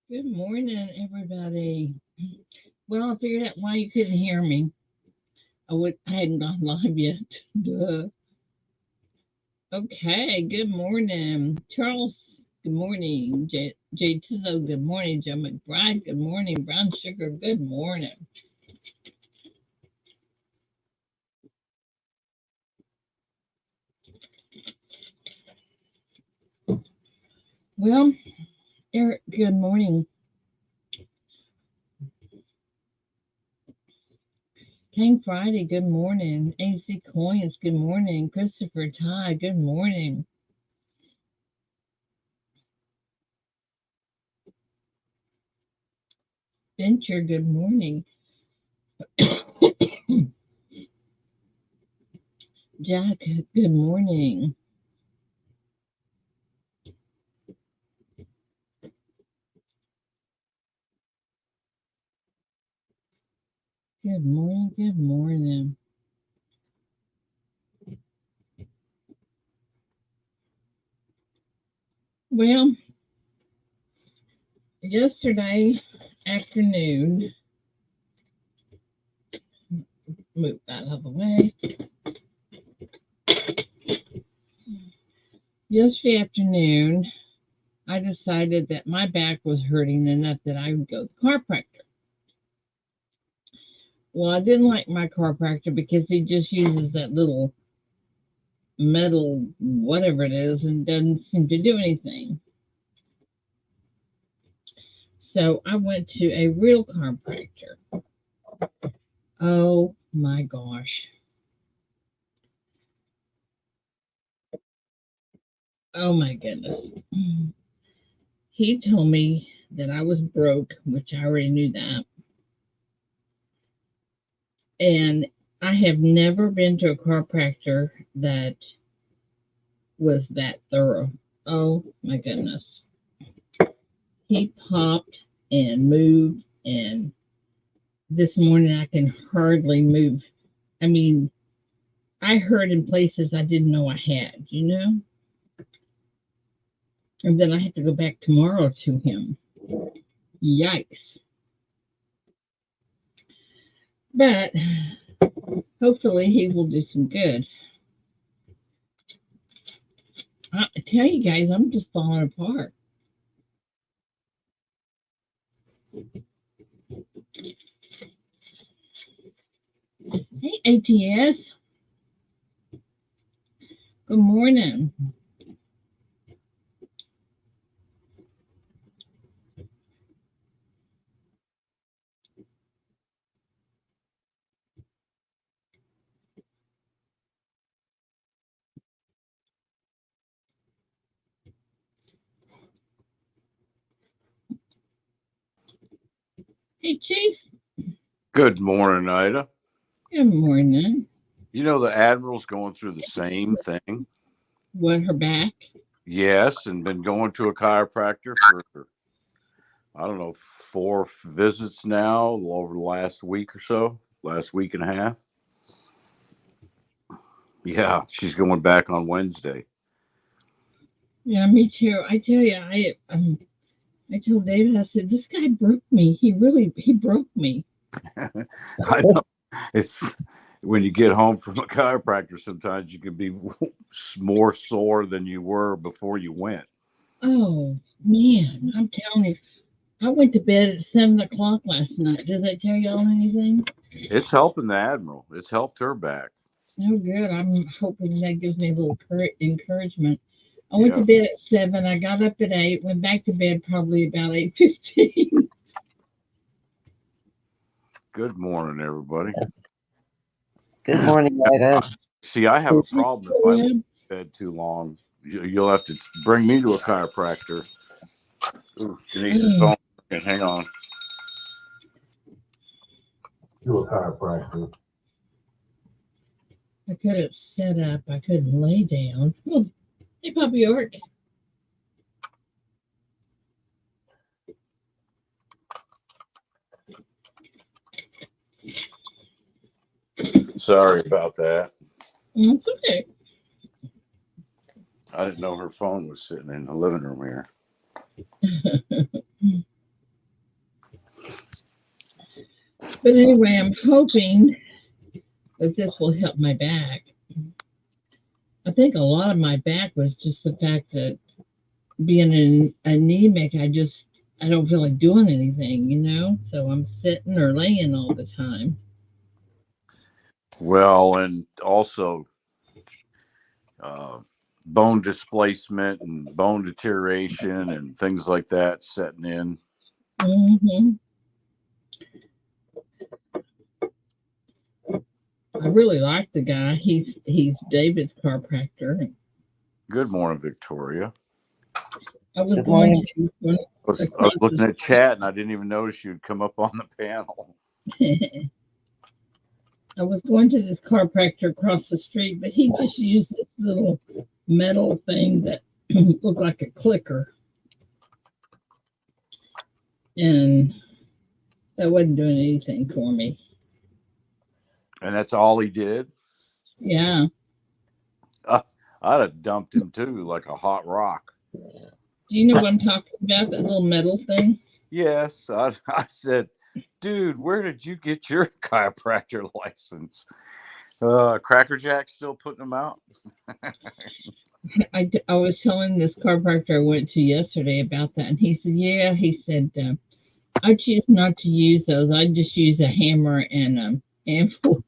Good morning, everybody. Well, I figured out why you couldn't hear me. I hadn't gone live yet. Duh. Okay, good morning. Charles, good morning. Jay Tizzo, good morning. Joe McBride, good morning. Brown Sugar, good morning. Well, Eric, good morning. King Friday, good morning. AC Coins, good morning. Christopher Ty, good morning. Venture, good morning. Jack, good morning. Good morning, good morning. Well, yesterday afternoon, move that out of the way. Yesterday afternoon, I decided that my back was hurting enough that I would go to the chiropractor. Well, I didn't like my chiropractor because he just uses that little metal, whatever it is, and doesn't seem to do anything. So I went to a real chiropractor. Oh my gosh. Oh my goodness. He told me that I was broke, which I already knew that. And I have never been to a chiropractor that was that thorough. Oh my goodness. He popped and moved, and this morning I can hardly move. I mean, I hurt in places I didn't know I had, And then I have to go back tomorrow to him. Yikes. But hopefully he will do some good. I tell you guys, I'm just falling apart. Hey, ATS. Good morning. Hey, Chief. Good morning, Ida. Good morning. You know the Admiral's going through the same thing. What, her back? Yes, and been going to a chiropractor for, I don't know, 4 visits now over the last week or so, last week and a half. Yeah, she's going back on Wednesday. Yeah, me too. I tell you, I told David, I said, this guy broke me. He broke me. I know. It's when you get home from a chiropractor, sometimes you can be more sore than you were before you went. Oh man, I'm telling you, I went to bed at 7 o'clock last night. Does that tell y'all anything? It's helping the Admiral. It's helped her back. No good. I'm hoping that gives me a little encouragement. I went to Yeah. bed at 7. I got up at 8. Went back to bed probably about 8:15. Good morning, everybody. Good morning, Ida. See, I have a problem if I lay Yeah. in bed too long. You'll have to bring me to a chiropractor. Ooh, Denise's phone. Okay, hang on. To a chiropractor. I couldn't sit up. I couldn't lay down. Oh, hey, Puppy York. Sorry about that. It's okay. I didn't know her phone was sitting in the living room here. But anyway, I'm hoping that this will help my back. I think a lot of my back was just the fact that being anemic, I don't feel like doing anything, So I'm sitting or laying all the time. Well, and also uh, bone displacement and bone deterioration and things like that setting in. Hmm. I really like the guy. He's David's chiropractor. Good morning, Victoria. I was Good going morning. to one I was across looking the at chat and I didn't even notice you'd come up on the panel. street. I was going to this chiropractor across the street, but he just used this little metal thing that looked like a clicker, and that wasn't doing anything for me. And that's all he did. Yeah. I'd have dumped him too, like a hot rock. Do you know what I'm talking about? That little metal thing? Yes, I said, dude, where did you get your chiropractor license? Cracker Jack still putting them out? I was telling this chiropractor I went to yesterday about that, and he said, yeah, he said, I choose not to use those. I just use a hammer and an anvil.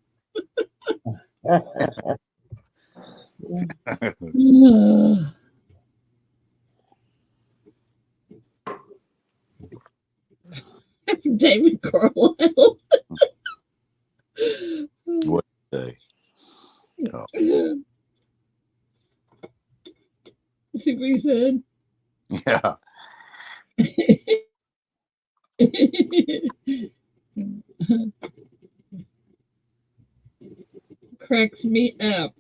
David Carlisle. What say? Oh. See what he said? Yeah. Cracks me up.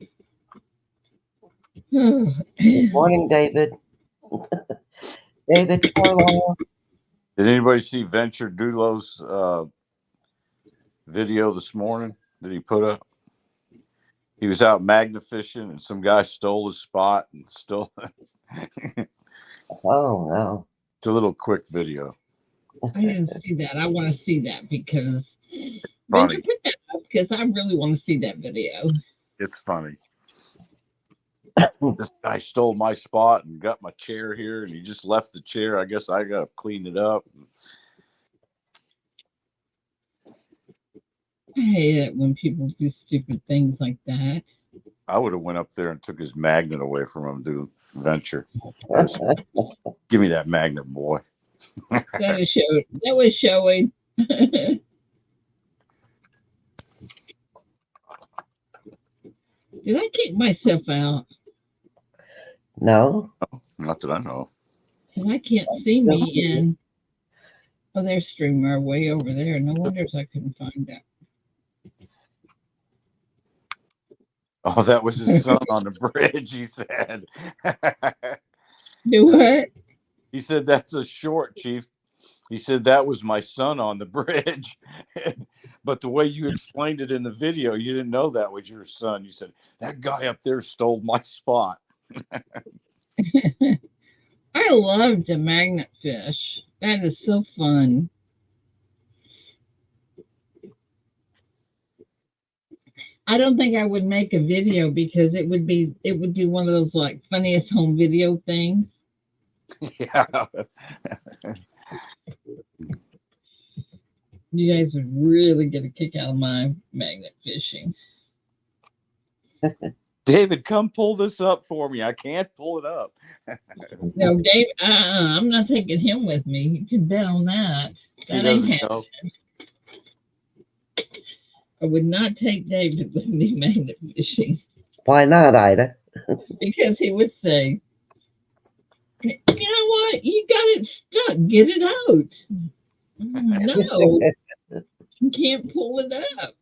Morning, David. David Carlisle. Did anybody see Venture Dulo's video this morning that he put up? He was out magna fishing and some guy stole his spot and stole it. Oh, no. It's a little quick video. I didn't see that. I want to see that because Funny. Venture put that up because I really want to see that video. It's funny. This guy stole my spot and got my chair here, and he just left the chair. I guess I got to clean it up. I hate it when people do stupid things like that. I would have went up there and took his magnet away from him, do Venture. Give me that magnet, boy. That was showing. Did I kick myself out? No. Not that I know. Because I can't see me in. Oh, there's Streamer way over there. No wonders I couldn't find that. Oh, that was his son on the bridge, he said. Do what? He said, that's a short, Chief. He said, that was my son on the bridge. But the way you explained it in the video, you didn't know that was your son. You said, that guy up there stole my spot. I love to magnet fish. That is so fun. I don't think I would make a video because it would be one of those like funniest home video things. Yeah. You guys would really get a kick out of my magnet fishing. David, come pull this up for me. I can't pull it up. No, Dave, I'm not taking him with me. You can bet on that. He doesn't know. I would not take David with me magnet fishing. Why not, Ida? Because he would say, you know what? You got it stuck. Get it out. No, you can't pull it up.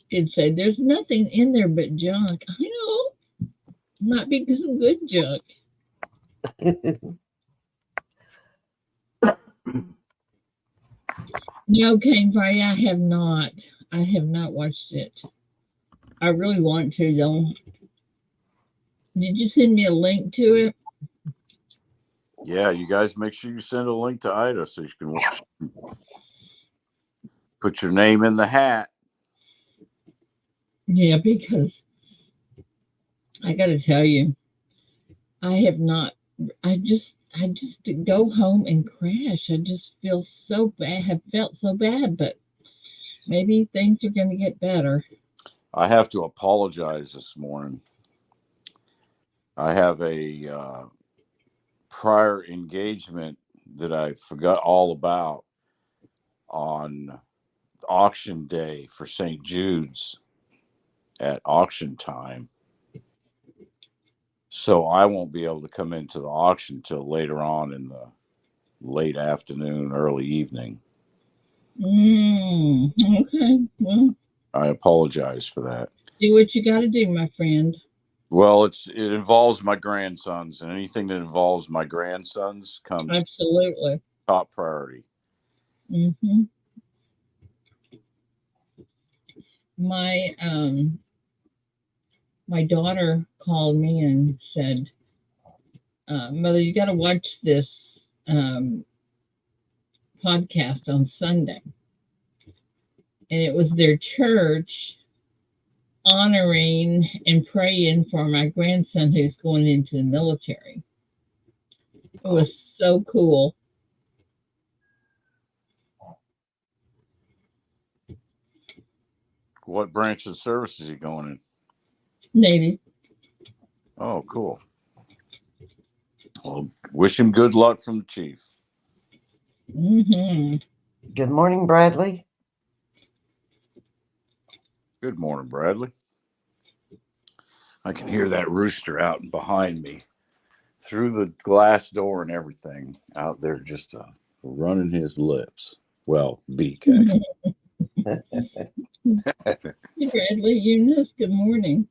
He'd say, there's nothing in there but junk. I know. Might be some good junk. No, Cane Fire, I have not. I have not watched it. I really want to, though. Did you send me a link to it? Yeah, you guys make sure you send a link to Ida so you can put your name in the hat. Yeah, because I got to tell you, I have not. I just go home and crash. I just feel so bad. Have felt so bad, but maybe things are going to get better. I have to apologize this morning. I have a prior engagement that I forgot all about on auction day for St. Jude's at auction time. So I won't be able to come into the auction till later on in the late afternoon, early evening. Okay. Well, I apologize for that. do what you got to do, my friend. Well, it involves my grandsons, and anything that involves my grandsons comes Absolutely. top priority. Hmm. My daughter called me and said, "Mother, you got to watch this podcast on Sunday." And it was their church honoring and praying for my grandson who's going into the military. It was so cool. What branch of the service is he going in? Navy. Oh, cool. Well, wish him good luck from the chief. Hmm. Good morning, Bradley. Good morning, Bradley. I can hear that rooster out behind me through the glass door and everything out there, just running his lips. Well, beak, actually. Hey, Bradley, Eunice, good morning.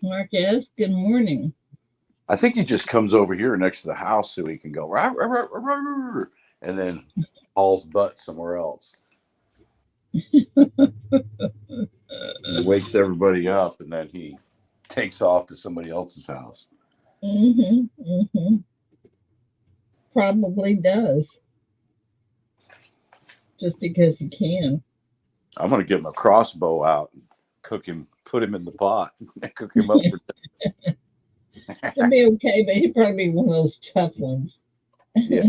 Marquez, good morning. I think he just comes over here next to the house so he can go, "Rah, rah, rah, rah, rah, rah," and then hauls butt somewhere else. He wakes everybody up, and then he takes off to somebody else's house. Hmm. Probably does. Just because he can. I'm going to get him a crossbow out and cook him, put him in the pot, and cook him up. He'll be okay, but he'll probably be one of those tough ones. Yeah.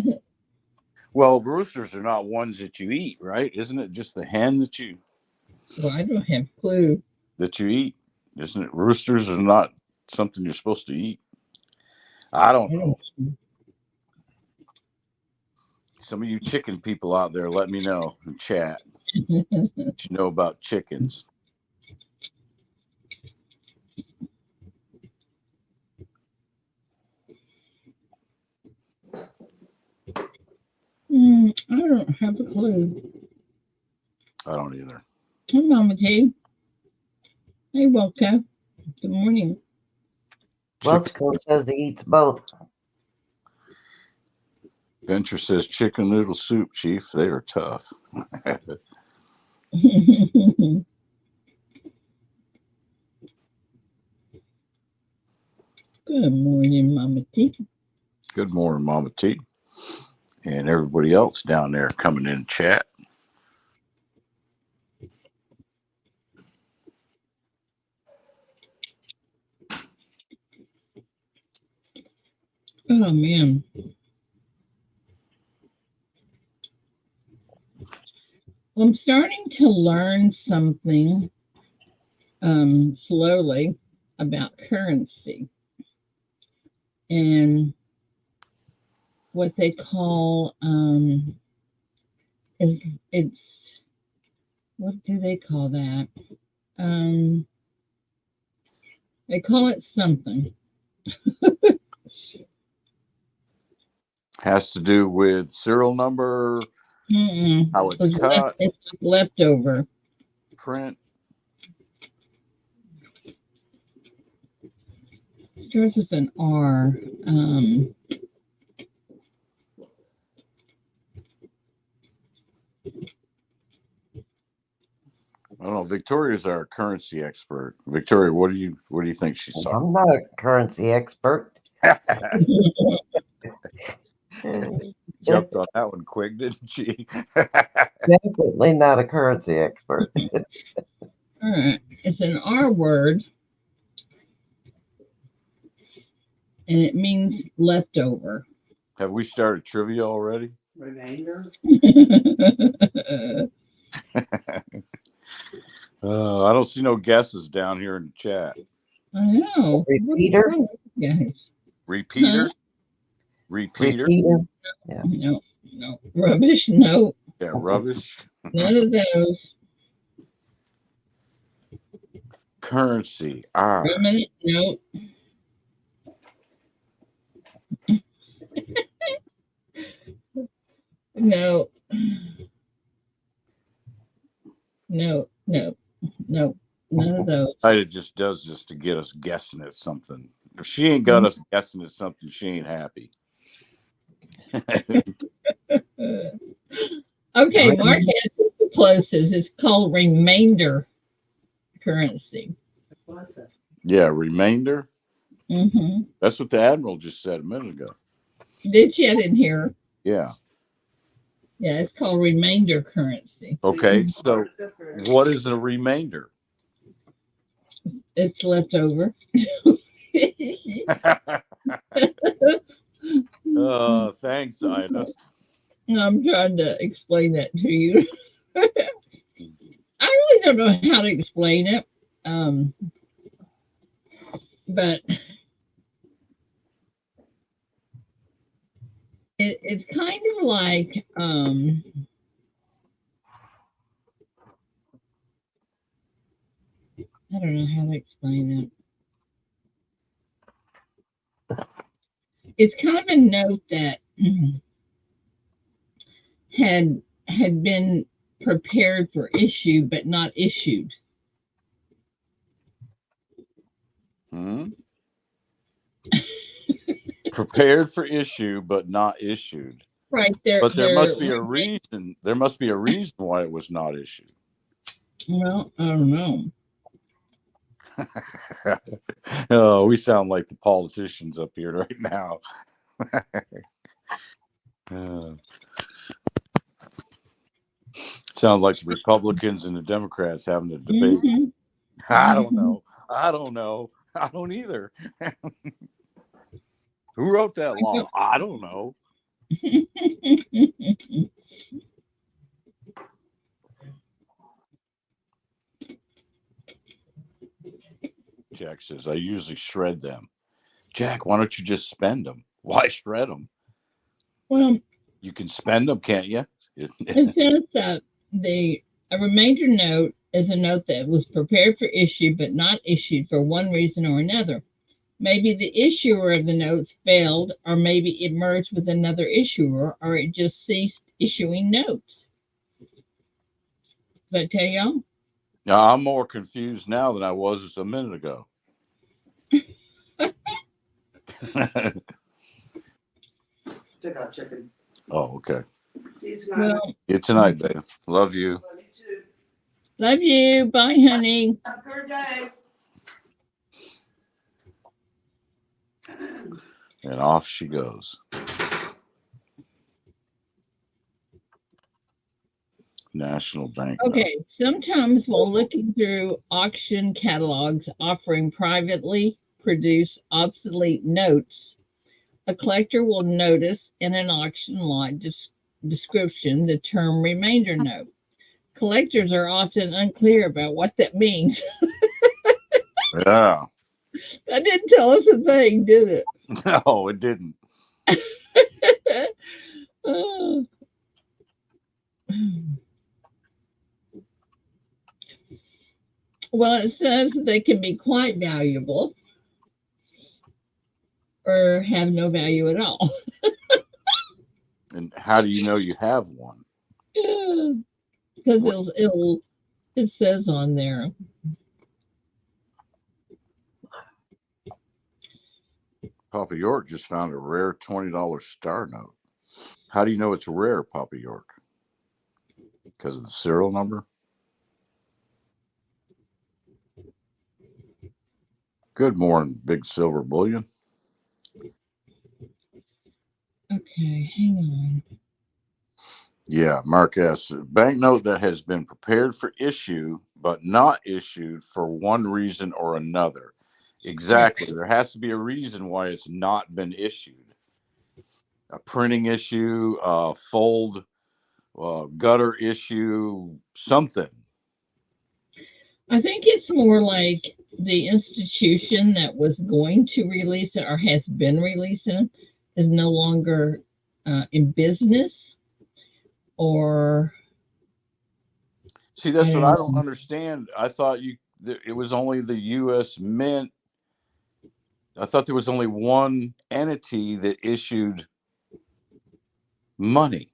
Well, roosters are not ones that you eat, right? Isn't it just the hen that you Well, I don't have a clue. eat? Isn't it? Roosters are not something you're supposed to eat. I don't know. Some of you chicken people out there, let me know in chat what you know about chickens. I don't have a clue. I don't either. Hey, Mama T. Hey, Wilco. Good morning. Welco says he eats both. Venture says chicken noodle soup, Chief. They are tough. Good morning, Mama T. Good morning, Mama T. And everybody else down there coming in chat. Oh, man. Well, I'm starting to learn something slowly about currency and what they call is it's what do they call that? Um, they call it something. Has to do with serial number, how it's cut, It's leftover. print. Starts with an R. I don't know. Victoria's our currency expert. Victoria, what do you think she's talking? I'm not a currency expert. Jumped on that one quick, didn't she? Definitely not a currency expert. All right. It's an R word, and it means leftover. Have we started trivia already? Remainder? I don't see no guesses down here in the chat. I know. Repeater? Guys. Repeater? Huh? Repeater? Repeater? Yeah. No. Rubbish? No. Yeah, rubbish. None of those. Currency. R. Wait a minute. No. No. No. None of those. It just does this to get us guessing at something. If she ain't got us guessing at something, she ain't happy. Okay, Mark has the closest. It's called remainder currency. What's it? Yeah, remainder. Mm-hmm. That's what the Admiral just said a minute ago. Did you? I didn't hear. Yeah. Yeah, it's called remainder currency. Okay, so what is a remainder? It's leftover. Thanks, Ida. I'm trying to explain that to you. I really don't know how to explain it. But it's kind of like I don't know how to explain it. It's kind of a note that had been prepared for issue but not issued. Prepared for issue but not issued. Right there. But there must be a reason. There must be a reason why it was not issued. Well, I don't know. Oh, we sound like the politicians up here right now. Sounds like the Republicans and the Democrats having a debate. Mm-hmm. I don't know. I don't either. Who wrote that law? I don't know. Jack says, I usually shred them. Jack, why don't you just spend them? Why shred them? Well, you can spend them, can't you? It says that a remainder note is a note that was prepared for issue but not issued for one reason or another. Maybe the issuer of the notes failed, or maybe it merged with another issuer, or it just ceased issuing notes. Did I tell y'all? Now, I'm more confused now than I was just a minute ago. Stick out chicken. Oh, okay. See you tonight. Well, See you tonight, babe. Love you. Love you too. Love you. Bye, honey. Have a good day. And off she goes. National Bank. Okay, sometimes while looking through auction catalogs offering privately produced obsolete notes, a collector will notice in an auction lot description the term remainder note. Collectors are often unclear about what that means. Yeah. That didn't tell us a thing, did it? No, it didn't. Oh. Well, it says they can be quite valuable or have no value at all. And how do you know you have one? Because it says on there. Papa York just found a rare $20 star note. How do you know it's rare, Papa York? Because of the serial number? Good morning, Big Silver Bullion. Okay, hang on. Yeah, Mark S. Banknote that has been prepared for issue but not issued for one reason or another. Exactly. There has to be a reason why it's not been issued. A printing issue, fold, gutter issue, something. I think it's more like the institution that was going to release it or has been releasing it is no longer in business, or See, that's what don't I know. don't understand. I thought it was only the U.S. Mint. I thought there was only one entity that issued money,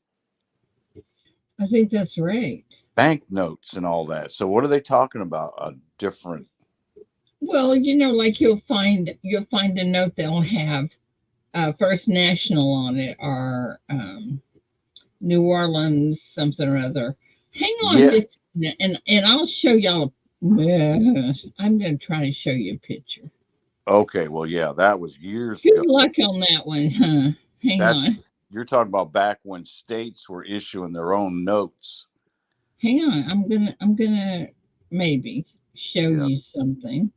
I think that's right. banknotes, and all that. So what are they talking about? A different. Well, like you'll find a note that'll have First National on it, or New Orleans something or other. Hang on Yeah. just a minute, and I'll show y'all. I'm going to try to show you a picture. Okay. Well, yeah, that was years Good ago. luck on that one, huh? Hang on. You're talking about back when states were issuing their own notes. Hang on. I'm gonna maybe show you something.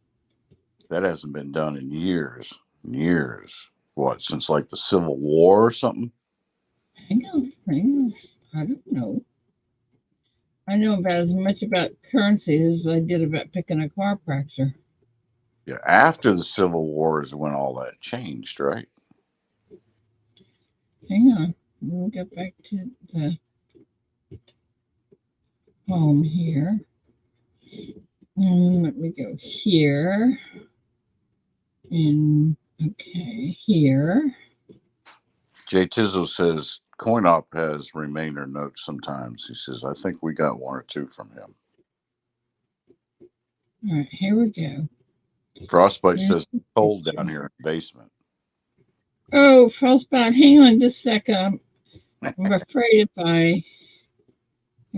That hasn't been done in years. Years. What, since like the Civil War or something? Hang on. I don't know. I know about as much about currency as I did about picking a chiropractor. Yeah, after the Civil War is when all that changed, right? Hang on. We'll get back to the home here. Let me go here. And okay, here. Jay Tizzle says CoinOp has remainder notes sometimes. He says, I think we got one or two from him. All right, here we go. Frostbite says cold down here in the basement. Oh, Frostbite, hang on just a second. I'm afraid here,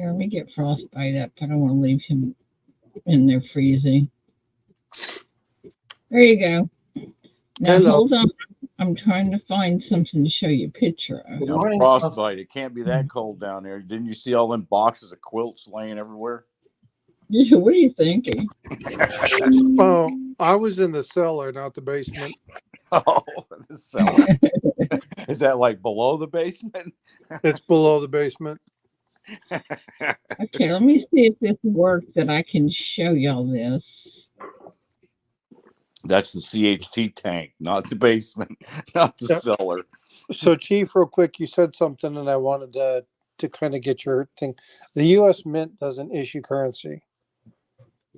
let me get Frostbite up. I don't want to leave him in there freezing. There you go. Now Hello. hold on. I'm trying to find something to show you a picture of. Good Now, morning, Frostbite, it can't be that cold down there. Didn't you see all them boxes of quilts laying everywhere? Yeah, what are you thinking? Well, I was in the cellar, not the basement. Oh, the cellar. Is that like below the basement? It's below the basement. Okay, let me see if this works that I can show y'all this. That's the CHT tank, not the basement, not the Yep. cellar. So, Chief, real quick, you said something, and I wanted to kind of get your thing. The U.S. Mint doesn't issue currency.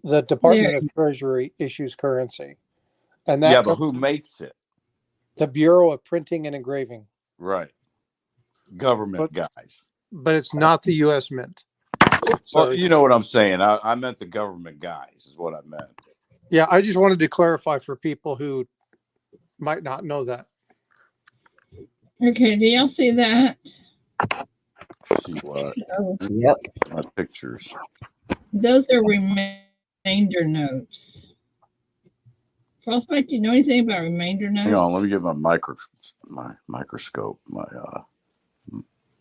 The Department of Treasury issues currency, and that Yeah, but who makes it? the Bureau of Printing and Engraving. Right. Government guys. But it's not the U.S. Mint. So, Well, you know what I'm saying. I meant the government guys is what I meant. yeah, I just wanted to clarify for people who might not know that. Okay, do y'all see that? See what? Oh, Yep. My pictures. those are remainder notes. Frostbite, do you know anything about remainder notes? Hang on, let me get my microscope.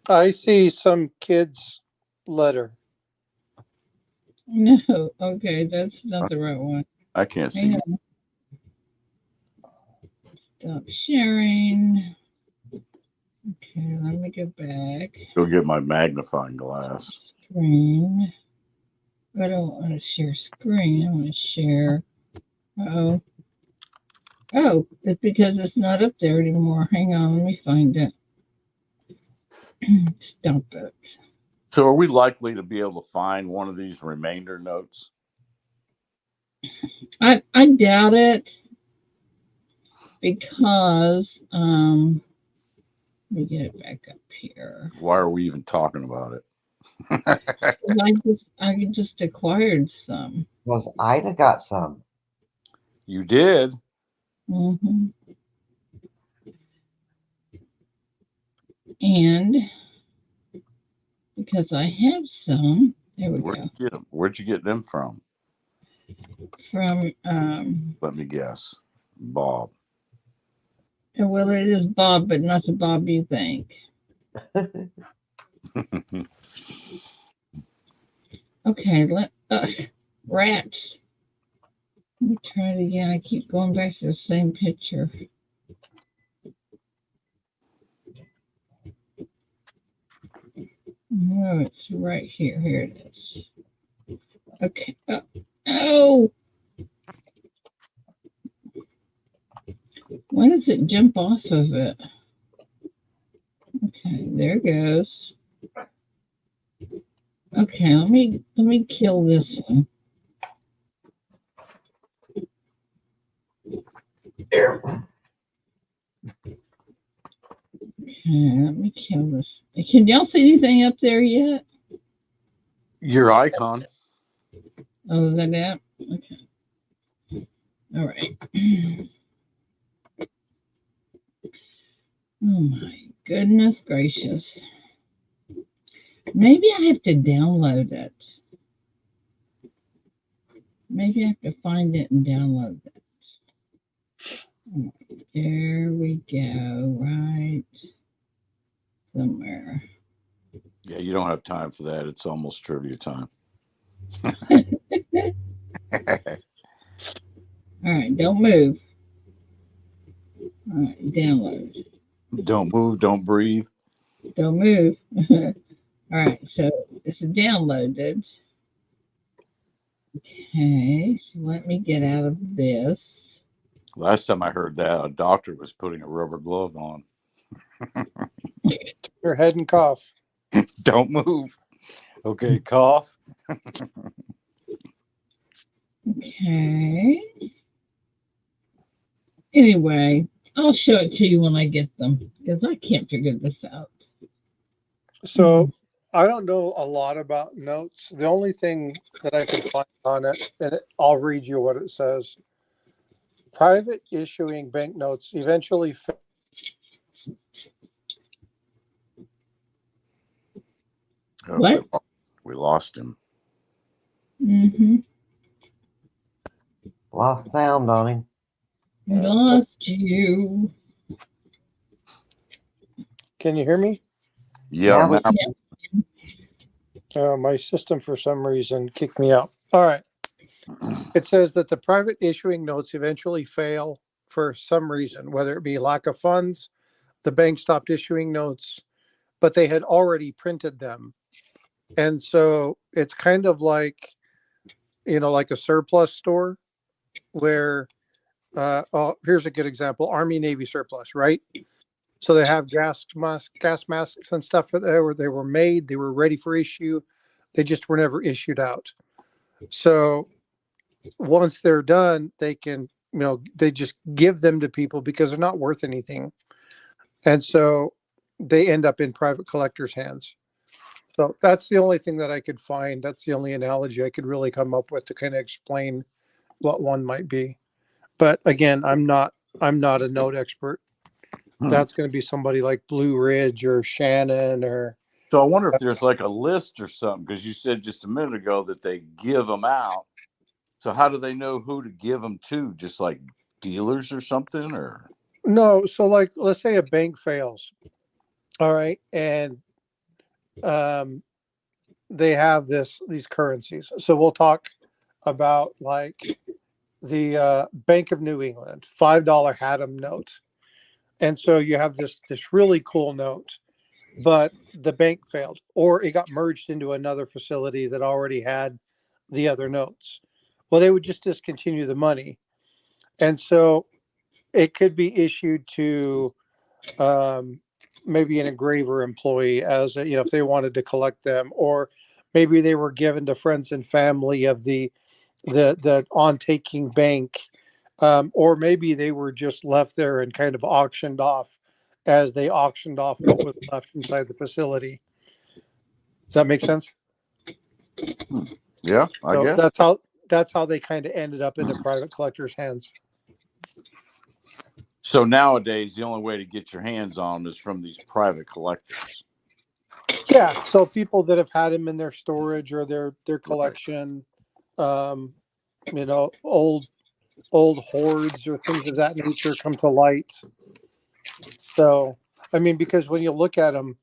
I see some kid's letter. No, okay, that's not the right one. I can't see. Hang on. Stop sharing. Okay, let me go back. Go get my magnifying glass. Screen. I don't want to share screen. I want to share. Oh. Oh, it's because it's not up there anymore. Hang on, let me find it. Stop it. So are we likely to be able to find one of these remainder notes? I doubt it, because let me get it back up here. Why are we even talking about it? I just acquired some. Because Ida got some. You did? Mm-hmm. And because I have some, there we Where'd go. you get them? Where'd you get them from? From Let me guess. Bob. Well, it is Bob, but not the Bob you think. Okay, rats. Let me try it again. I keep going back to the same picture. No, it's right here. Here it is. Okay. Oh! Why does it jump off of it? Okay, there it goes. Okay, let me kill this one. Okay, let me kill this. Can y'all see anything up there yet? Your icon. Oh, is that it? Okay. All right. Oh my goodness gracious. Maybe I have to download it. Maybe I have to find it and download it. There we go. Right somewhere. Yeah, you don't have time for that. It's almost trivia time. All right, don't move. All right, download. Don't move, don't breathe. Don't move. All right, so it's downloaded. Okay, so let me get out of this. Last time I heard that, a doctor was putting a rubber glove on. Your head and cough. Don't move. Okay, cough. Okay. Anyway, I'll show it to you when I get them because I can't figure this out. So I don't know a lot about notes. The only thing that I could find on it, and I'll read you what it says. Private issuing banknotes eventually Oh, What? we lost him. Mm-hmm. Lost sound on him. Lost you. Can you hear me? Yeah, Yeah, now, My system for some reason kicked me out. All right. It says that the private issuing notes eventually fail for some reason, whether it be lack of funds, the bank stopped issuing notes, but they had already printed them. And so it's kind of like, like a surplus store where, here's a good example, Army Navy surplus, right? So they have gas masks and stuff there where they were made, they were ready for issue. They just were never issued out. So once they're done, they can, they just give them to people because they're not worth anything. And so they end up in private collectors' hands. So that's the only thing that I could find. That's the only analogy I could really come up with to kind of explain what one might be. But again, I'm not a note expert. That's going to be somebody like Blue Ridge or Shannon or. So I wonder if there's like a list or something, because you said just a minute ago that they give them out. So how do they know who to give them to? Just like dealers or something, or? No, so like let's say a bank fails. All right, and they have these currencies. So we'll talk about like the Bank of New England $5 Haddam note. And so you have this really cool note, but the bank failed, or it got merged into another facility that already had the other notes. Well, they would just discontinue the money, and so it could be issued to maybe an engraver employee as if they wanted to collect them, or maybe they were given to friends and family of the on taking bank, or maybe they were just left there and kind of auctioned off as they auctioned off what was left inside the facility. Does that make sense? Yeah, I So guess. that's how they kind of ended up in the private collector's hands. So nowadays, the only way to get your hands on them is from these private collectors. Yeah. So people that have had them in their storage or their collection, old hoards or things of that nature come to light. So, I mean, because when you look at them,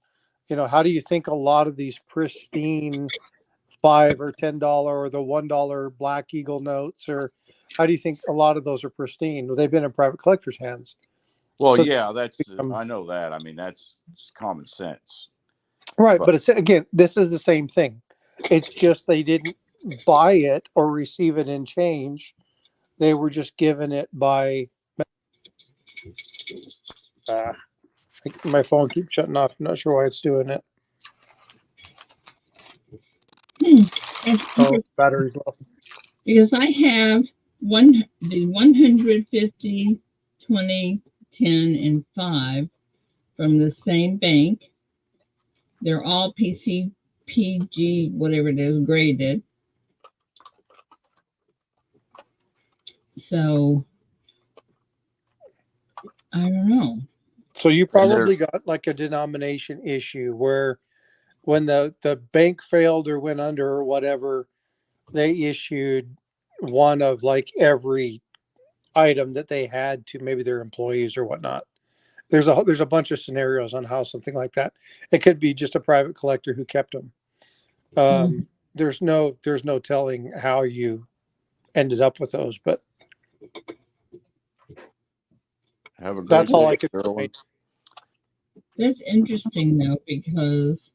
how do you think a lot of these pristine $5 or $10 or the $1 Black Eagle notes, or how do you think a lot of those are pristine? Well, they've been in private collectors' hands. Well, So, yeah, I know that. I mean, that's common sense. right. But But it's, again, this is the same thing. It's just they didn't buy it or receive it in change. They were just given it by. My phone keeps shutting off. I'm not sure why it's doing it. That's Oh, battery's low. because I have the 150, 20, 10, and 5 from the same bank. They're all PG, whatever it is, graded. So I don't know. So you probably got like a denomination issue where when the bank failed or went under or whatever, they issued one of like every item that they had to maybe their employees or whatnot. There's a bunch of scenarios on how something like that. It could be just a private collector who kept them. There's no telling how you ended up with those, but have a great that's all day, I could Carolyn. say. That's interesting though, because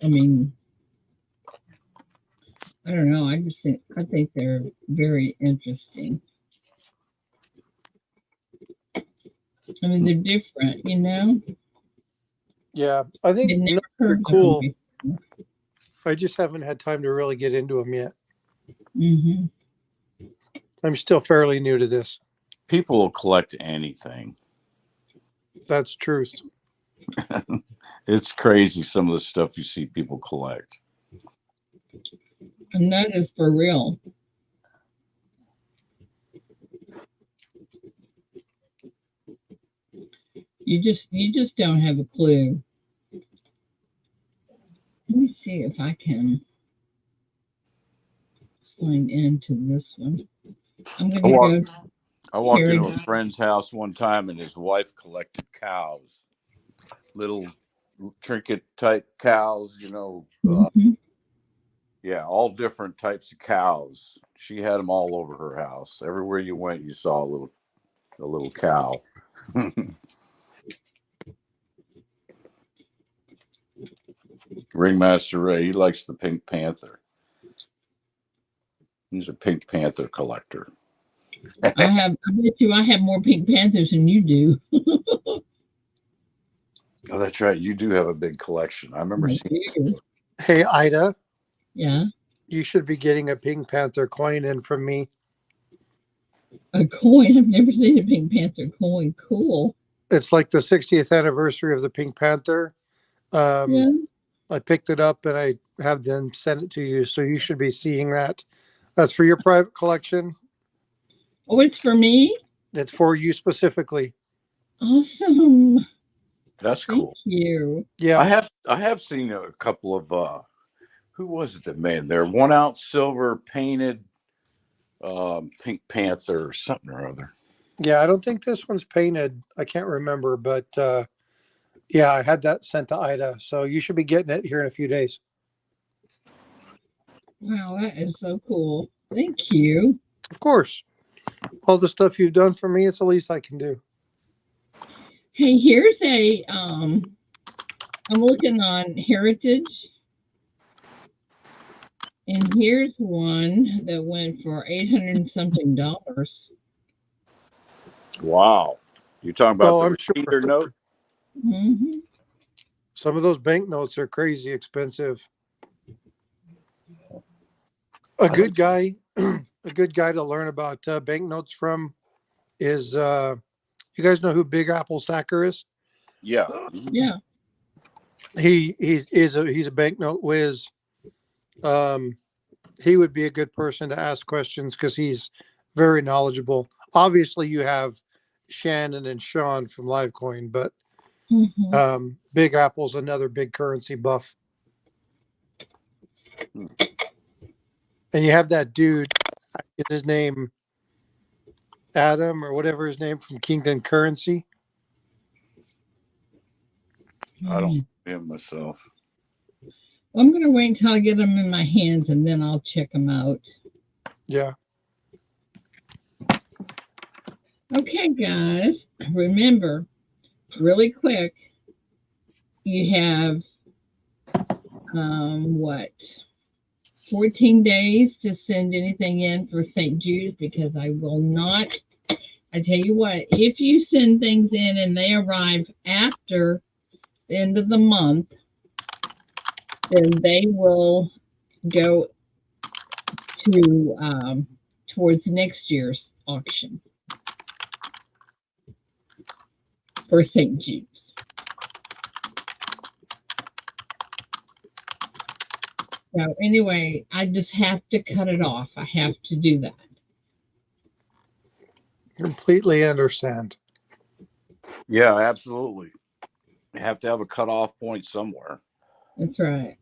I mean, I don't know. I think they're very interesting. I mean, they're different, Yeah, I think They've never they're heard of cool. them before. I just haven't had time to really get into them yet. Mm-hmm. I'm still fairly new to this. People will collect anything. That's truth. It's crazy some of the stuff you see people collect. And that is for real. You just don't have a clue. Let me see if I can sign into this one. I'm going to go. I walked into a friend's house one time and his wife collected cows, little trinket type cows, yeah, all different types of cows. She had them all over her house. Everywhere you went, you saw a little cow. Ringmaster Ray, he likes the Pink Panther. He's a Pink Panther collector. I bet you I have more Pink Panthers than you do. Oh, that's right. You do have a big collection. I remember seeing. Hey, Ida. Yeah. You should be getting a Pink Panther coin in from me. A coin? I've never seen a Pink Panther coin. Cool. It's like the 60th anniversary of the Pink Panther. Yeah. I picked it up and I have them send it to you. So you should be seeing that. That's for your private collection. Oh, it's for me? It's for you specifically. Awesome. That's cool. Thank you. Yeah. I have seen a couple of who was it that made there? 1 ounce silver painted Pink Panther or something or other. Yeah, I don't think this one's painted. I can't remember, but yeah, I had that sent to Ida. So you should be getting it here in a few days. Wow, that is so cool. Thank you. Of course. All the stuff you've done for me, it's the least I can do. Hey, here's I'm looking on Heritage. And here's one that went for $800 and something. Wow. You're talking about the I'm repeater sure. note? Mm-hmm. Some of those banknotes are crazy expensive. A good guy to learn about banknotes from is you guys know who Big Apple Stacker is? Yeah. Yeah. He's a banknote whiz. He would be a good person to ask questions because he's very knowledgeable. Obviously, you have Shannon and Sean from Livecoin, but Big Apple's another big currency buff. And you have that dude, is his name Adam or whatever his name from Kingdom Currency? I don't see him myself. I'm going to wait until I get them in my hands and then I'll check them out. Yeah. Okay, guys, remember, really quick, you have, 14 days to send anything in for St. Jude, because I will not, I tell you what, if you send things in and they arrive after the end of the month, then they will go to towards next year's auction for St. Jude's. So anyway, I just have to cut it off. I have to do that. Completely understand. Yeah, absolutely. You have to have a cutoff point somewhere. That's right.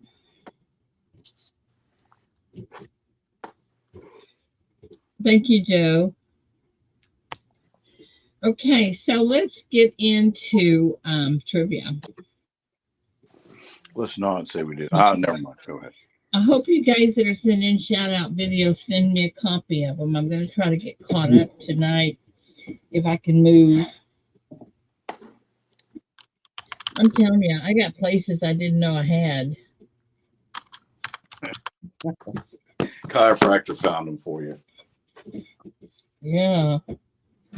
Thank you, Joe. Okay, so let's get into trivia. Let's not say we did. Ah, never mind. Go ahead. I hope you guys that are sending shout out videos send me a copy of them. I'm going to try to get caught up tonight if I can move. I'm telling you, I got places I didn't know I had. Chiropractor found them for you. Yeah.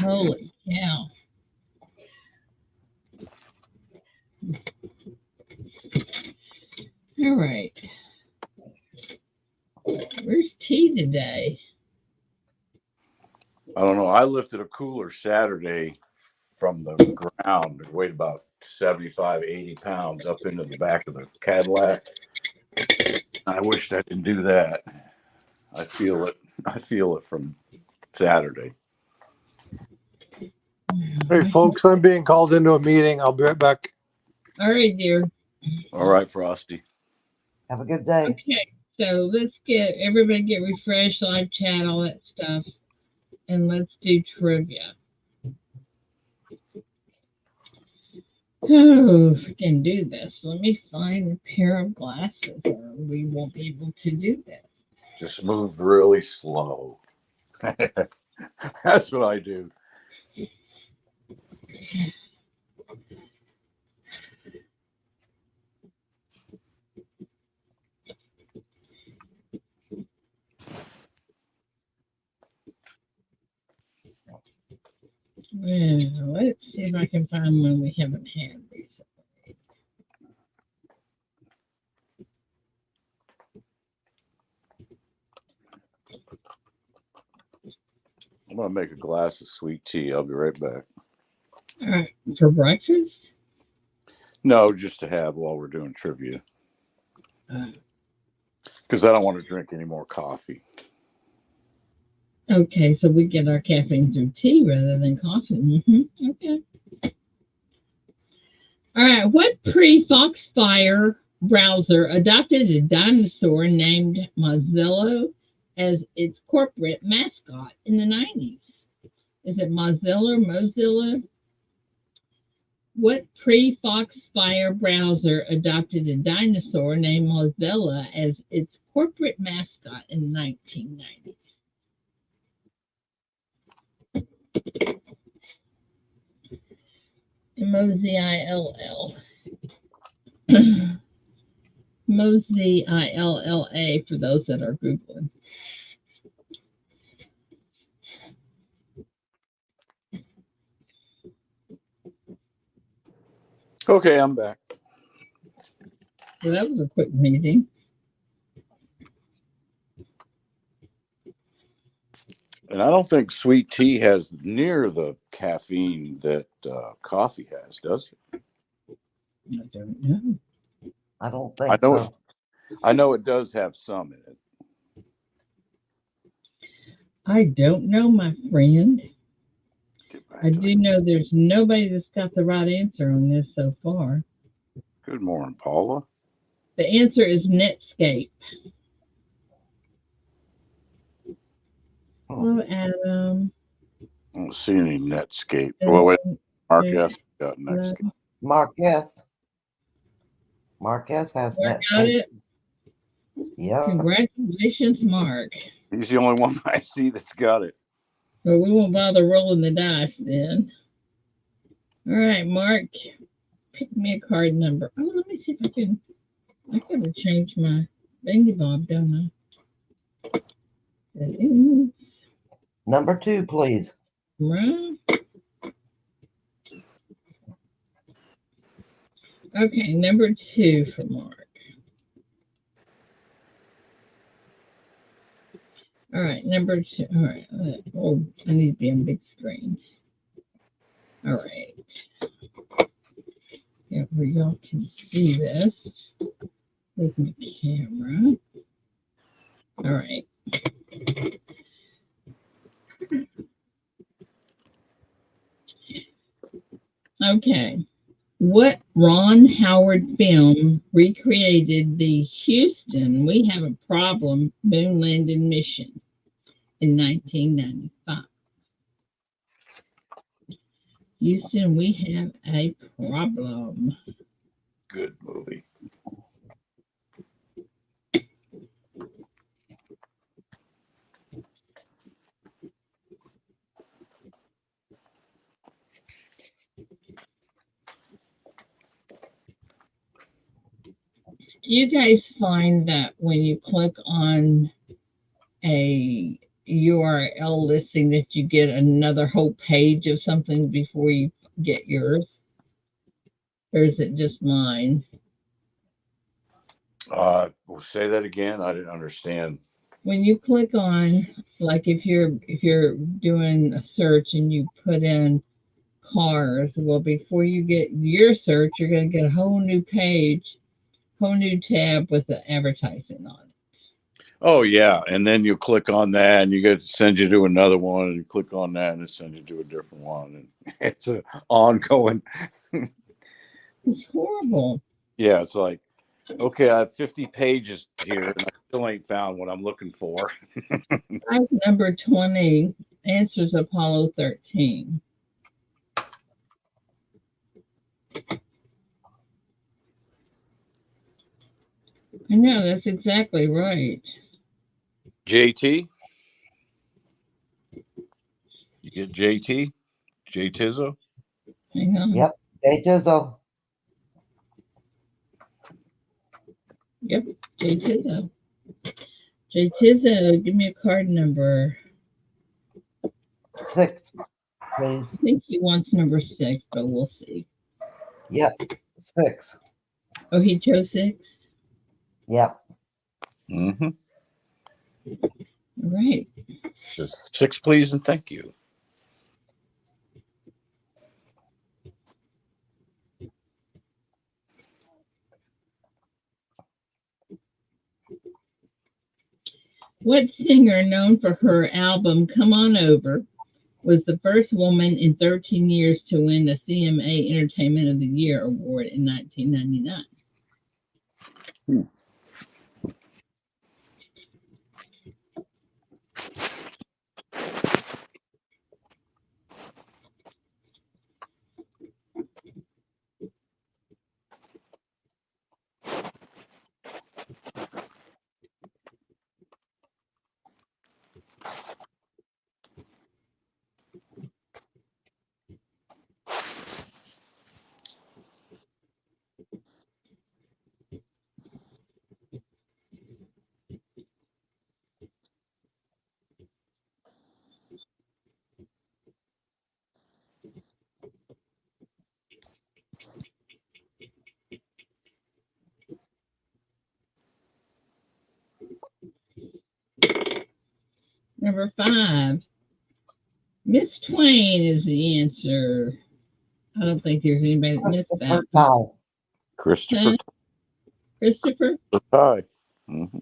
Holy cow. All right. Where's T today? I don't know. I lifted a cooler Saturday from the ground. It weighed about 75, 80 pounds up into the back of the Cadillac. I wished I didn't do that. I feel it. I feel it from Saturday. Hey, folks, I'm being called into a meeting. I'll be right back. All right, dear. All right, Frosty. Have a good day. Okay, so let's get everybody get refreshed, live chat, all that stuff, and let's do trivia. Oh, if we can do this, let me find a pair of glasses, or we won't be able to do this. Just move really slow. That's what I do. Well, let's see if I can find one we haven't had recently. I'm going to make a glass of sweet tea. I'll be right back. All right, for breakfast? No, just to have while we're doing trivia. Uh, Because I don't want to drink any more coffee. Okay, so we get our caffeine through tea rather than coffee. Okay. All right. What pre-Foxfire browser adopted a dinosaur named Mozilla as its corporate mascot in the 90s? Is it Mozilla? What pre-Foxfire browser adopted a dinosaur named Mozilla as its corporate mascot in the 1990s? Mozill. Mozilla for those that are Googling. Okay, I'm back. So that was a quick meeting. And I don't think sweet tea has near the caffeine that coffee has, does it? I don't know. I don't think so. I know it does have some in it. I don't know, my friend. Get back I to do know there's nobody that's got the right answer on this so far. Good morning, Paula. The answer is Netscape. Hello, Adam. I don't see any Netscape. Well, wait, Mark Hello. S. got Netscape. Mark, yes. Marquez has Mark net got pay. it. Yep. Congratulations, Mark. He's the only one I see that's got it. Well, we won't bother rolling the dice then. All right, Mark, pick me a card number. Oh, let me see if I can. I gotta change my thingy bob, don't I? That is Number 2, please. right. Okay, number 2 for Mark. All right, number 2. All right. Oh, I need to be on big screen. All right. Yeah, where y'all can see this with my camera. All right. Okay. What Ron Howard film recreated the Houston We Have a Problem moon landing mission in 1995? Houston, we have a problem. Good movie. Do you guys find that when you click on a URL listing that you get another whole page of something before you get yours? Or is it just mine? We'll say that again. I didn't understand. When you click on, like if you're doing a search and you put in cars, well, before you get your search, you're going to get a whole new page, whole new tab with the advertising on it. Oh yeah, and then you click on that, and you get to send you to another one, and you click on that, and it sends you to a different one, and it's an ongoing. It's horrible. Yeah, it's like, okay, I have 50 pages here, and I still ain't found what I'm looking for. Prize number 20 answers Apollo 13. I know, that's exactly right. JT, you get JT, J Tizzo. Hang on. Yep. Jay Jizzle. Yep, J Tizzo. J Tizzo, give me a card number. 6, please. I think he wants number 6, but we'll see. Yep. 6. Oh, he chose 6? Yep. Mm-hmm. All right. Just 6, please, and thank you. What singer, known for her album Come On Over, was the first woman in 13 years to win the CMA Entertainment of the Year award in 1999? Number 5, Miss Twain is the answer. I don't think there's anybody that missed that. Christopher Ty. Christopher Huh? Christopher? Ty. Mm-hmm.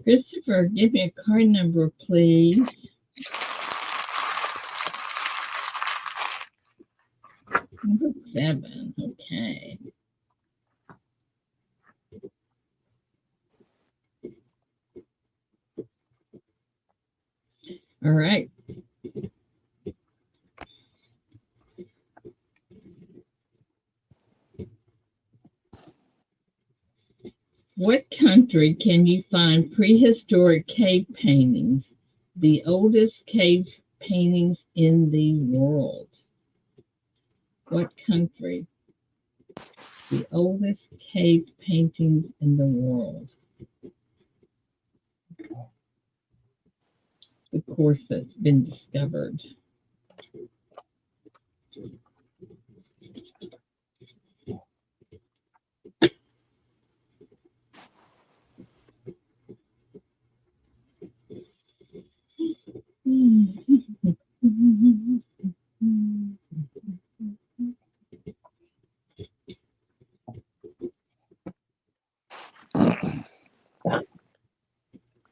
Christopher, give me a card number, please. Number 7. Okay. All right. What country can you find prehistoric cave paintings, the oldest cave paintings in the world? What country? The oldest cave paintings in the world. Of course, that's been discovered.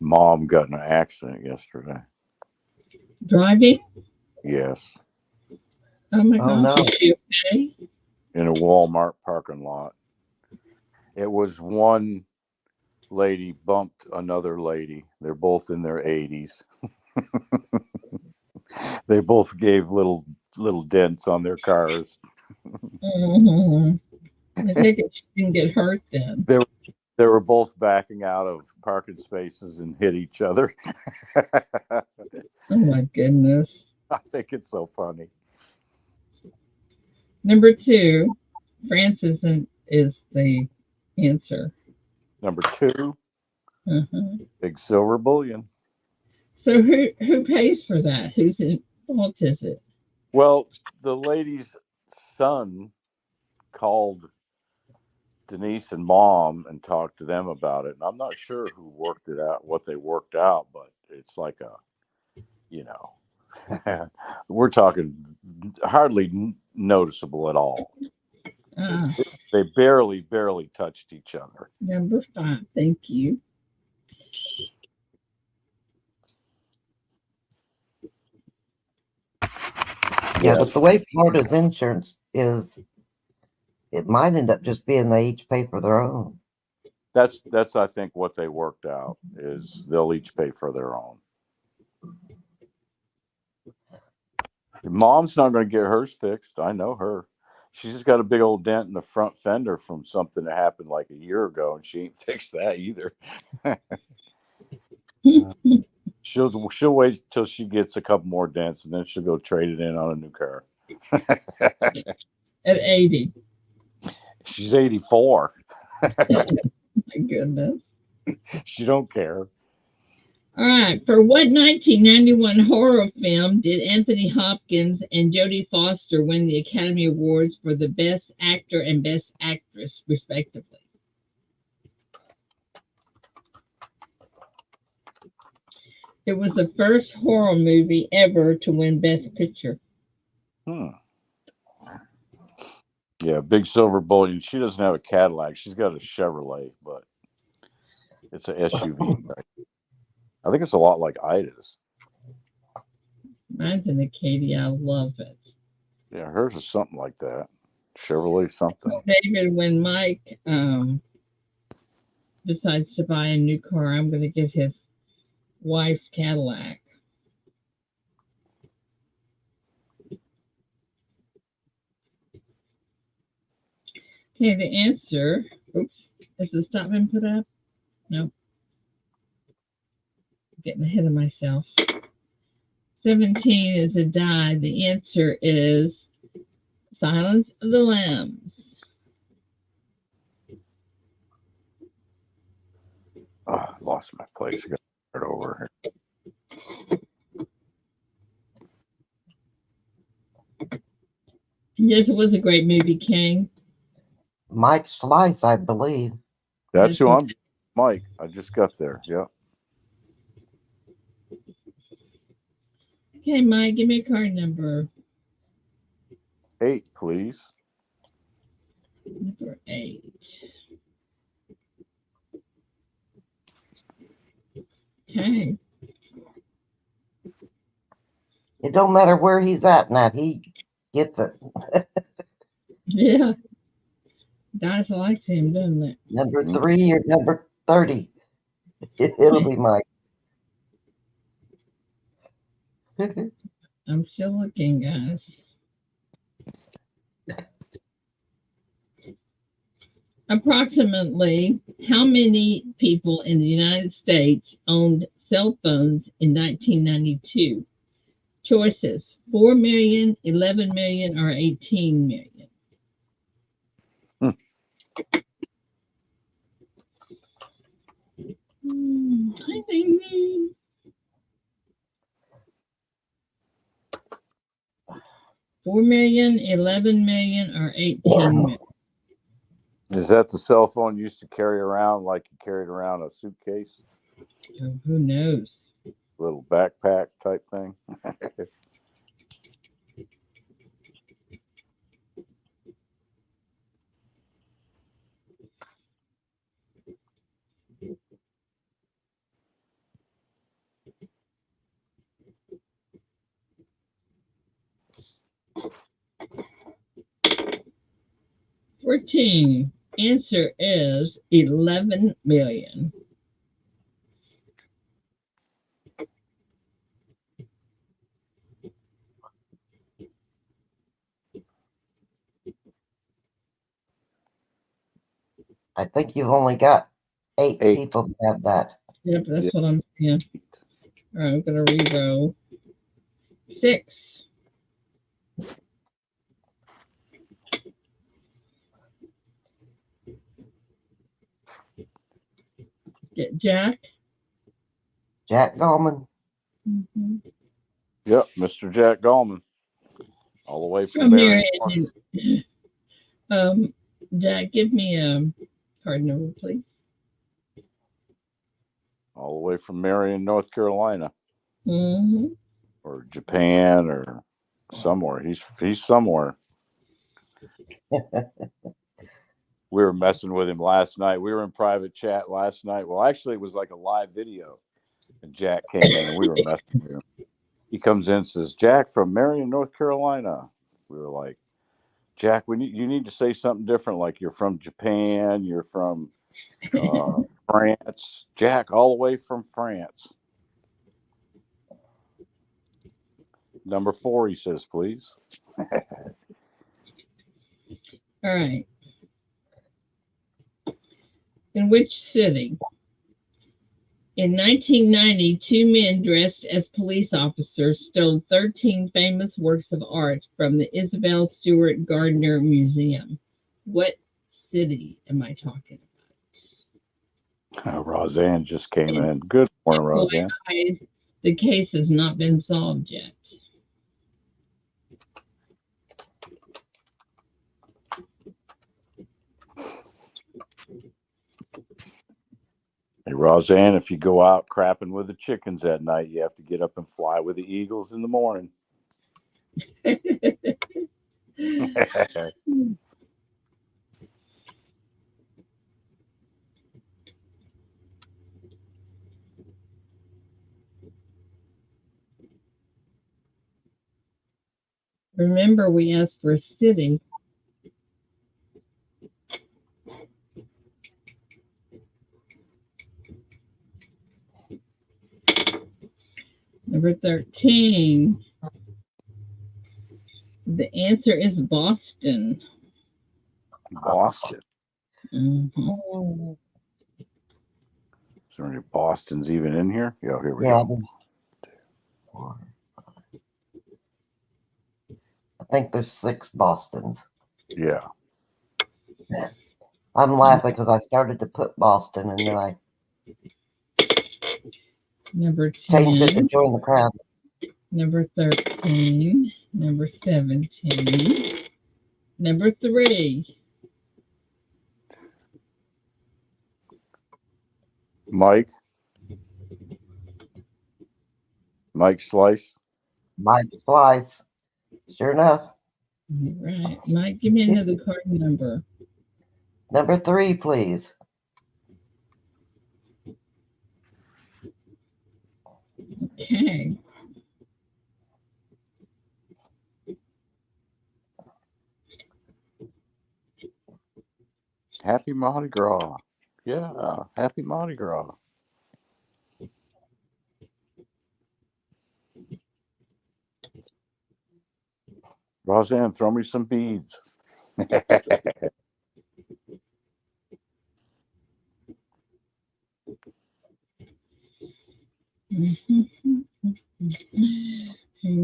Mom got in an accident yesterday. Driving? Yes, Oh my Oh, gosh, no. is she okay? in a Walmart parking lot. It was one lady bumped another lady. They're both in their 80s. They both gave little dents on their cars. Mhm. I think she didn't get hurt then. They were both backing out of parking spaces and hit each other. Oh my goodness. I think it's so funny. Number 2, France is the answer. Number 2, Uh-huh. big silver bullion. So who pays for that? Whose fault is it? Well, the lady's son called Denise and Mom and talked to them about it. And I'm not sure who worked it out, what they worked out, but it's like we're talking hardly noticeable at all. Ah, They barely touched each other. number 5. Thank you. Yeah, Yes. but the way Florida's insurance is, it might end up just being they each pay for their own. That's I think what they worked out is they'll each pay for their own. Mom's not going to get hers fixed. I know her. She's just got a big old dent in the front fender from something that happened like a year ago, and she ain't fixed that either. She'll wait till she gets a couple more dents, and then she'll go trade it in on a new car. At 80. She's 84. My goodness. She don't care. All right. For what 1991 horror film did Anthony Hopkins and Jodie Foster win the Academy Awards for the Best Actor and Best Actress, respectively? It was the first horror movie ever to win Best Picture. Yeah, big silver bullion. She doesn't have a Cadillac. She's got a Chevrolet, but it's an SUV. Right? I think it's a lot like Ida's. Mine's an Acadia. I love it. Yeah, hers is something like that. Chevrolet something. David, when Mike decides to buy a new car, I'm going to get his wife's Cadillac. Okay, the answer. Oops. Is the stop been put up? Nope. Getting ahead of myself. 17 is a die. The answer is Silence of the Lambs. Oh, I lost my place. I got to start over. Yes, it was a great movie, King. Mike Slice, I believe. That's who I'm. Mike. I just got there. Yep. Okay, Mike, give me a card number. 8, please. Number 8. Okay. It don't matter where he's at now. He gets it. Yeah. Guys likes him, doesn't it? Number 3 or number 30. It'll be Mike. I'm still looking, guys. Approximately how many people in the United States owned cell phones in 1992? Choices: 4 million, 11 million, or 18 million. Hi, baby. 4 million, 11 million, or 18 million. Is that the cell phone you used to carry around like you carried around a suitcase? Oh, who knows? Little backpack type thing? 14. Answer is 11 million. I think you've only got eight 8. people that have that. Yep, that's Yeah. what I'm saying. All right, I'm going to re-roll. 6. Get Jack. Jack Gallman. Mm-hmm. Yep, Mr. Jack Gallman. All the way from From Marion. Jack, give me a card number, please. All the way from Marion, North Carolina. Mm-hmm. Or Japan or somewhere. He's somewhere. We were messing with him last night. We were in private chat last night. Well, actually, it was like a live video. And Jack came in and we were messing with him. He comes in and says, Jack from Marion, North Carolina. We were like, Jack, you need to say something different. Like you're from Japan, you're from France. Jack, all the way from France. Number 4, he says, please. All right. In which city? In 1990, 2 men dressed as police officers stole 13 famous works of art from the Isabel Stewart Gardner Museum. What city am I talking about? Roseanne just came in. Good morning, Roseanne. The case has not been solved yet. Hey, Roseanne, if you go out crapping with the chickens at night, you have to get up and fly with the eagles in the morning. Remember, we asked for a city. Number 13. The answer is Boston. Boston. Mm-hmm. Is there any Bostons even in here? Yeah, here we Yeah, go. I think there's 6 Bostons. Yeah. I'm laughing because I started to put Boston and then I Number 10. changed it to join the crowd. Number 13. Number 17. Number 3. Mike Slice. Mike Splice. Sure enough. All right. Mike, give me another card number. Number 3, please. Okay. Happy Mardi Gras. Yeah, happy Mardi Gras. Roseanne, throw me some beads. Hang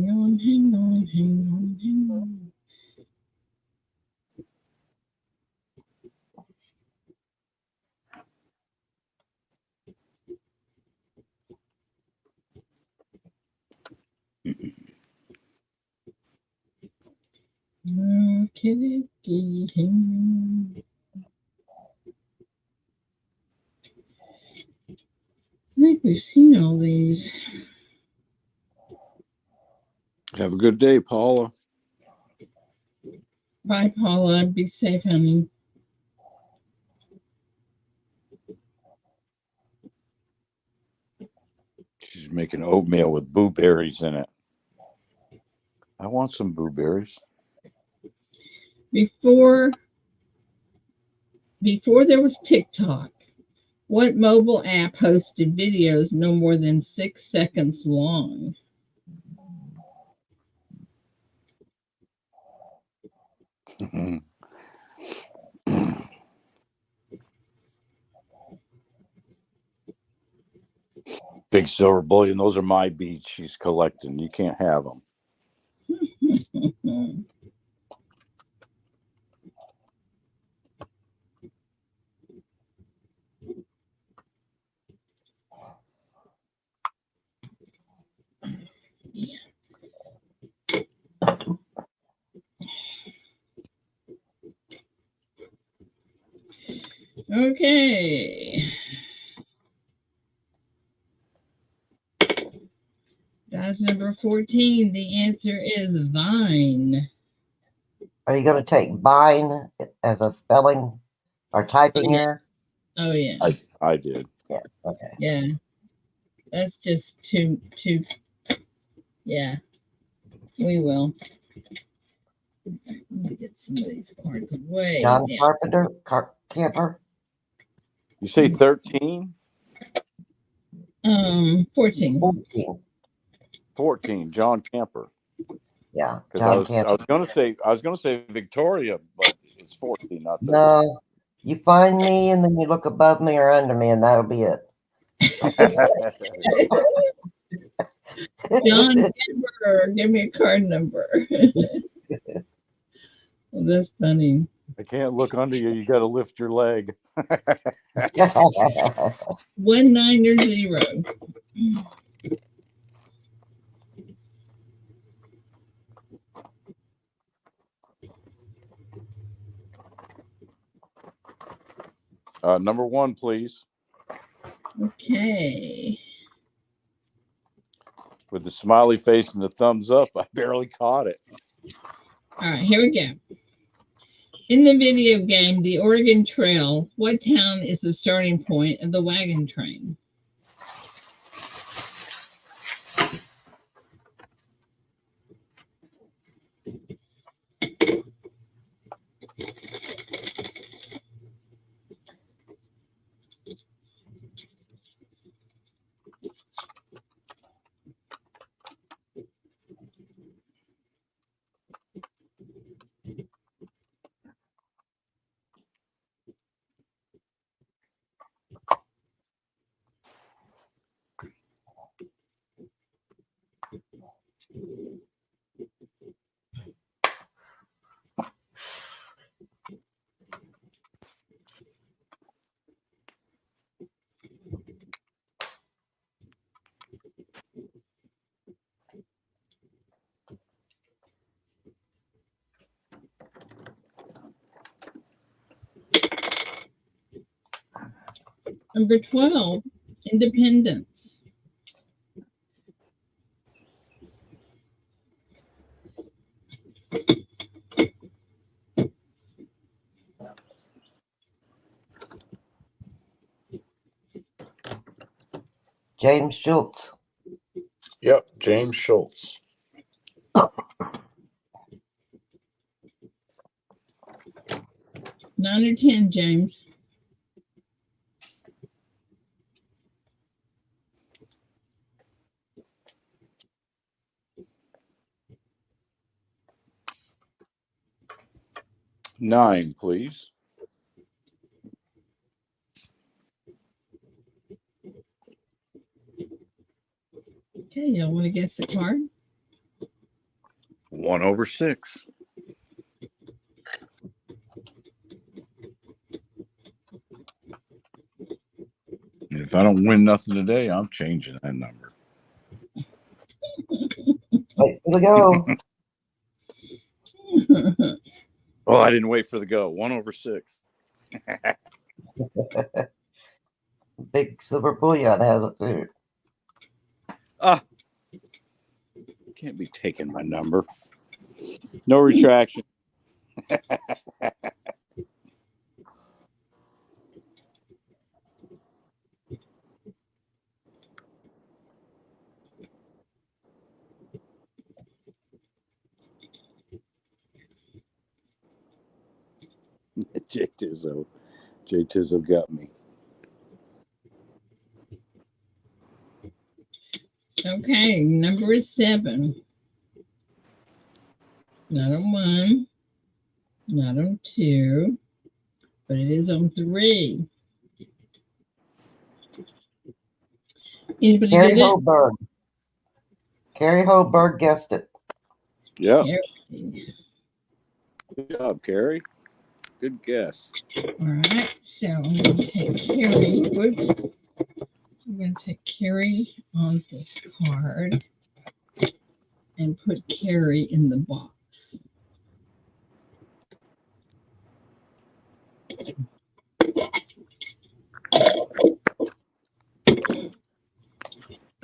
on, hang on, hang on, hang on. Okay, hang on. I think we've seen all these. Have a good day, Paula. Bye, Paula. Be safe, honey. She's making oatmeal with blueberries in it. I want some blueberries. Before there was TikTok, what mobile app hosted videos no more than 6 seconds long? Big silver bullion. Those are my beads she's collecting. You can't have them. Okay. That's number 14. The answer is Vine. Are you going to take Vine as a spelling or typing Yeah. error? Oh, yeah. I did. Yeah. Okay. Yeah. That's just too. Yeah. We will. Let me get some of these cards away. John Yeah. Carpenter, Camper. You say 13? 14. 14. 14. John Camper. Yeah. Because John I Camper. was gonna say Victoria, but it's 14, not 13. No, you find me and then you look above me or under me, and that'll be it. John Denver, give me a card number. Well, that's funny. I can't look under you. You got to lift your leg. 1900. Number 1, please. Okay. With the smiley face and the thumbs up, I barely caught it. All right, here we go. In the video game, The Oregon Trail, what town is the starting point of the wagon train? Number 12, Independence. James Schultz. Yep, James Schultz. 9 or 10, James. Nine, please. Okay, y'all want to guess the card? 1/6. And if I don't win nothing today, I'm changing that number. Wait for the go. Oh, I didn't wait for the go. 1/6. Big silver bullion has it too. Ah, can't be taking my number. No retraction. J Tizzo got me. Okay, number is 7. Not on 1, not on 2, but it is on 3. Anybody Carrie get it? Holberg. Carrie Holberg guessed it. Yeah. Carrie. Good job, Carrie. Good guess. All right, so I'm going to take Carrie. Whoops. I'm going to take Carrie on this card and put Carrie in the box.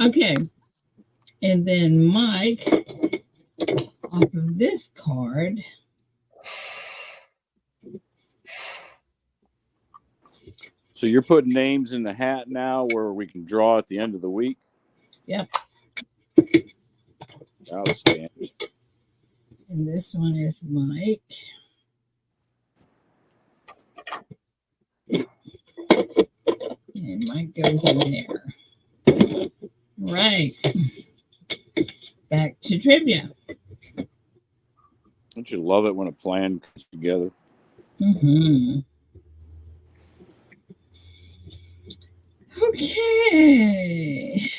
Okay, and then Mike, off of this card, So you're putting names in the hat now where we can draw at the end of the week? Yep. Outstanding. And this one is Mike. And Mike goes in there. Right. Back to trivia. Don't you love it when a plan comes together? Mm-hmm. Okay.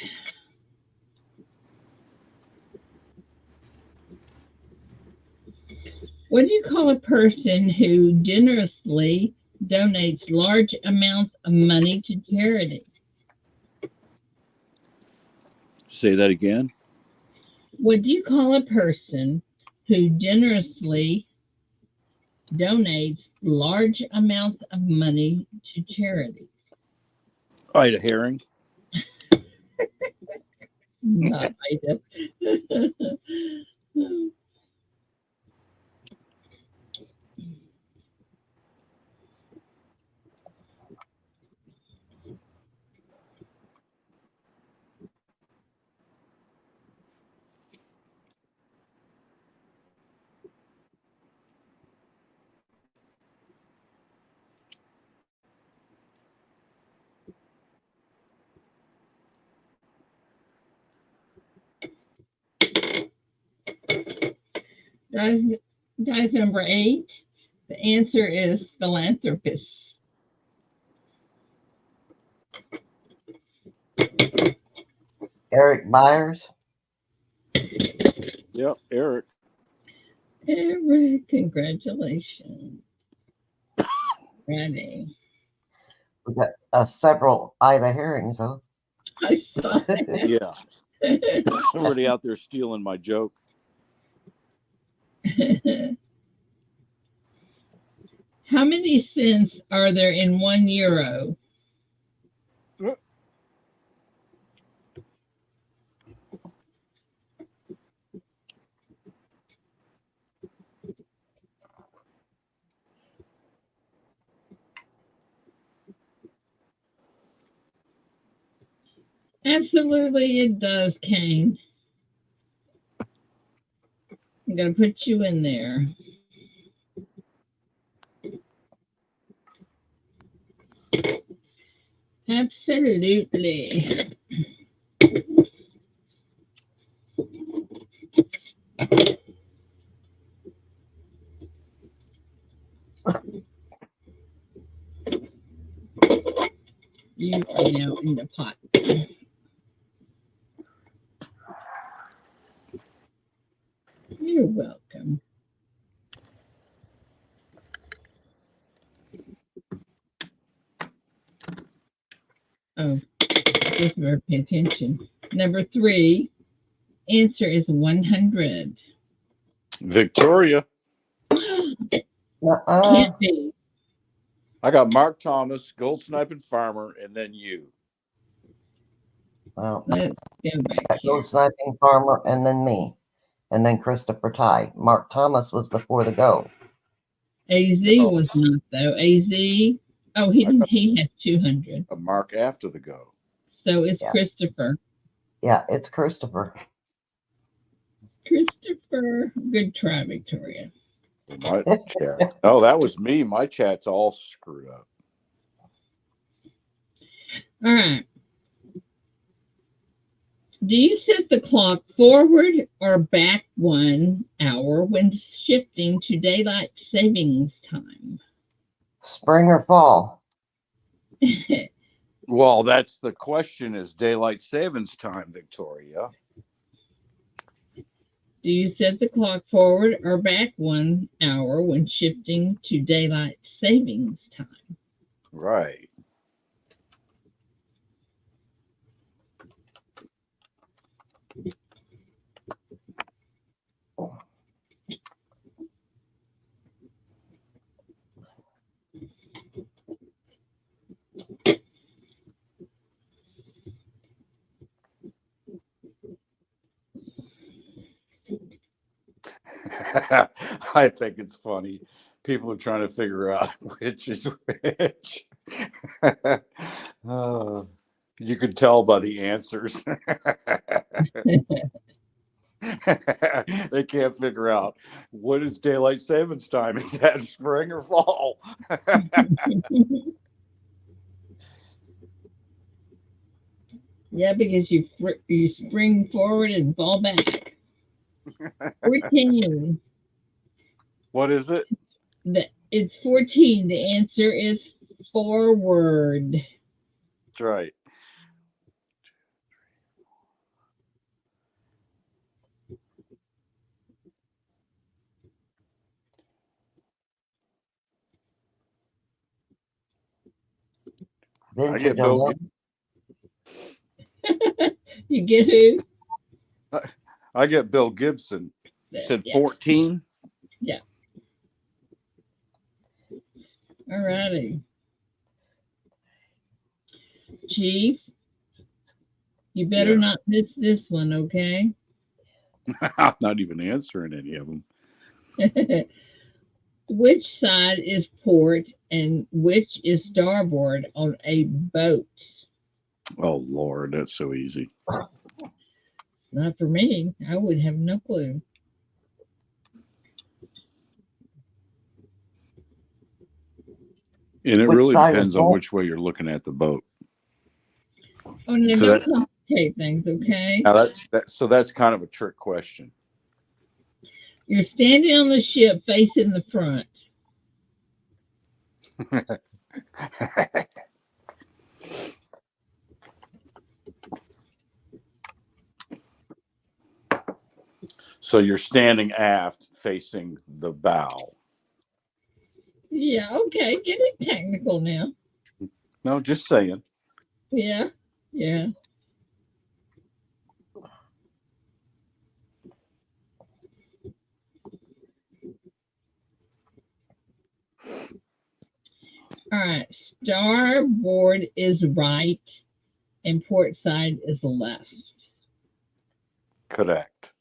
What do you call a person who generously donates large amounts of money to charity? Say that again. What do you call a person who generously donates large amounts of money to charity? Ida Herring. Not Ida. Guys, number 8. The answer is philanthropist. Eric Myers. Yep, Eric. Eric, congratulations. Ready. We got several Ida Herrings, though. I saw it. Yeah. Already out there stealing my joke. How many cents are there in €1? Absolutely, it does, Kane. I'm going to put you in there. Absolutely. You are now in the pot. You're welcome. Oh, just better pay attention. Number 3, answer is 100. Victoria. Can't be. I got Mark Thomas, Gold Sniping Farmer, and then you. Well, Let's go back that here. goes Sniping Farmer and then me. And then Christopher Ty. Mark Thomas was before the go. AZ Oh. was not though. AZ. Oh, he has 200. A mark after the go. So it's Yeah. Christopher. Yeah, it's Christopher. Christopher. Good try, Victoria. My chat. Oh, that was me. My chat's all screwed up. All right. Do you set the clock forward or back 1 hour when shifting to daylight savings time? Spring or fall? Well, that's the question, is daylight savings time, Victoria. Do you set the clock forward or back 1 hour when shifting to daylight savings time? Right. I think it's funny. People are trying to figure out which is which. You could tell by the answers. They can't figure out what is daylight savings time. Is that spring or fall? Yeah, because you spring forward and fall back. 14. What is it? It's 14. The answer is forward. That's right. I Vintage get Bill. alone? You get who? I get Bill Gibson. You said 14. Yeah. All righty. Chief, you better not miss this one, okay? I'm not even answering any of them. Which side is port and which is starboard on a boat? Oh, Lord, that's so easy. Not for me. I would have no clue. And it Which really side is depends on port? which way you're looking at the boat. Oh, no, So don't complicate things, okay? Now that's kind of a trick question. You're standing on the ship facing the front. So you're standing aft facing the bow. Yeah, okay. Get it technical now. No, just saying. Yeah, yeah. All right. Starboard is right and port side is left. Correct.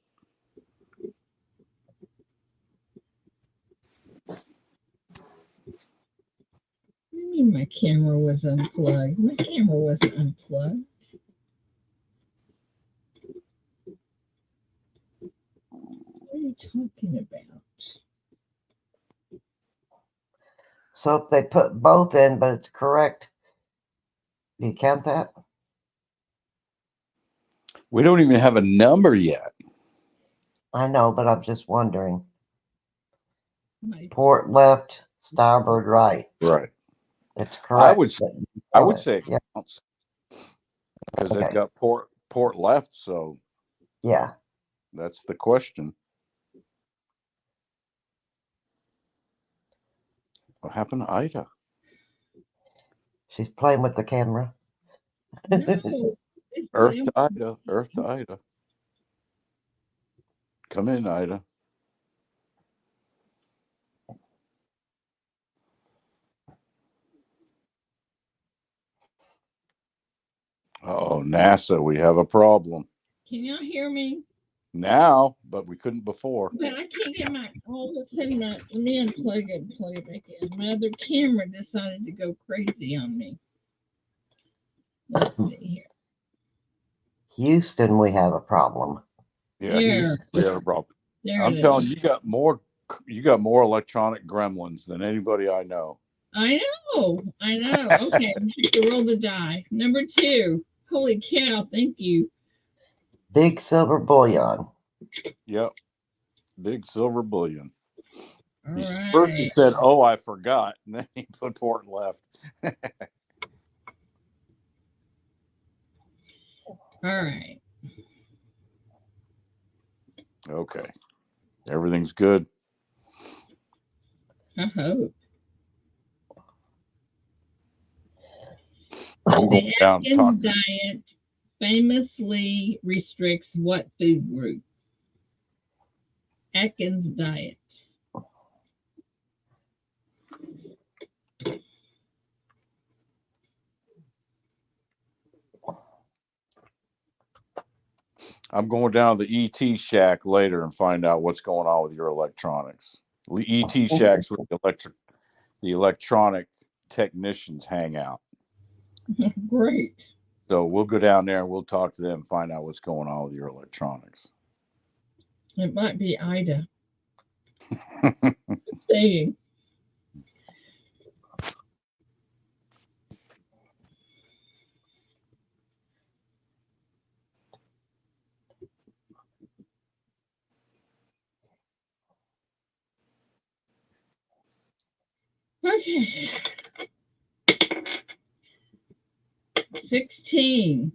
What do you mean my camera was unplugged? My camera wasn't unplugged. What are you talking about? So if they put both in, but it's correct, do you count that? We don't even have a number yet. I know, but I'm just wondering. My, Port left, starboard right. Right. It's correct. I would say it Yeah. counts because Okay. they've got port left. So Yeah. that's the question. What happened to Ida? She's playing with the camera. No. Earth to Ida. Earth to Ida. Come in, Ida. Oh, NASA, we have a problem Can y'all hear me? now, but we couldn't before. But I can't get my all of a sudden let me unplug it and plug it back in. My other camera decided to go crazy on me. Let's see here. Houston, we have a problem. Yeah, There. we have a problem. There I'm it telling is. you, you got more electronic gremlins than anybody I know. I know. Okay, I have to roll the die. Number 2. Holy cow! Thank you. Big silver bullion. Yep. Big silver bullion. All First he right. said, "Oh, I forgot," and then he put port left. All right. Okay. Everything's good. I hope. I'm going The down to Atkins talk. diet famously restricts what food group? Atkins diet. I'm going down to the ET Shack later and find out what's going on with your electronics. ET Shack's where the electronic technicians hang out. Great. So we'll go down there and we'll talk to them and find out what's going on with your electronics. It might be Ida. Saying. Okay. 16.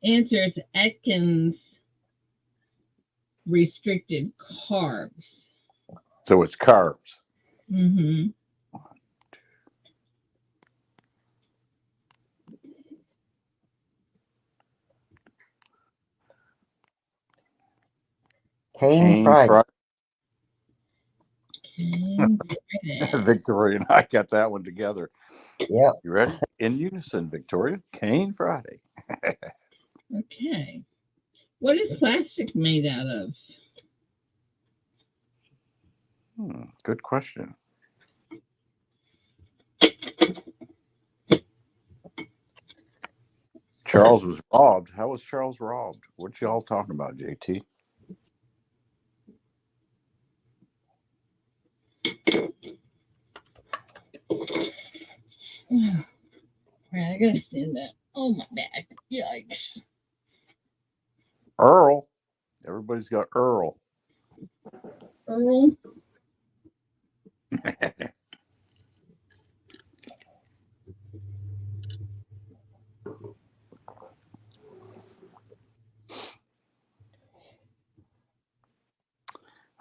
Answers Atkins restricted carbs. So it's carbs. Mm-hmm. Cane Friday. Victoria and I got that one together. Yep. You ready? In unison, Victoria. Cane Friday. Okay. What is plastic made out of? Good question. Charles was robbed. How was Charles robbed? What y'all talking about, JT? Right, I gotta stand up. Oh, my back. Yikes. Earl. Everybody's got Earl. Earl.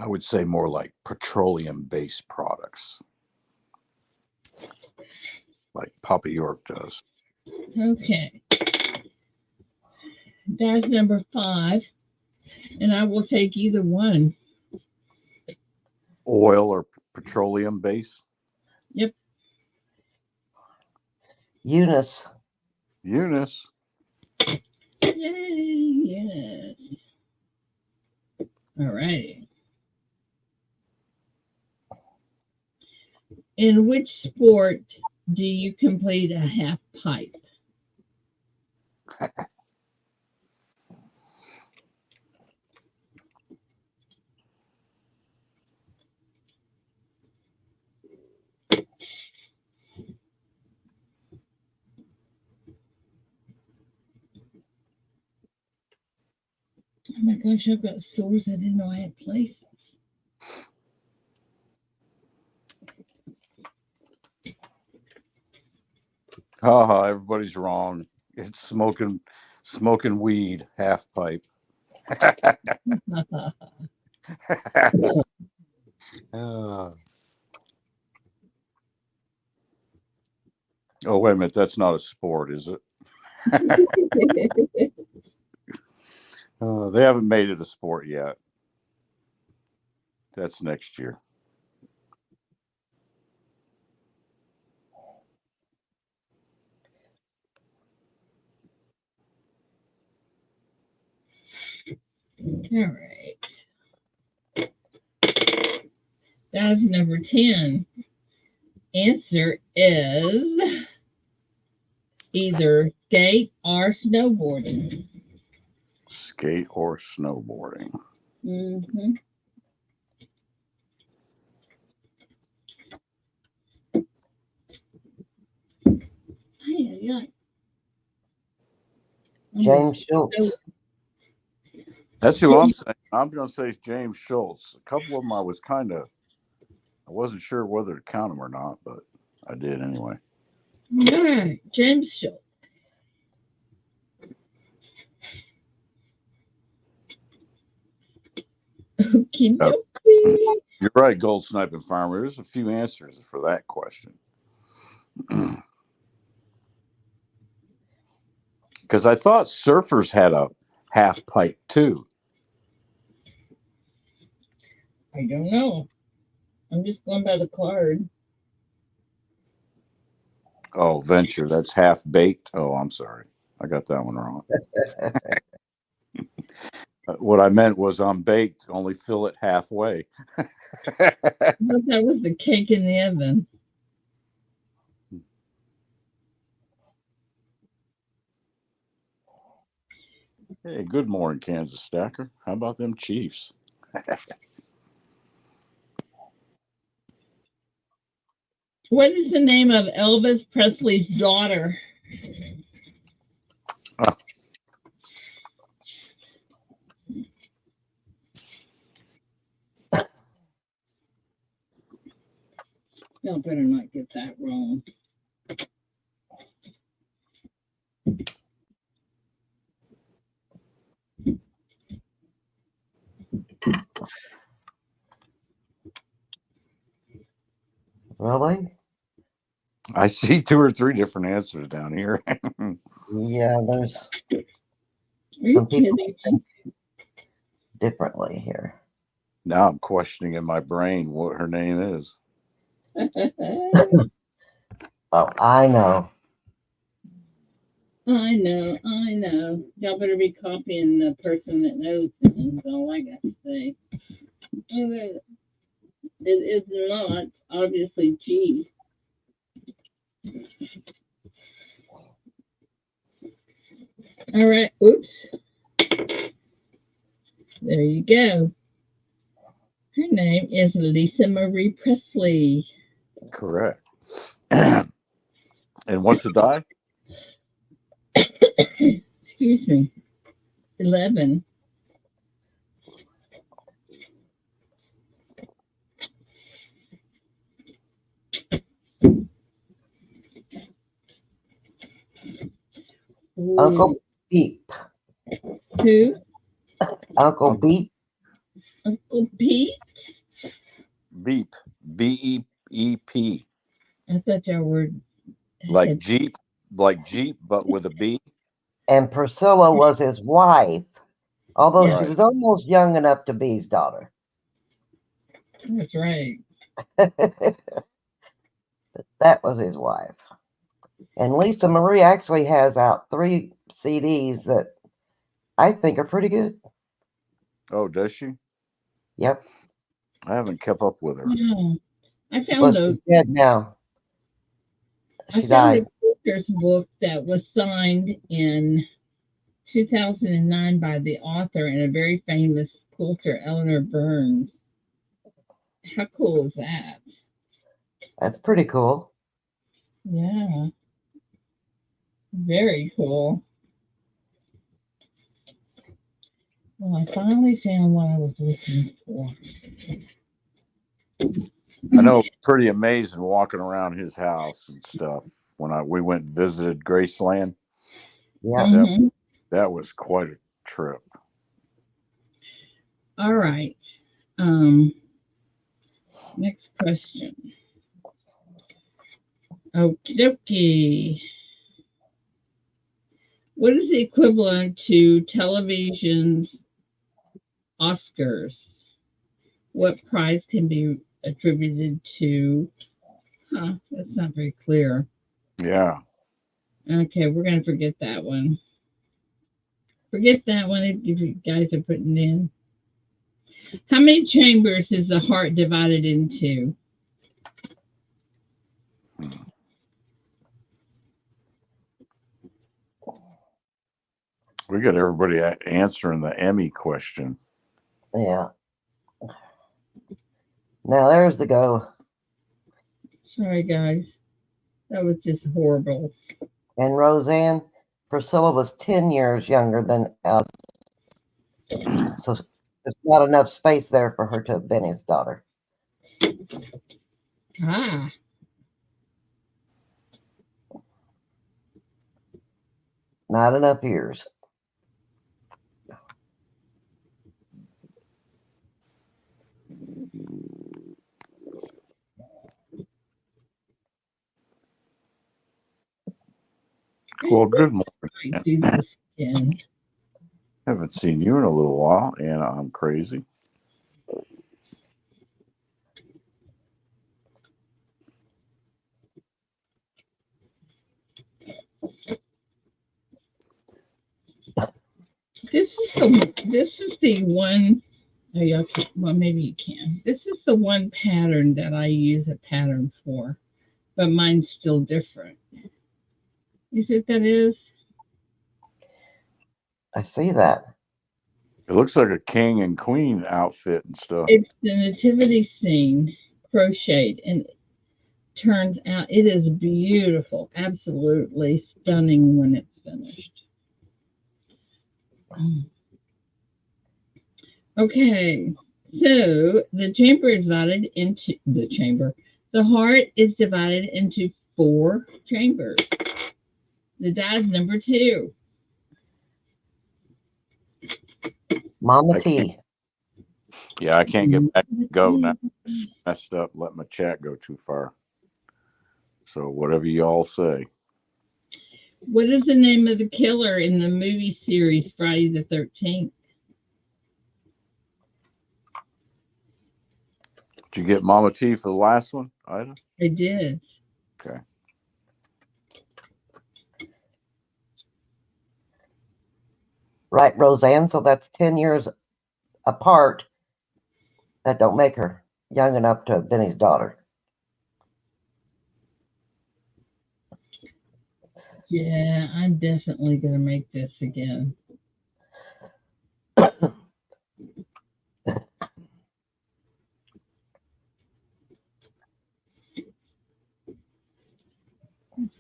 I would say more like petroleum-based products, like Papa York does. Okay. That's number 5. And I will take either one. Oil or petroleum-based? Yep. Eunice. Eunice. Yay, yes. All right. In which sport do you complete a half pipe? Oh my gosh, I've got sores I didn't know I had places. Everybody's wrong. It's smoking weed, half pipe. Oh, wait a minute. That's not a sport, is it? They haven't made it a sport yet. That's next year. All right. That's number 10. Answer is either skate or snowboarding. Skate or snowboarding. Mm-hmm. Yeah. James Schultz. That's who I'm saying. I'm going to say James Schultz. A couple of them I wasn't sure whether to count them or not, but I did anyway. All right, James Schultz. Okay, You're right, Gold Sniping Farmer. There's a few answers for that question. Because I thought surfers had a half pipe too. I don't know. I'm just going by the card. Oh, venture. That's half baked. Oh, I'm sorry. I got that one wrong. What I meant was I'm baked, only fill it halfway. I thought that was the cake in the oven. Hey, good morning, Kansas Stacker. How about them Chiefs? What is the name of Elvis Presley's daughter? Y'all better not get that wrong. Really? I see 2 or 3 different answers down here. Yeah, there's Are you some people kidding think differently here. Now I'm questioning in my brain what her name is. me? Oh, I know. I know. Y'all better be copying the person that knows things. That's all I got to say. It is not obviously G. All right. Oops. There you go. Her name is Lisa Marie Presley. Correct. And what's the die? Excuse me. 11. Uncle Beep. Who? Uncle Beep. Uncle Pete? Beep. B-E-E-P. I thought y'all were Like Jeep, but with a B. And Priscilla was his wife, although Yeah. she was almost young enough to be his daughter. That's right. But that was his wife. And Lisa Marie actually has out 3 CDs that I think are pretty good. Oh, does she? Yep. I haven't kept up with her. Yeah. I found Well, those. she's dead now. I She found died. a Quilter's book that was signed in 2009 by the author and a very famous quilter, Eleanor Burns. How cool is that? That's pretty cool. Yeah. Very cool. Well, I finally found what I was looking for. I know, pretty amazing walking around his house and stuff when we went and visited Graceland. Yeah. Mhm. That was quite a trip. All right. Next question. Okie dokie. What is the equivalent to television's Oscars? What prize can be attributed to? That's not very clear. Yeah. Okay, we're going to forget that one. Forget that one if you guys are putting in. How many chambers is the heart divided into? We got everybody answering the Emmy question. Yeah. Now there's the go. Sorry, guys. That was just horrible. And Roseanne, Priscilla was 10 years younger than us. So there's not enough space there for her to have been his daughter. Ah. Not enough years. Well, good morning. I do this again. Haven't seen you in a little while, Anna. I'm crazy. This is the one. Oh, y'all can't. Well, maybe you can. This is the one pattern that I use a pattern for, but mine's still different. You see what that is? I see that. It looks like a king and queen outfit and stuff. It's the nativity scene crocheted, and it turns out it is beautiful, absolutely stunning when it's finished. Okay, so the chamber is divided into the heart is divided into 4 chambers. The die is number 2. Mama T. Yeah, I can't get back to go now. It's messed up. Let my chat go too far. So whatever y'all say. What is the name of the killer in the movie series Friday the 13th? Did you get Mama T for the last one, Ida? I did. Okay. Right, Roseanne? So that's 10 years apart. That don't make her young enough to have been his daughter. Yeah, I'm definitely going to make this again. Let's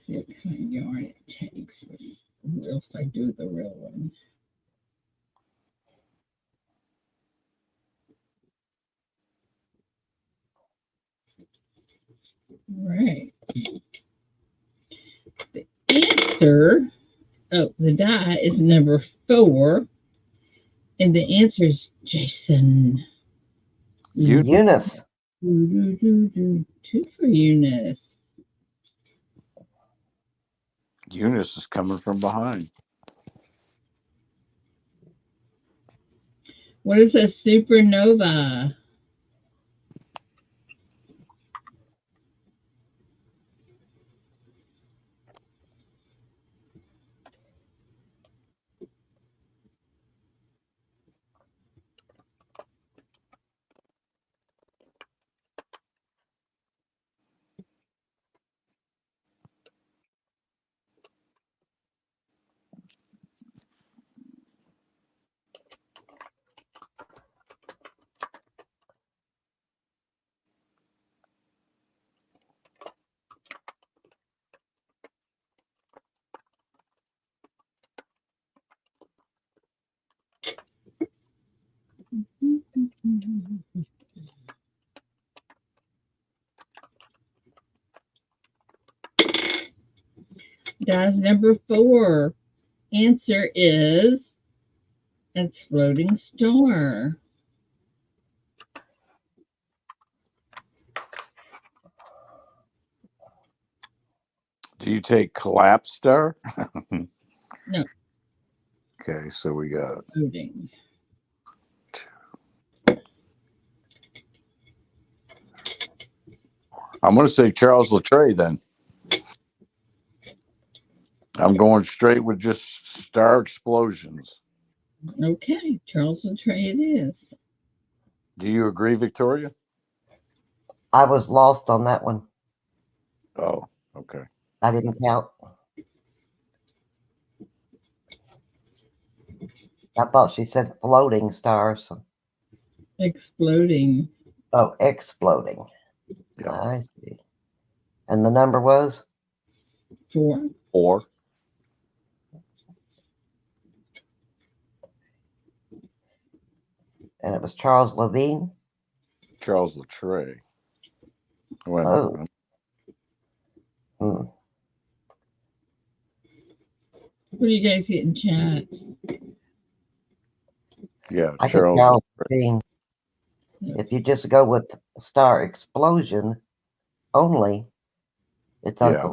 see what kind of yarn it takes. If I do the real one. Right. The answer, the die is number 4. And the answer is Jason. Eunice. 2 for Eunice. Eunice is coming from behind. What is a supernova? That's number 4. Answer is exploding star. Do you take collapse star? No. Okay, so we got Loading. I'm going to say Charles Latreille then. I'm going straight with just star explosions. Okay, Charles and Trey it is. Do you agree, Victoria? I was lost on that one. Oh, okay. I didn't count. I thought she said floating stars. Exploding. Oh, exploding. Yeah. I see. And the number was? 4. 4. And it was Charles Levine. Charles Latreille. Wait a Oh. minute. Hmm. What do you guys get in chat? Yeah, I think Charles. Charles Levine. If you just go with star explosion only, it's Yeah,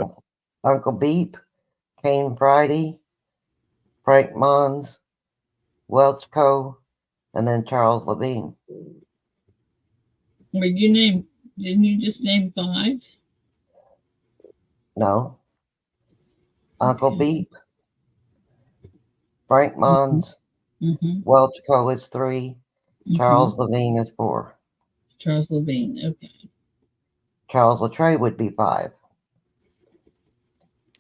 Uncle Beep, Kane Friday, Frank Mons, Welch Coe, and then Charles Levine. Well, didn't you just name 5? No. Uncle Okay. Beep, Frank Mons, Mm-hmm. Welch Coe is 3, Mm-hmm. Charles Levine is 4. Charles Levine. Okay. Charles Latreille would be 5.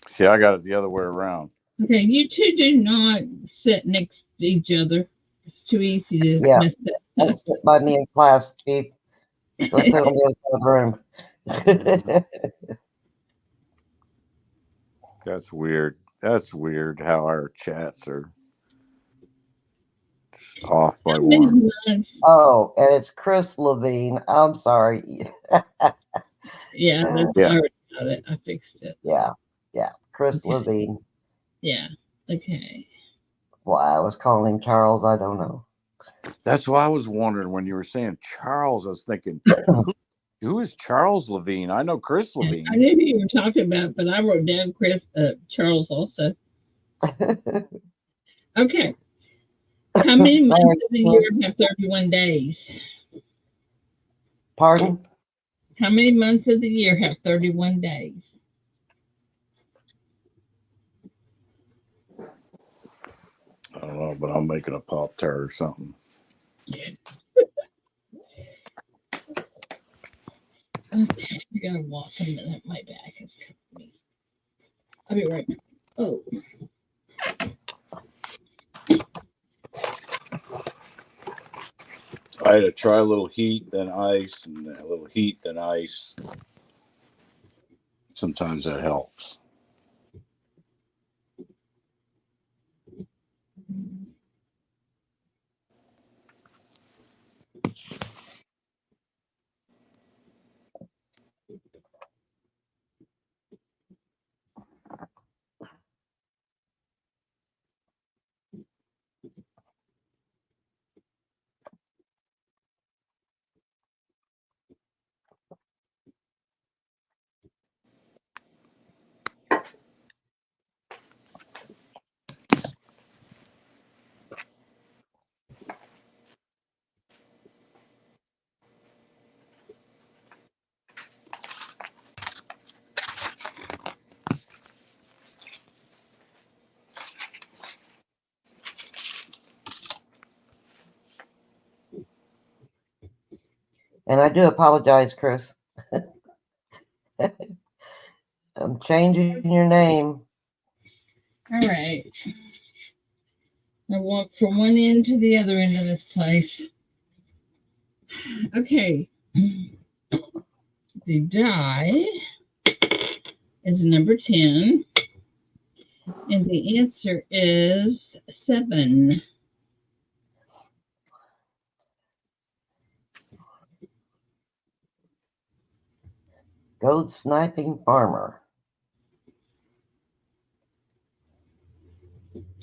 See, I got it the other way around. Okay, you two do not sit next to each other. It's too easy to Yeah. mess that up. Don't sit by me in class, Chief. Go sit on the other side of the room. That's weird. That's weird how our chats are just off by How many 1. months? Oh, and it's Chris Levine. I'm sorry. Yeah, that's Yeah. I already got it. I fixed it. Yeah. Chris Okay. Levine. Yeah. Okay. Why I was calling him Charles, I don't know. That's why I was wondering when you were saying Charles. I was thinking, who is Charles Levine? I know Chris Yeah, Levine. I knew who you were talking about, but I wrote down Charles also. Okay. How many months of the year have 31 days? Pardon? How many months of the year have 31 days? I don't know, but I'm making a Pop-Tart or something. Okay, I gotta walk a minute. My back is killing me. I'll be right back. Oh, I had to try a little heat, then ice, and a little heat, then ice. Sometimes that helps. And I do apologize, Chris. I'm changing your name. all right. I walk from one end to the other end of this place. Okay. The die is number 10, and the answer is 7. Goat sniping farmer.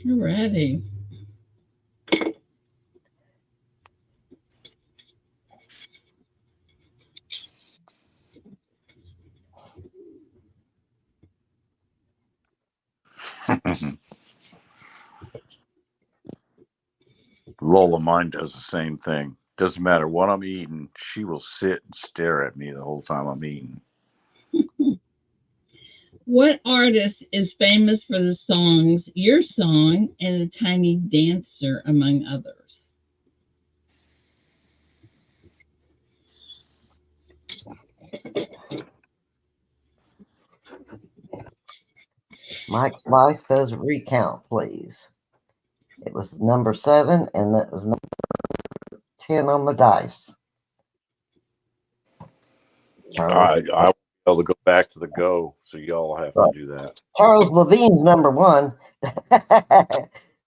Alrighty. Lola, mine does the same thing. Doesn't matter what I'm eating, she will sit and stare at me the whole time I'm eating. What artist is famous for the songs Your Song and The Tiny Dancer, among others? Mike Slice says recount, please. It was number 7, and that was number 10 on the dice. Charles, I will be able to go back to the go, so y'all have to do that. Charles Levine's number 1.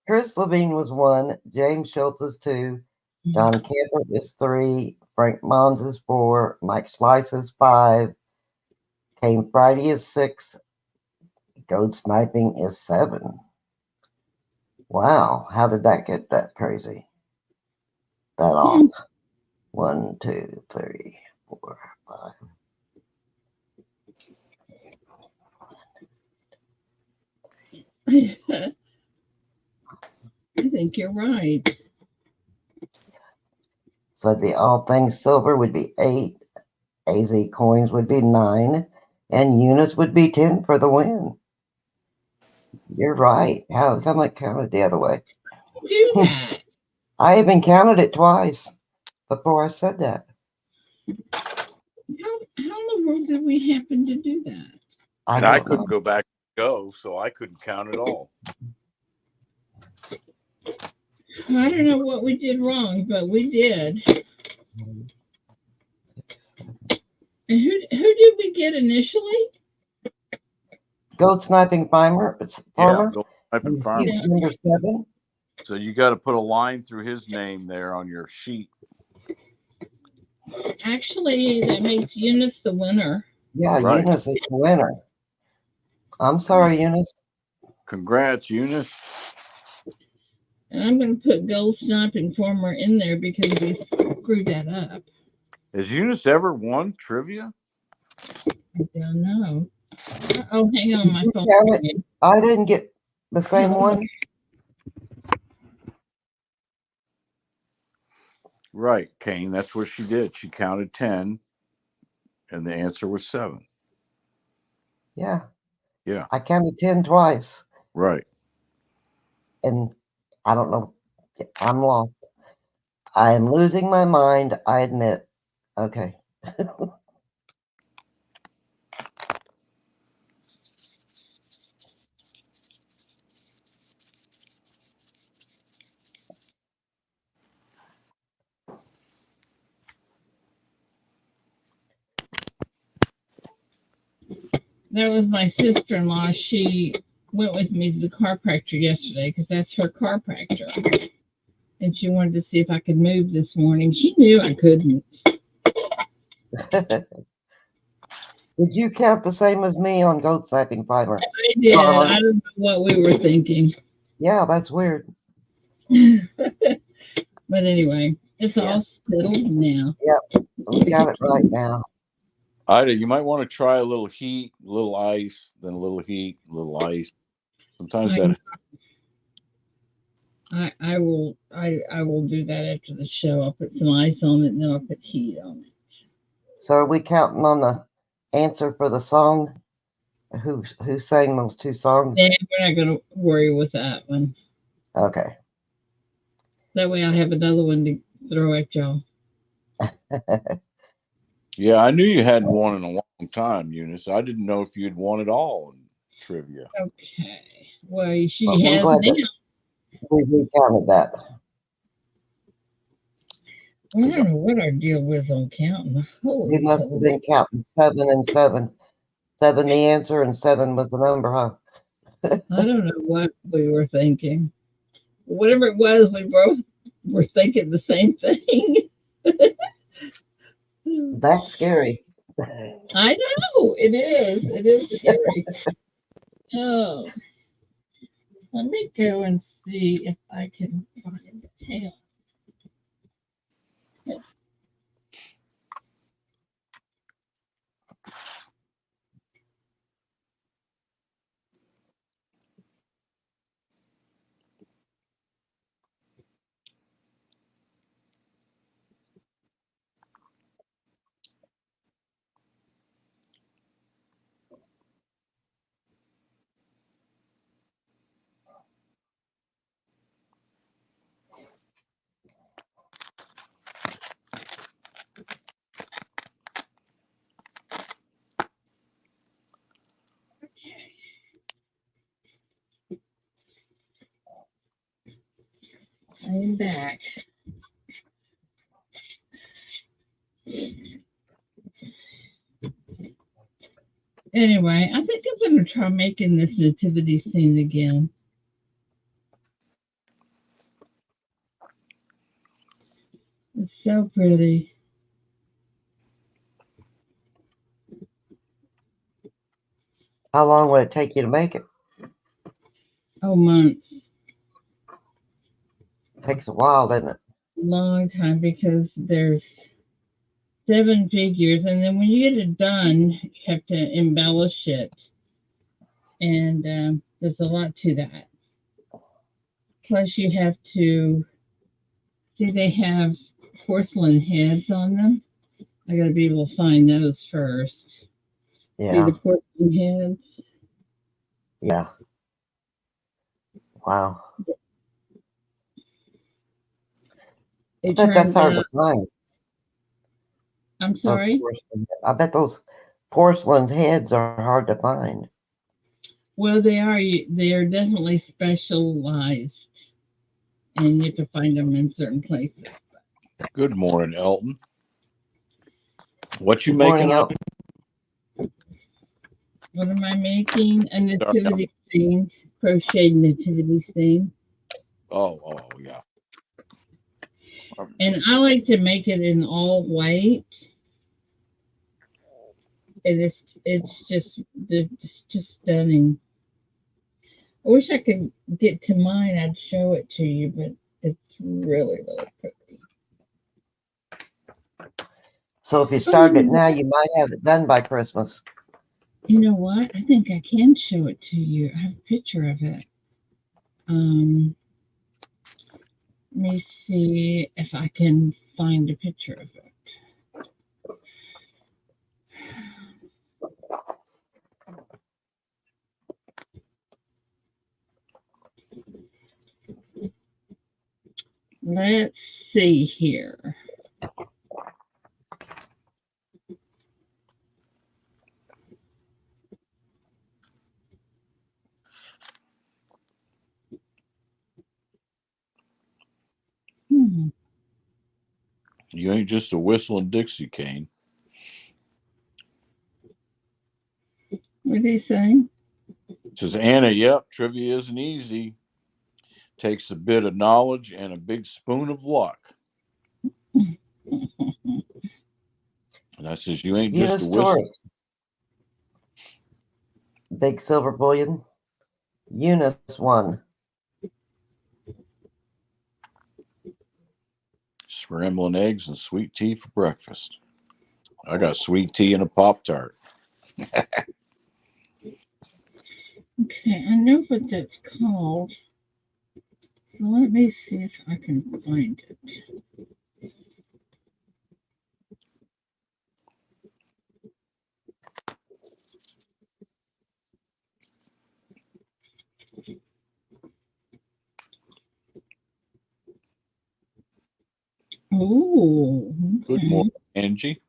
Chris Levine was 1. James Schultz is 2. John Campbell is 3. Frank Mons is 4. Mike Slice is 5. Kane Friday is 6. Goat Sniping is 7. Wow, how did that get that crazy? That off. 1, 2, 3, 4, 5. I think you're right. So it'd be all things silver would be 8. AZ coins would be 9. And Eunice would be 10 for the win. You're right. How come I counted the other way? Do that. I even counted it twice before I said that. How in the world did we happen to do that? I couldn't go back to go, so I couldn't count at all. I don't know what we did wrong, but we did. And who did we get initially? Goat Sniping Farmer. Yeah, Goat Sniping Farmer. He's number 7. So you got to put a line through his name there on your sheet. Actually, that makes Eunice the winner. Yeah, Right. Eunice is the winner. I'm sorry, Eunice. Congrats, Eunice. And I'm going to put Gold Sniping Farmer in there because we screwed that up. Has Eunice ever won trivia? I don't know. Oh, hang on, my phone. I didn't get the same one. Right, Kane. That's what she did. She counted 10, and the answer was 7. Yeah. Yeah. I counted 10 twice. Right. And I don't know. I'm lost. I am losing my mind. I admit. Okay. That was my sister-in-law. She went with me to the chiropractor yesterday because that's her chiropractor. And she wanted to see if I could move this morning. She knew I couldn't. Did you count the same as me on Goat Sniping Fiber? I did. I don't know what we were thinking. Yeah, that's weird. But anyway, it's all settled now. Yep, we got it right now. Ida, you might want to try a little heat, a little ice, then a little heat, a little ice. Sometimes I will do that after the show. I'll put some ice on it and then I'll put heat on it. So are we counting on the answer for the song? Who sang those 2 songs? Yeah, we're not going to worry with that one. Okay. That way I have another one to throw at y'all. Yeah, I knew you hadn't won in a long time, Eunice. I didn't know if you'd won it all in trivia. Okay. Well, she has now. We recounted that. I don't know what our deal was on counting. We must have been counting 7 and 7. 7 the answer and 7 was the number, huh? I don't know what we were thinking. Whatever it was, we both were thinking the same thing. That's scary. I know it is. It is scary. Oh, let me go and see if I can find the tail. I am back. Anyway, I think I'm going to try making this nativity scene again. It's so pretty. How long would it take you to make it? Oh, months. Takes a while, doesn't it? Long time because there's 7 figures, and then when you get it done, you have to embellish it, and there's a lot to that. Plus, you have to see they have porcelain heads on them. I got to be able to find those first. See Yeah. the porcelain heads. Yeah. Wow. I It bet that's turns hard to out. find. I'm Those sorry. porcelain. I bet those porcelain heads are hard to find. Well, they are. They are definitely specialized, and you have to find them in certain places. Good morning, Elton. What you Good making morning, up? Elton. What am I making? A Sorry, nativity scene, crocheted nativity scene. oh, yeah. And I like to make it in all white. It's just stunning. I wish I could get to mine. I'd show it to you, but it's really, really pretty. So if you started it now, you might have it done by Christmas. You know what? I think I can show it to you. I have a picture of it. Let me see if I can find a picture of it. Let's see here. You ain't just a whistling Dixie cane. What did he say? Says Anna, yep, trivia isn't easy. Takes a bit of knowledge and a big spoon of luck. And I says, you ain't just a whistle. Unistoris. Big silver bullion. Eunice won. Scrambling eggs and sweet tea for breakfast. I got sweet tea and a Pop-Tart. Okay, I know what that's called. So let me see if I can find it. Oh, Good okay. morning, Angie.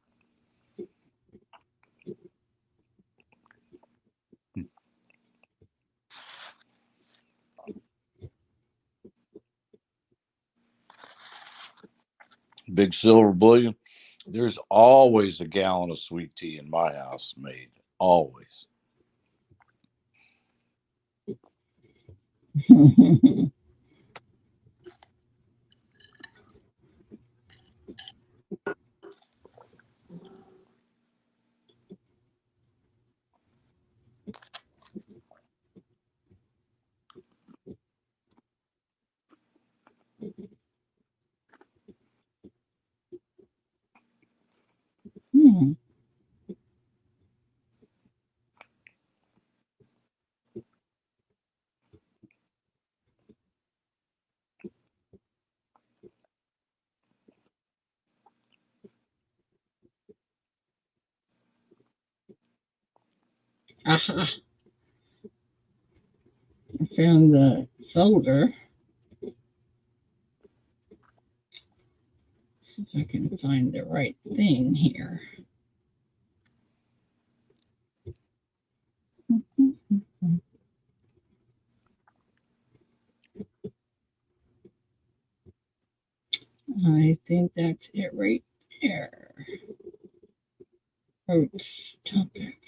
Big silver bullion. There's always a gallon of sweet tea in my house made. Always. Hmm. Aha. I found the folder. See if I can find the right thing here. I think that's it right there. Oats topic.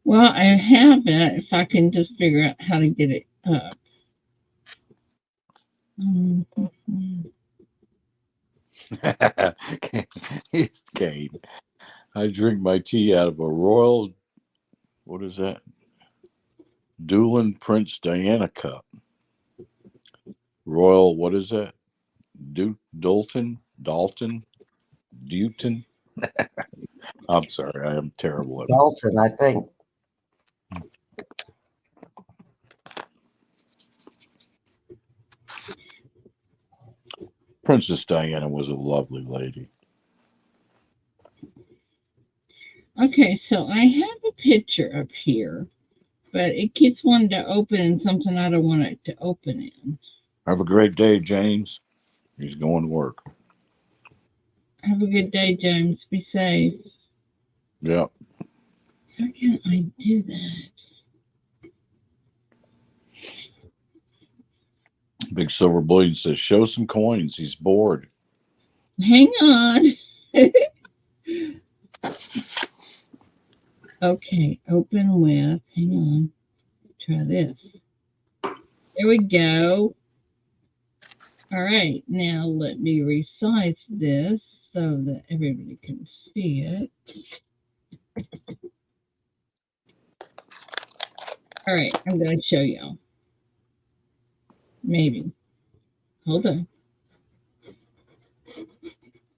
Well, I have it if I can just figure out how to get it up. It's Kane. I drink my tea out of a royal, what is that? Doolin Prince Diana cup. Royal, what is that? Dalton? Dutton? I'm sorry, I am terrible at it. Dalton, I think. Princess Diana was a lovely lady. Okay, so I have a picture up here, but it keeps wanting to open in something I don't want it to open in. Have a great day, James. He's going to work. Have a good day, James. Be safe. Yep. How can I do that? Big Silver Bullion says, show some coins. He's bored. Hang on. Okay, open with. Hang on. Try this. There we go. All right, now let me resize this so that everybody can see it. All right, I'm going to show y'all. Maybe. Hold on.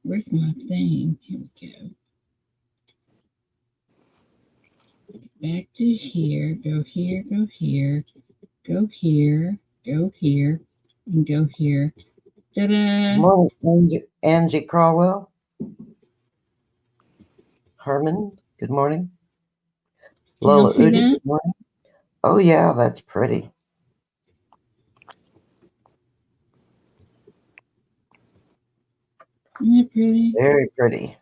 Where's my thing? Here we go. Back to here. Go here, go here, go here, go here, and go here. Ta-da! Good morning, Angie Crawwell. Herman, good morning. Can y'all Lola see Udi, that? good morning. Oh, yeah, that's pretty. Isn't that pretty? Very pretty.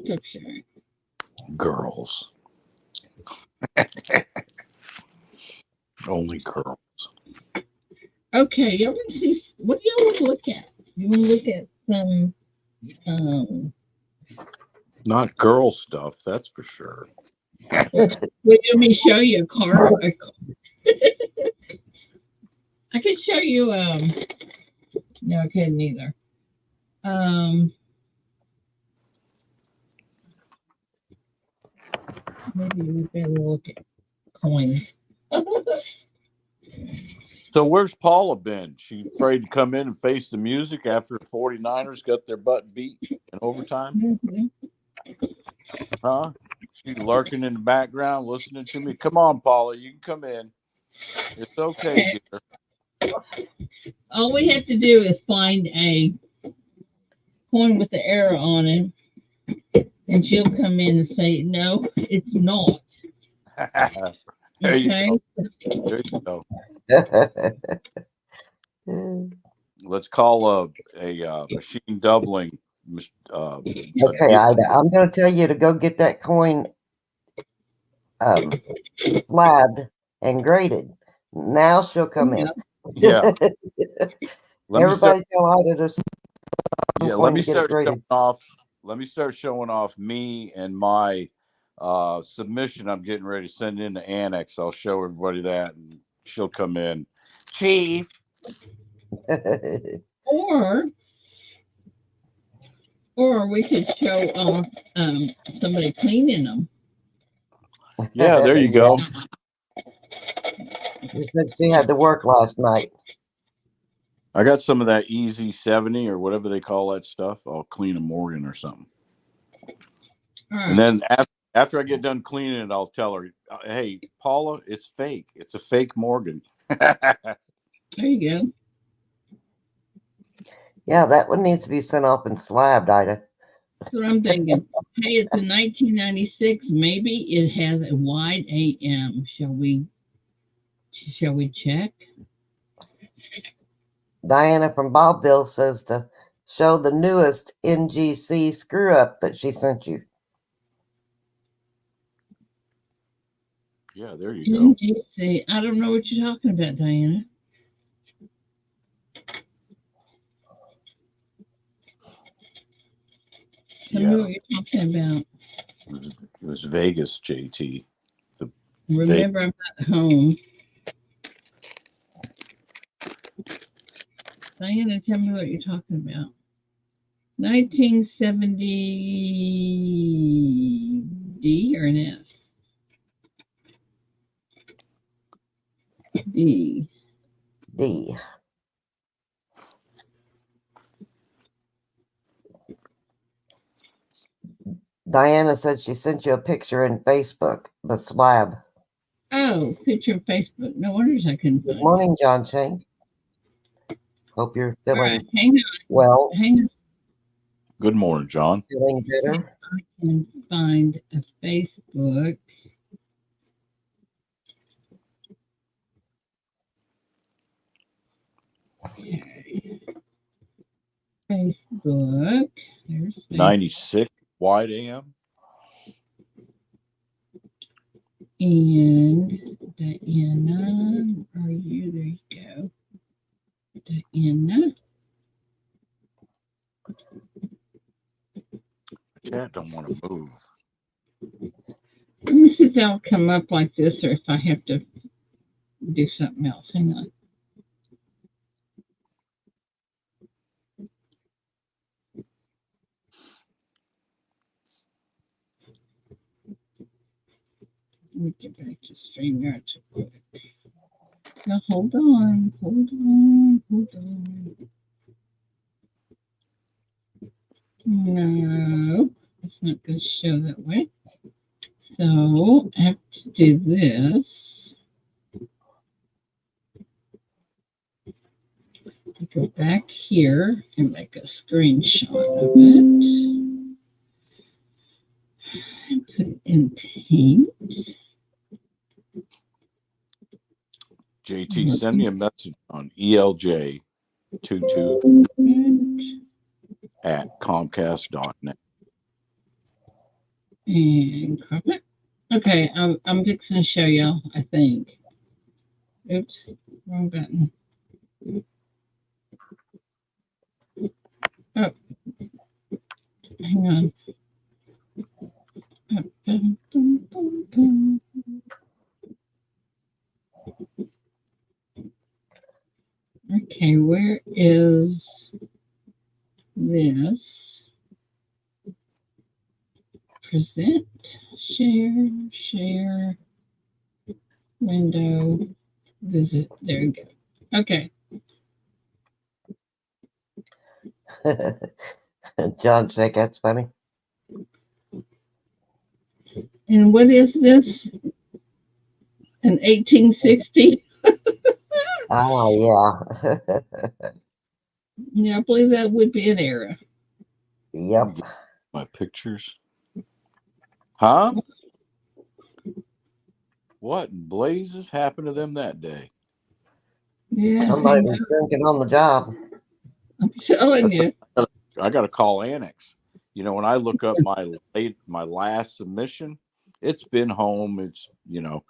Picture. Girls. Only girls. Okay, y'all want to see what do y'all want to look at? You want to look at some Not girl stuff, that's for sure. Would you let me show you a car? I could show you no I couldn't either. Maybe we better look at coins. So where's Paula been? She afraid to come in and face the music after the 49ers got their butt beat in overtime? Huh? She lurking in the background listening to me. Come on, Paula, you can come in. It's okay, dear. All we have to do is find a coin with the arrow on it, and she'll come in and say, "No, it's not." There you Okay. go. There you go. Let's call a machine doubling. Okay, Ida, I'm going to tell you to go get that coin slabbed and graded. Now she'll come in. Yeah. Everybody tell Ida to let me get it start showing graded. off. Let me start showing off me and my submission I'm getting ready to send in the annex. I'll show everybody that, and she'll come in. Chief. Or we could show off somebody cleaning them. Yeah, there you go. Since we had to work last night. I got some of that Easy 70 or whatever they call that stuff. I'll clean a Morgan or something. And then after I get done cleaning it, I'll tell her, hey, Paula, it's fake. It's a fake Morgan. There you go. Yeah, that one needs to be sent off and slabbed, Ida. That's what I'm thinking. Hey, it's a 1996. Maybe it has a wide AM. Shall we Shall we check? Diana from Bobville says to show the newest NGC screw up that she sent you. Yeah, there you go. NGC. I don't know what you're talking about, Diana. Tell me Yeah, what you're talking about. it was Vegas, JT. Remember, I'm not home. Diana, tell me what you're talking about. 1970 D or an S? D. D. Diana said she sent you a picture in Facebook, the slab. Oh, picture of Facebook. No wonders I couldn't Good find morning, John Shane. Hope you're it. All feeling right, hang on, well, hang on. Good morning, John. feeling See if better. I can find a Facebook. Okay. Facebook. There's Facebook. 96 wide AM. And Diana, where are you? There you go. Diana. Chat don't want to move. Let me see if that'll come up like this or if I have to do something else. Hang on. Let me get back to StreamYard. Now hold on. No, it's not going to show that way. So I have to do this. I go back here and make a screenshot of it. And put it in Paint. JT, send me a message on ELJ22@comcast.net. And crop it. Okay, I'm fixing to show y'all, I think. Oops, wrong button. Oh, hang on. Okay, where is this? Present, share, window, visit. There we go. Okay. John Shake, that's funny. And what is this? An 1860? Oh, yeah. Yeah, I believe that would be an era. Yep. My pictures. Huh? What in blazes happened to them that day? Yeah, Somebody was drinking on the job. I'm telling you. I got to call Annex. You know, when I look up my last submission, it's been home. It's, you know,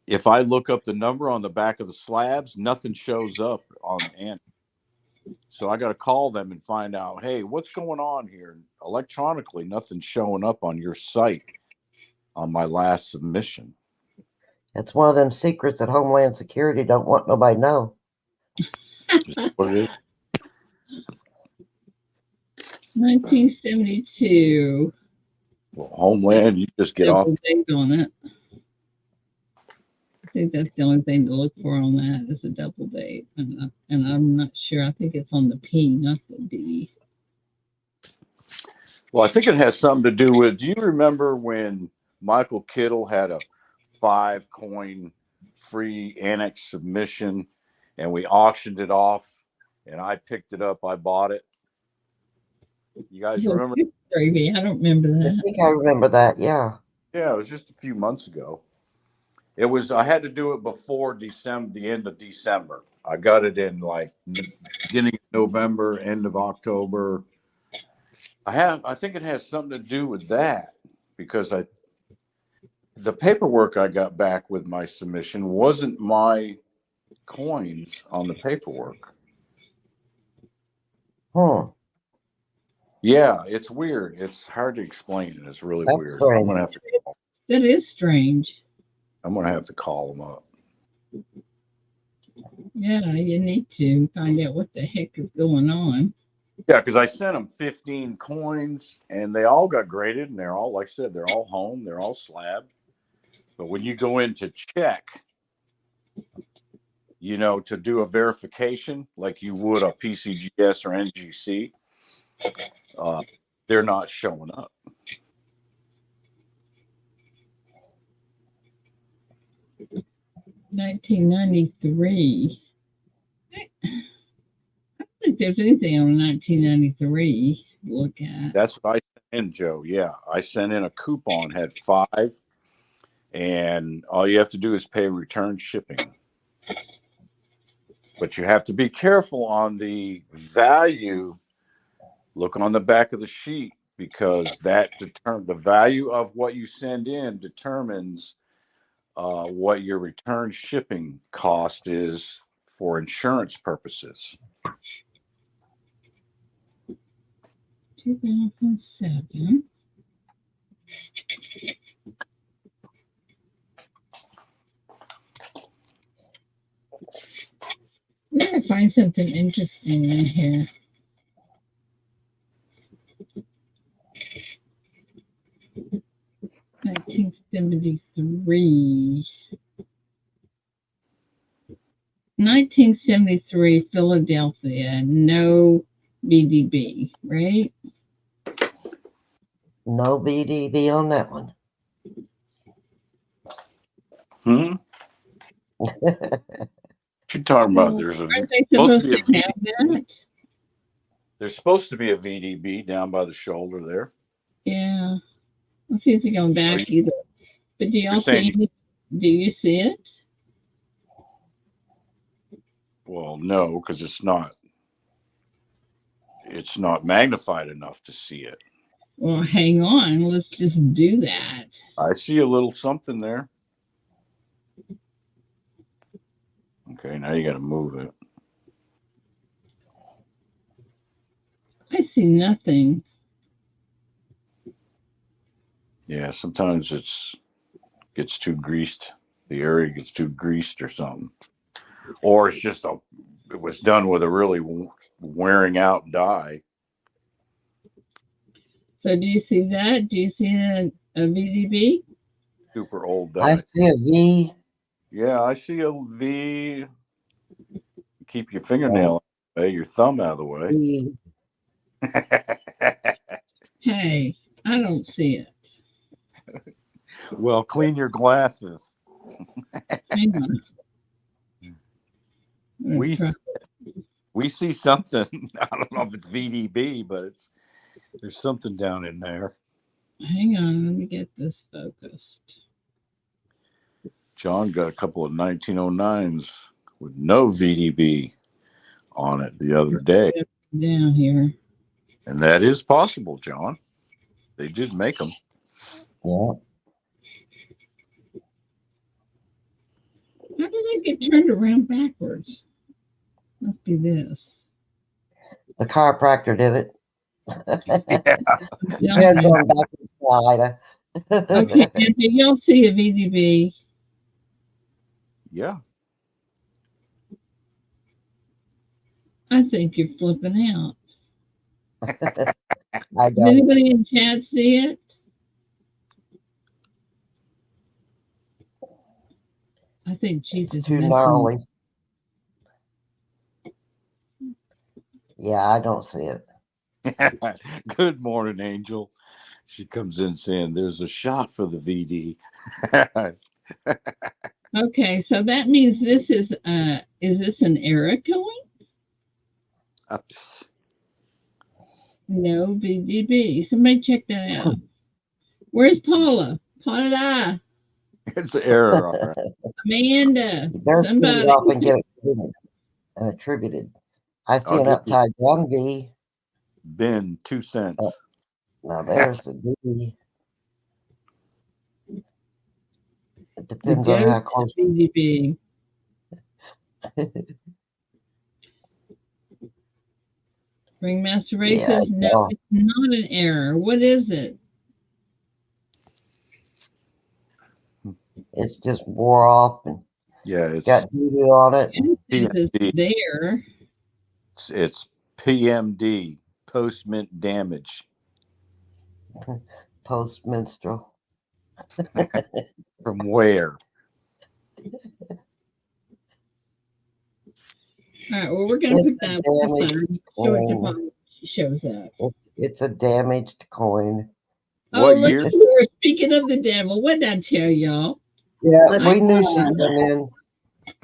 if I look up the number on the back of the slabs, nothing shows up on Annex. So I got to call them and find out, hey, what's going on here? Electronically, nothing's showing up on your site on my last submission. It's one of them secrets that Homeland Security don't want nobody to know. Is that what it is? 1972. Well, Homeland, you just get off. Double date on it. I think that's the only thing to look for on that is a double date. And I'm not sure. I think it's on the P, not the D. Well, I think it has something to do with, do you remember when Michael Kittle had a 5-coin free Annex submission and we auctioned it off and I picked it up, I bought it? You guys remember? Gravy. I don't remember I that. think I remember that, yeah. Yeah, it was just a few months ago. It was, I had to do it before December, the end of December. I got it in like beginning of November, end of October. I think it has something to do with that because the paperwork I got back with my submission wasn't my coins on the paperwork. Hmm. Yeah, it's weird. It's hard to explain. It's really That's weird. strange. I'm gonna have to. That is strange. I'm gonna have to call them up. Yeah, you need to find out what the heck is going on. Yeah, because I sent them 15 coins, and they all got graded, and they're all, like I said, they're all home. They're all slabbed. But when you go in to check, to do a verification like you would a PCGS or NGC, they're not showing up. $1993. I don't think there's anything on 1993 to look at. That's what I sent in, Joe. Yeah, I sent in a coupon, had 5, and all you have to do is pay return shipping. But you have to be careful on the value. Look on the back of the sheet because the value of what you send in determines what your return shipping cost is for insurance purposes. 2007. We gotta find something interesting in here. $1973. 1973, Philadelphia, no BDB, right? No BDD on that one. What you talking about? There's Aren't they supposed to have that? There's supposed to be a VDB down by the shoulder there. Yeah. Let's see if they're going back either. But do y'all see it? Do you see it? Well, no, because it's not magnified enough to see it. Well, hang on. Let's just do that. I see a little something there. Okay, now you got to move it. I see nothing. Yeah, sometimes gets too greased. The area gets too greased or something. Or it's just it was done with a really wearing out dye. So do you see that? Do you see a VDB? Super old dye. I see a V. Yeah, I see a V. Keep your fingernail away, your thumb out of the way. V. Hey, I don't see it. Well, clean your glasses. Hang on. We see something. I don't know if it's VDB, but there's something down in there. Hang on, let me get this focused. John got a couple of 1909s with no VDB on it the other day. Down here. And that is possible, John. They did make them. Yeah. How did I get turned around backwards? Must be this. The chiropractor did it. Yeah. Hands on back side. Okay, and do y'all see a VDB? Yeah. I think you're flipping out. I Does don't. anybody in chat see it? I think Jesus Too gnarly. Yeah, I don't see it. Good morning, Angel. She comes in saying there's a shot for the VD. Okay, so that means this is this an error coin? No VDB. Somebody check that out. Where's Paula? Paula. It's an error, all right. Amanda, Their seed somebody. often get attributed and attributed. I see I'll an give you uptied young V. Ben 2 cents. Now there's the D. It The depends on ghost how of close. BDB. Ringmaster Ray Yeah, says, no, no. it's not an error. What is it? It's just wore off and Yeah, it's got doo-doo on it. It says PMD. it's there. It's PMD, post mint damage. Post-menstrual. From where? All right, well, we're going to It's put a that one damaged aside. Show it to coin. Paul. She shows that. It's a damaged coin. Oh, What look year? here. Speaking of the devil, what did I tell y'all? Yeah, What's we knew going she'd on? come in.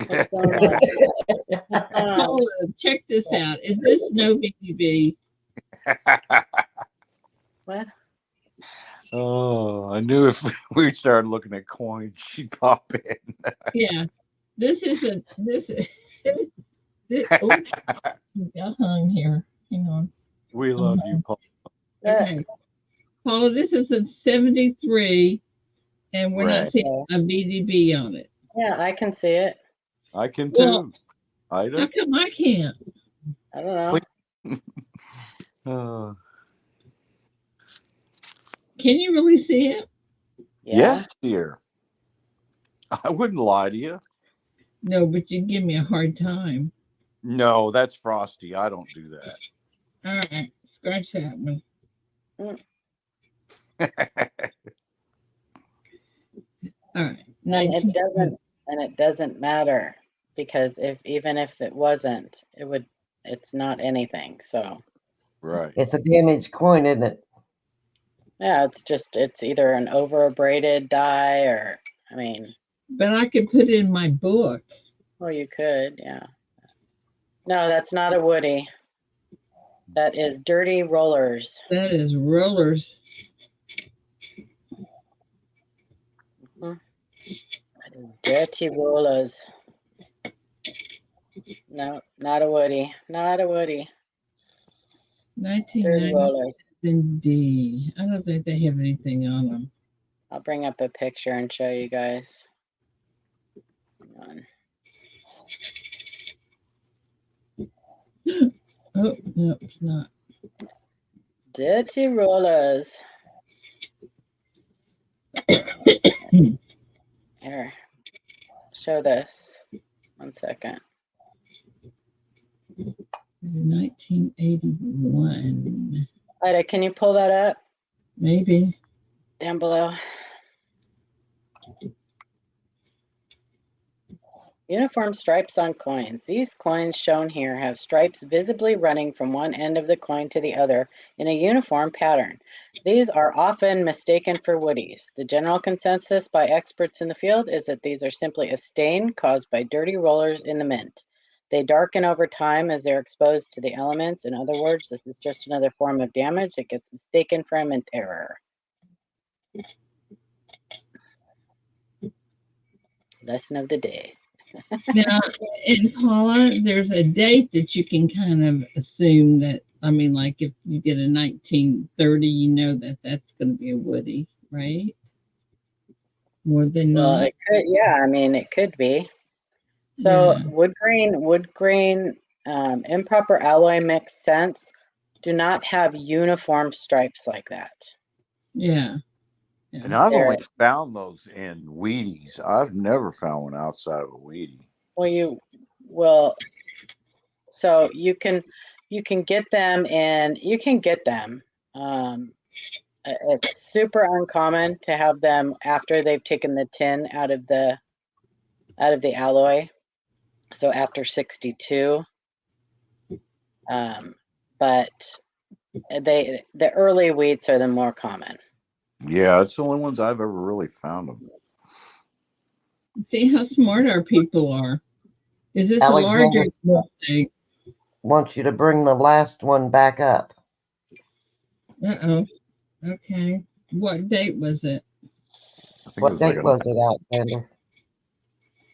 What's going on? What's going on? Paula, check this out. Is this no BDB? What? Oh, I knew if we started looking at coins, she'd pop in. Yeah. This isn't, oh, got hung here. Hang on. We love you, Paul. Okay. Paula, this is a 73, and we're not Right. seeing a BDB on it. Yeah, I can see it. I can Well, too. I How don't. come I can't? I don't know. Wait. Uh, Can you really see it? Yeah. Yes, dear. I wouldn't lie to you. No, but you give me a hard time. No, that's Frosty. I don't do that. All right, scratch that one. All right, And 19. it doesn't matter because even if it wasn't, it's not anything. So Right. It's a damaged coin, isn't it? yeah, it's either an over braided die or I mean, But I could put it in my book. well you could, yeah. No, that's not a Woody. That is dirty rollers. That is rollers. That is dirty rollers. No, not a Woody. Not a Woody. Dirty 1997 rollers. D. I don't think they have anything on them. I'll bring up a picture and show you guys. Hang on. Oh, no, it's not. Dirty rollers. Here, show this. 1 second. 1981. Ida, can you pull that up Maybe. down below? Uniform stripes on coins. These coins shown here have stripes visibly running from one end of the coin to the other in a uniform pattern. These are often mistaken for woodies. The general consensus by experts in the field is that these are simply a stain caused by dirty rollers in the mint. They darken over time as they're exposed to the elements. In other words, this is just another form of damage that gets mistaken for a mint error. Lesson of the day. Now, in Paula, there's a date that you can kind of assume that, I mean, like if you get a 1930, you know that that's going to be a Woody, right? More than Well, not. it could, yeah, I mean, it could be. So Yeah. wood grain, improper alloy mix scents do not have uniform stripes like that. Yeah. And I've There. only found those in Wheaties. I've never found one outside of a Wheatie. Well, you will. So you can get them and you can get them. It's super uncommon to have them after they've taken the tin out of the alloy. So after 62. But the early wheats are the more common. Yeah, it's the only ones I've ever really found them. See how smart our people are. Is this a larger Alexander small thing? wants you to bring the last one back up. Uh-oh. Okay. What date was it? I think it What was like date was it, Alexander?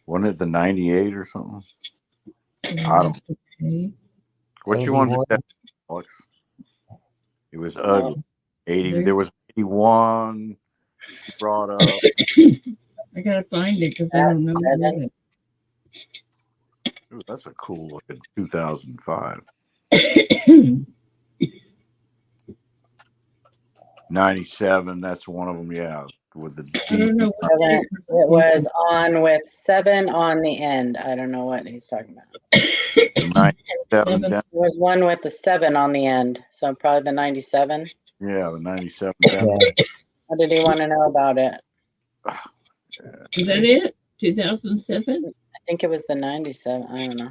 wasn't it the 98 or something? I don't. Okay. What you wanted 81. to say, Alex? It was No. ugly. 80. There- There was 81. She brought up. I gotta find it because I don't know That's where it Ooh, that's a cool looking 2005. is. 97. That's one of them. Yeah, with the I don't know what Seven, date it we're was on with 7 on the end. I don't know what he's talking about. the 97. Seven. Down, There was one with the 7 on the end, so probably the 97. yeah, the 97. Yeah. Down. What did he want to know about it? Is that it? 2007? I think it was the 97. I don't know.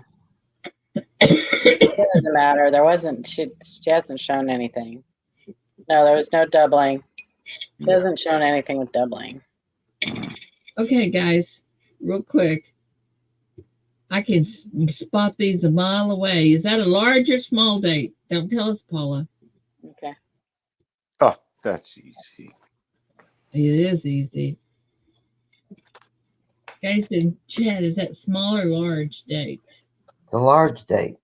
It doesn't matter. There wasn't. She hasn't shown anything. No, there was no doubling. She Yeah. hasn't shown anything with doubling. Okay, guys, real quick. I can spot these a mile away. Is that a large or small date? Don't tell us, Paula. Okay. Oh, that's easy. It is easy. Guys in chat, is that small or large date? The large date.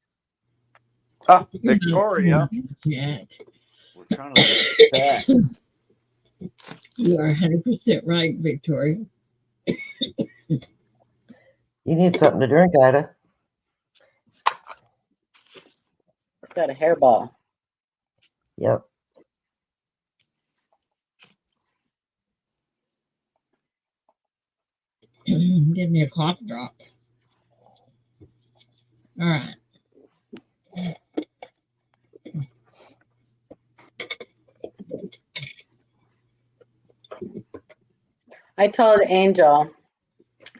Ah, Victoria. Chat. We're trying to look at that. You are 100% right, Victoria. You need something to drink, Ida. Got a hairball. Yep. Give me a cough drop. All right. I told Angel.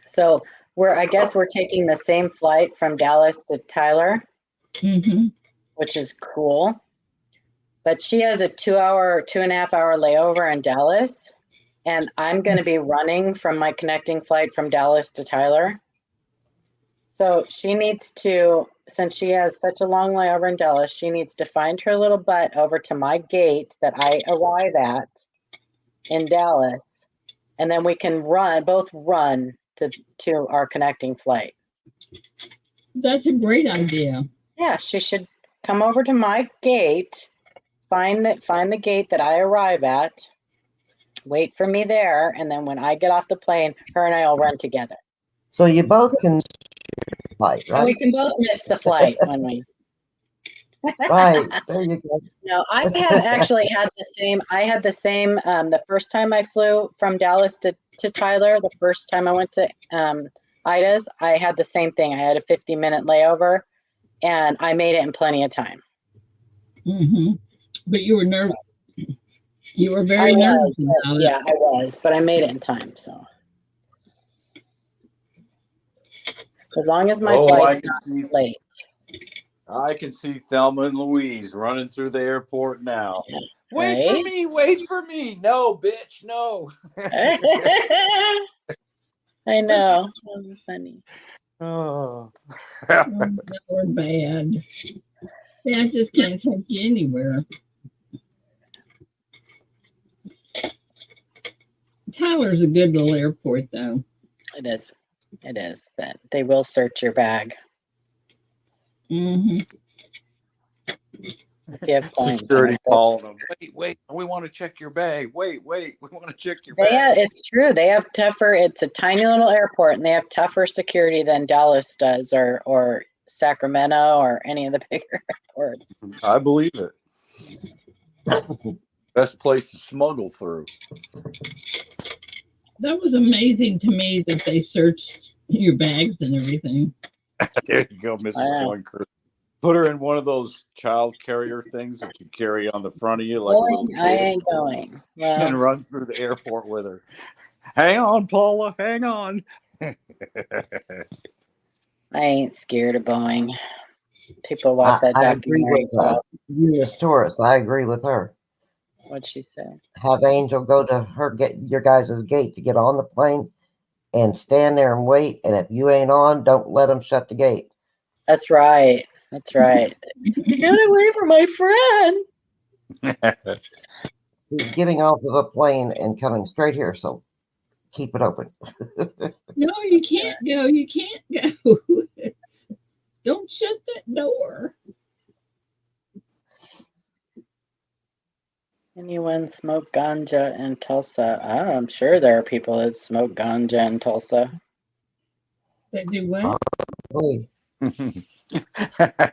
So I guess we're taking the same flight from Dallas to Tyler, Mm-hmm. which is cool. But she has a 2.5 hour layover in Dallas. And I'm going to be running from my connecting flight from Dallas to Tyler. So she needs to, since she has such a long layover in Dallas, she needs to find her little butt over to my gate that I arrive at in Dallas. And then we can both run to our connecting flight. That's a great idea. Yeah, she should come over to my gate, find the gate that I arrive at, wait for me there, and then when I get off the plane, her and I will run together. So you both can fight, And we right? can both miss the flight when we. Right. There you go. No, I have actually had the same. I had the same the first time I flew from Dallas to Tyler. The first time I went to Ida's, I had the same thing. I had a 50-minute layover, and I made it in plenty of time. Mm-hmm. But you were nervous. You were I very nervous was, about yeah, I was, but I made it in time. So as long as my I flight's can not see. late. I can see Thelma and Louise running through the airport now. Yeah, Wait right? for me! Wait for me! No, bitch, no. I know. That was funny. Oh. it. We're bad. Yeah, I just can't take you anywhere. Tyler's a good little airport, though. It is. It is. But they will search your bag Mm-hmm. if you have coins. Security calling them. Wait, we want to check your bag. Wait, we want to check your bag. It's true. They have tougher. It's a tiny little airport, and they have tougher security than Dallas does, or Sacramento, or any of the bigger airports. I believe it. Best place to smuggle through. That was amazing to me that they searched your bags and everything. There you go, Mrs. Coinker. Put her in one of those child carrier things that you carry on the front of you like a little kid. I ain't going. Well, and run through the airport with her. Hang on, Paula. Hang on. I ain't scared of Boeing. People watch that I agree documentary. with you as tourists. I agree with her. What'd she say? Have Angel go to your guys' gate to get on the plane and stand there and wait. And if you ain't on, don't let them shut the gate. That's right. That's right. Get away from my friend. He's getting off of a plane and coming straight here. So keep it open. No, you can't go. You can't go. Don't shut that door. Anyone smoke ganja in Tulsa? I'm sure there are people that smoke ganja in Tulsa. They do what? Really.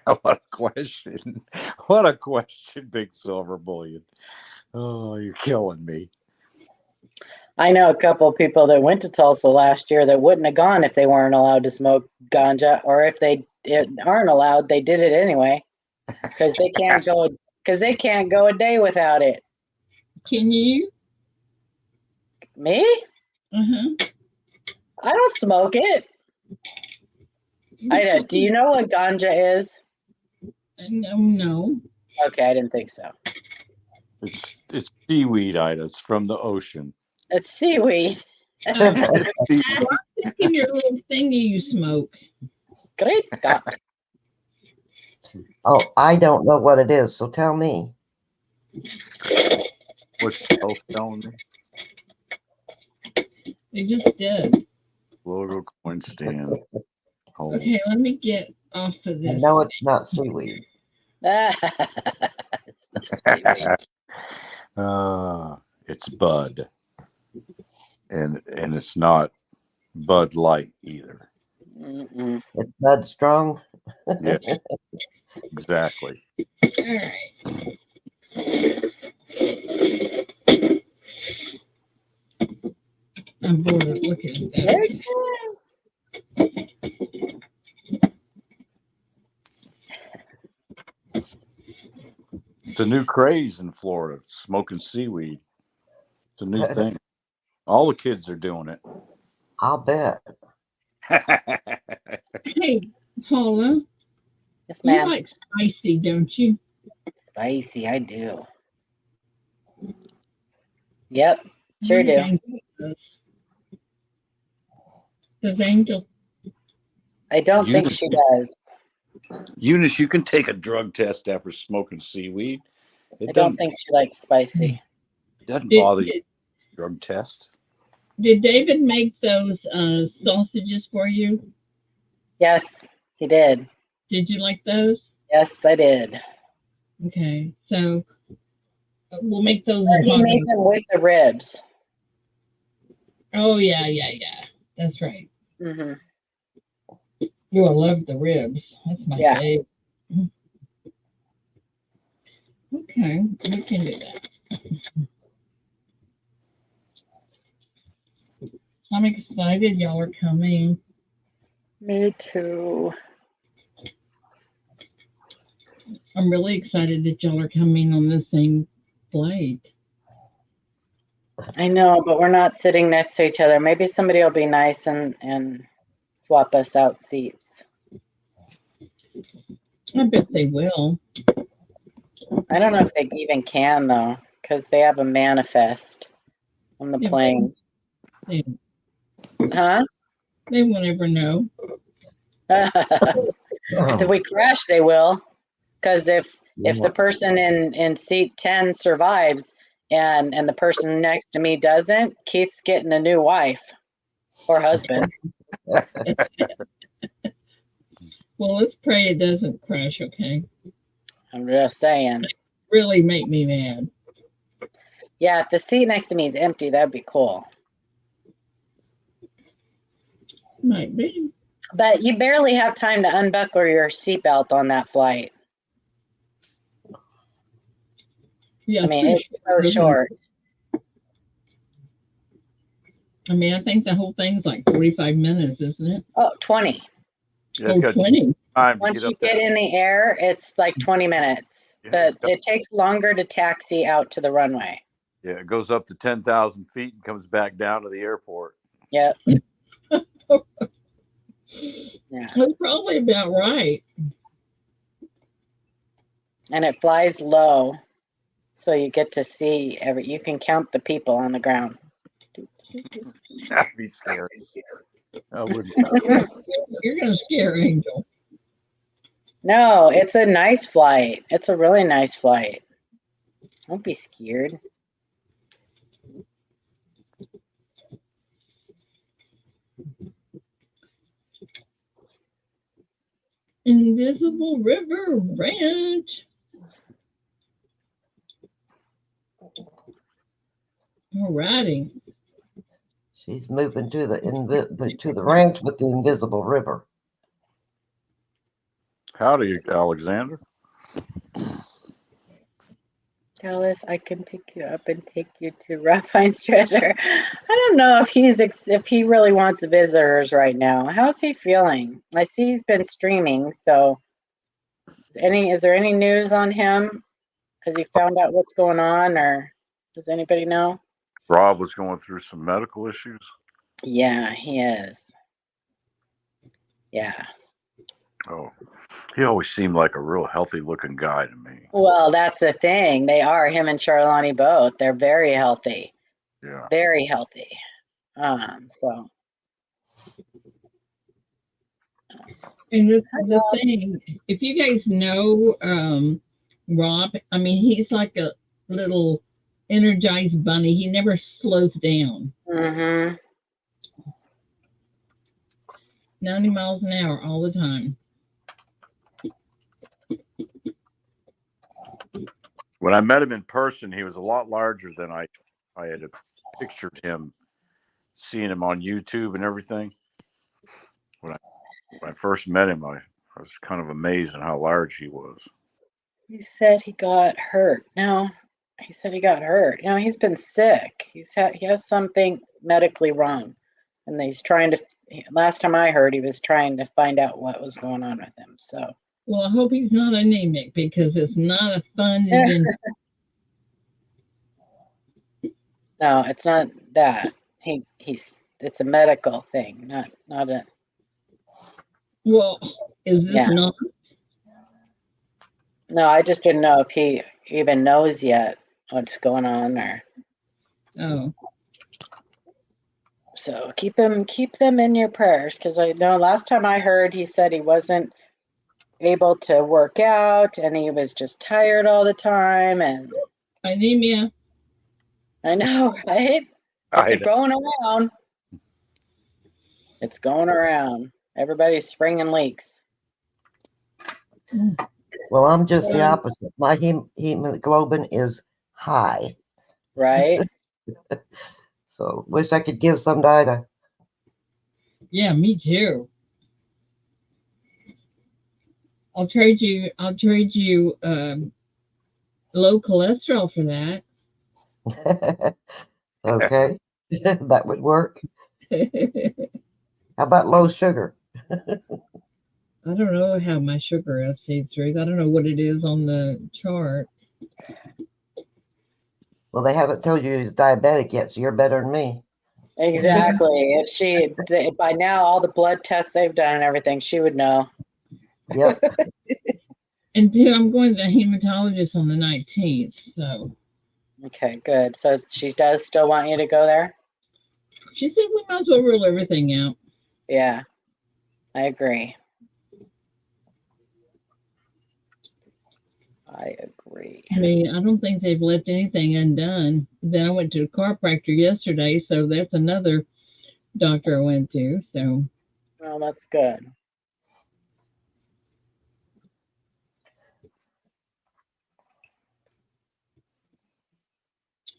What a question. What a question, Big Silver Bullion. Oh, you're killing me. I know a couple of people that went to Tulsa last year that wouldn't have gone if they weren't allowed to smoke ganja, or if they aren't allowed, they did it anyway because they can't go. Because they can't go a day without it. Can you? Me? Uh-huh. I don't smoke it. Do you know what ganja is? No. Okay, I didn't think so. It's seaweed, Ida. It's from the ocean. It's seaweed. Seaweed. In your little thingy you smoke. Great Scott. Oh, I don't know what it is, so tell me. What's else telling me? They just did. Logo coin stand. Hold. Okay, let me get off of I this. know it's not seaweed. It's Bud. And it's not Bud Light either. Mm-mm. It's Bud Strong. Yeah. Exactly. All right. I'm bored of looking at that. It's a new craze in Florida, smoking seaweed. It's a new thing. All the kids are doing it. I'll bet. Hey, Paula, Yes, you ma'am. like spicy, don't you? Spicy, I do. Yep, sure do. Angel does. Does Angel? I don't think she does. Eunice, you can take a drug test after smoking seaweed. I don't think she likes spicy. Doesn't bother you. Drug test. Did David make those sausages for you? Yes, he did. Did you like those? Yes, I did. Okay, so we'll make those. He made them with the ribs. Oh yeah. That's right. Mm-hmm. You will love the ribs. That's my favorite. Okay, we can do that. I'm excited y'all are coming. Me too. I'm really excited that y'all are coming on the same flight. I know, but we're not sitting next to each other. Maybe somebody will be nice and swap us out seats. I bet they will. I don't know if they even can, though, because they have a manifest on the plane. Huh? They won't ever know. If we crash, they will. Because if the person in seat 10 survives and the person next to me doesn't, Keith's getting a new wife or husband. Well, let's pray it doesn't crash, okay? I'm just saying. Really make me mad. Yeah, if the seat next to me is empty, that'd be cool. Might be. But you barely have time to unbuckle your seatbelt on that flight. Yeah, I mean, it's so short. I mean, I think the whole thing's like 45 minutes, isn't it? Oh, 20. Yeah, 20. Once you get in the air, it's like 20 minutes. Yeah, it takes longer to taxi out to the runway. Yeah, it goes up to 10,000 feet and comes back down to the airport. Yep. Yeah. That's probably about right. And it flies low, so you get to see you can count the people on the ground. That'd be scary. I wouldn't. You're going to scare Angel. No, it's a nice flight. It's a really nice flight. Don't be scared. Invisible River Ranch. Alrighty. She's moving to the ranch with the invisible river. Howdy, Alexander. Alice, I can pick you up and take you to Raphine's treasure. I don't know if he really wants visitors right now. How's he feeling? I see he's been streaming, so is there any news on him? Has he found out what's going on, or does anybody know? Rob was going through some medical issues. Yeah, he is. Yeah. Oh, he always seemed like a real healthy looking guy to me. Well, that's the thing. They are, him and Charlani both. They're very healthy. Yeah. Very healthy. So. And the thing, if you guys know Rob, I mean, he's like a little energized bunny. He never slows down. Mm-hmm. 90 miles an hour all the time. When I met him in person, he was a lot larger than I had pictured him, seeing him on YouTube and everything. When I first met him, I was kind of amazed at how large he was. He said he got hurt. No, he said he got hurt. He's been sick. He has something medically wrong, and he's trying to. Last time I heard, he was trying to find out what was going on with him. So. Well, I hope he's not anemic, because it's not a fun adventure. No, it's not that. It's a medical thing, not a. Well, is this not? No, I just didn't know if he even knows yet what's going on, or. Oh. So keep them in your prayers, because I know last time I heard, he said he wasn't able to work out and he was just tired all the time, and anemia. I know, right? It's going around. It's going around. Everybody's springing leaks. Well, I'm just the opposite. My hemoglobin is high. Right. So wish I could give some to Ida. Yeah, me too. I'll trade you low cholesterol for that. Okay. That would work. How about low sugar? I don't know how my sugar is, Truth. I don't know what it is on the chart. Well, they haven't told you he's diabetic yet, so you're better than me. Exactly. If by now all the blood tests they've done and everything, she would know. Yep. And I'm going to the hematologist on the 19th. So. Okay, good. So she does still want you to go there? She said we might as well rule everything out. Yeah, I agree. I mean, I don't think they've left anything undone. Then I went to the chiropractor yesterday, so that's another doctor I went to. So. Well, that's good.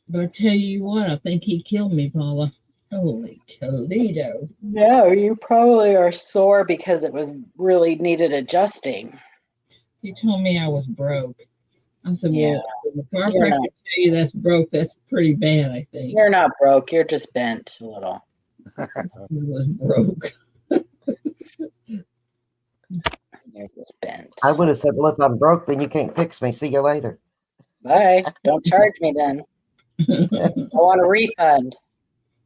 But I tell you what, I think he killed me, Paula. Holy Toledo. No, you probably are sore because it was really needed adjusting. He told me I was broke. I said, yeah. Well, if the chiropractor tell you that's broke, that's pretty bad, I think. You're not broke. You're just bent a little. He was broke. You're just bent. I would have said, well, if I'm broke, then you can't fix me. See you later. Bye. Don't charge me then. I want a refund.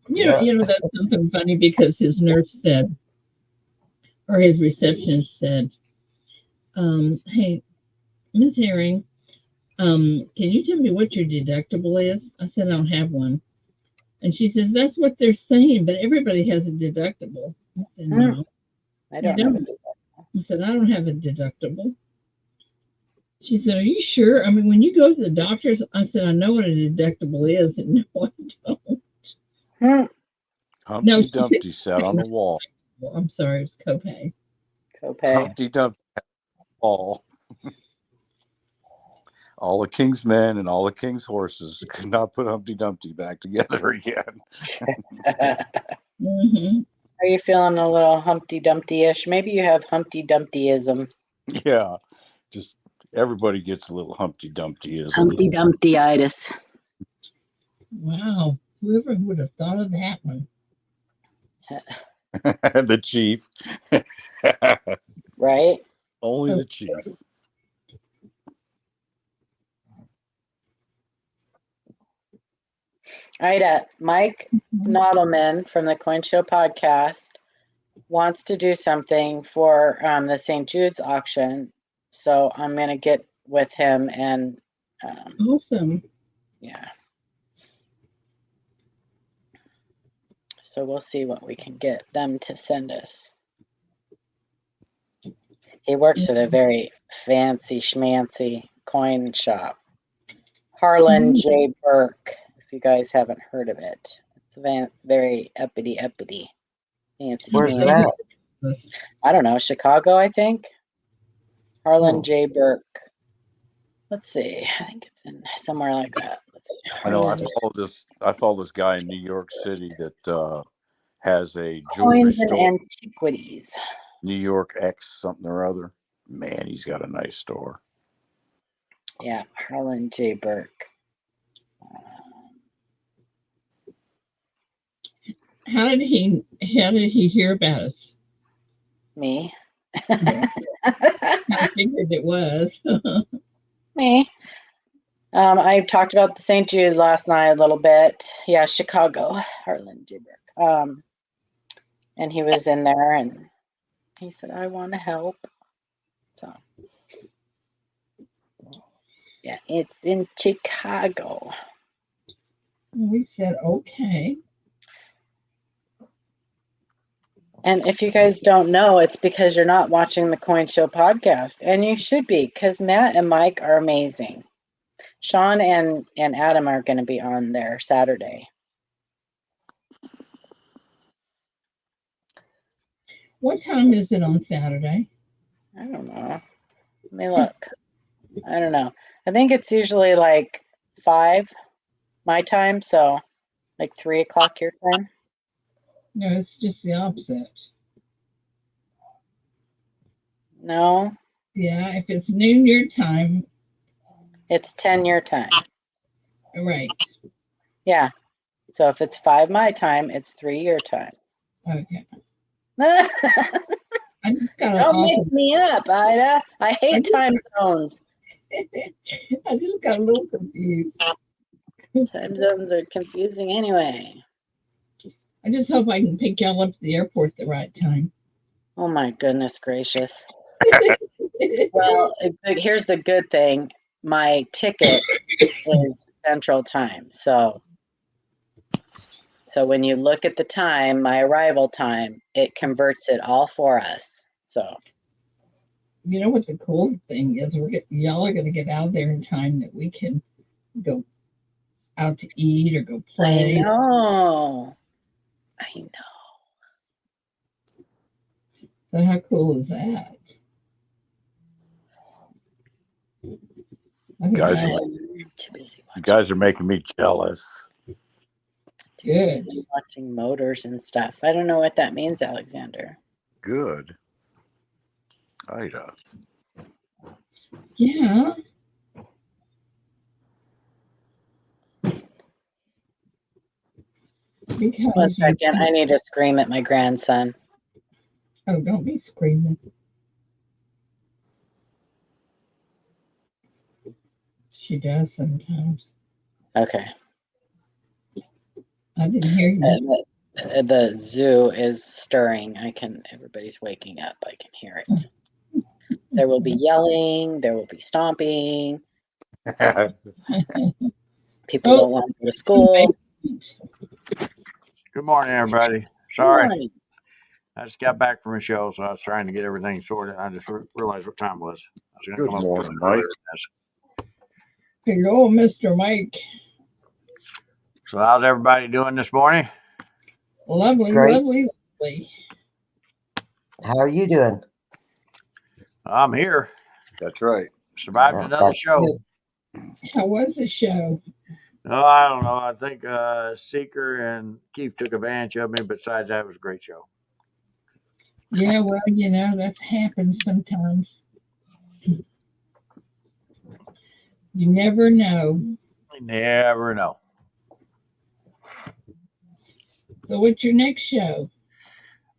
You know, that's something funny, because his nurse said, or his receptionist said, hey, Miss Herring, can you tell me what your deductible is? I said, I don't have one. And she says, that's what they're saying, but everybody has a deductible. I said, no. I don't have a deductible. I said, I don't have a deductible. She said, are you sure? I mean, when you go to the doctors, I said, I know what a deductible is. And no, I don't. Humpty Dumpty sat on the wall. I'm sorry, it's copay. Copay. Humpty Dumpty All the king's men and all the king's horses could not put Humpty Dumpty back together again. Mm-hmm. Are you feeling a little Humpty Dumpty-ish? Maybe you have Humpty Dumptyism. Yeah, just everybody gets a little Humpty Dumptyism. Humpty Dumpty-itis. Wow. Whoever would have thought of that one? The chief. Right? Only the chief. All right, Mike Nodelman from the Coin Show podcast wants to do something for the St. Jude's auction. So I'm going to get with him and Awesome. yeah. So we'll see what we can get them to send us. He works at a very fancy schmancy coin shop. Harlan J. Burke, if you guys haven't heard of it. It's very uppity. Fancy Where's it schmancy. at? I don't know, Chicago, I think. Harlan Oh. J. Burke. Let's see. I think it's in somewhere like that. Let's see. I know. I Harlan follow this guy in New York City that has a jewelry Coins and store. Antiquities. New York X something or other. Man, he's got a nice store. Yeah, Harlan J. Burke. How did he hear about us? Me. I figured it was. Me. I talked about the St. Jude last night a little bit. Yeah, Chicago, Harlan J. Burke. And he was in there and he said, I want to help. So, yeah, it's in Chicago. We said, okay. And if you guys don't know, it's because you're not watching the Coin Show podcast. And you should be, because Matt and Mike are amazing. Sean and Adam are going to be on there Saturday. What time is it on Saturday? I don't know. Let me look. I don't know. I think it's usually like 5 my time, so like 3 o'clock your time. No, it's just the opposite. No, Yeah, if it's noon your time, it's 10 your time. right. Yeah. So if it's 5 my time, it's 3 your time. Okay. Don't I just got an awful, mix me up, Ida. I hate time zones. I just got a little confused. Time zones are confusing anyway. I just hope I can pick y'all up to the airport at the right time. Oh my goodness gracious. Well, here's the good thing. My ticket is Central Time. So when you look at the time, my arrival time, it converts it all for us. So You know what the cool thing is? Y'all are going to get out there in time that we can go out to eat or go play. I know. So how cool is that? I think Guys, that's Too busy you guys are making me jealous. good. watching motors and stuff. I don't know what that means, Alexander. Good. Ida. Yeah. Because 1 second. I need to scream at my grandson. Oh, don't be screaming. She does sometimes. Okay. I didn't hear you. The zoo is stirring. Everybody's waking up. I can hear it. There will be yelling. There will be stomping. People don't want to go to school. Good morning, everybody. Good Sorry, morning. I just got back from a show, so I was trying to get everything sorted. I just realized what time it was. I was Good going to come morning, up Mike. earlier. Hello, Mr. Mike. So how's everybody doing this morning? Lovely, Great. lovely. How are you doing? I'm here. That's right. Survived Yeah, another that's show. good. How was the show? Oh, I don't know. I think Seeker and Keith took advantage of me. Besides that, it was a great show. Yeah, well, that happens sometimes. You never know. You never know. So, what's your next show?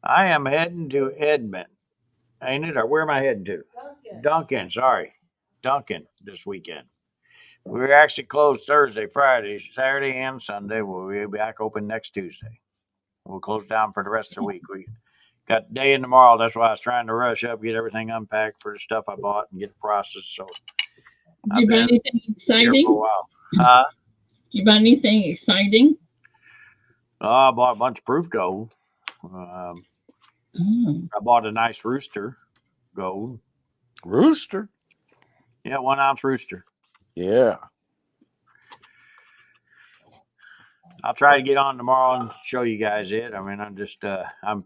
I am heading to Edmond, ain't it? Or where am I heading to? Duncan. Sorry, Duncan this weekend. We're actually closed Thursday, Friday, Saturday, and Sunday. We'll be back open next Tuesday. We'll close down for the rest of the week. We got today and tomorrow. That's why I was trying to rush up, get everything unpacked for the stuff I bought and get it processed. So Did you buy anything here for a exciting? while. Did you buy anything exciting? Oh, I bought a bunch of proof gold. Oh. I bought a nice rooster gold. Rooster. Yeah, 1 ounce rooster. Yeah. I'll try to get on tomorrow and show you guys it. I mean, I'm just I'm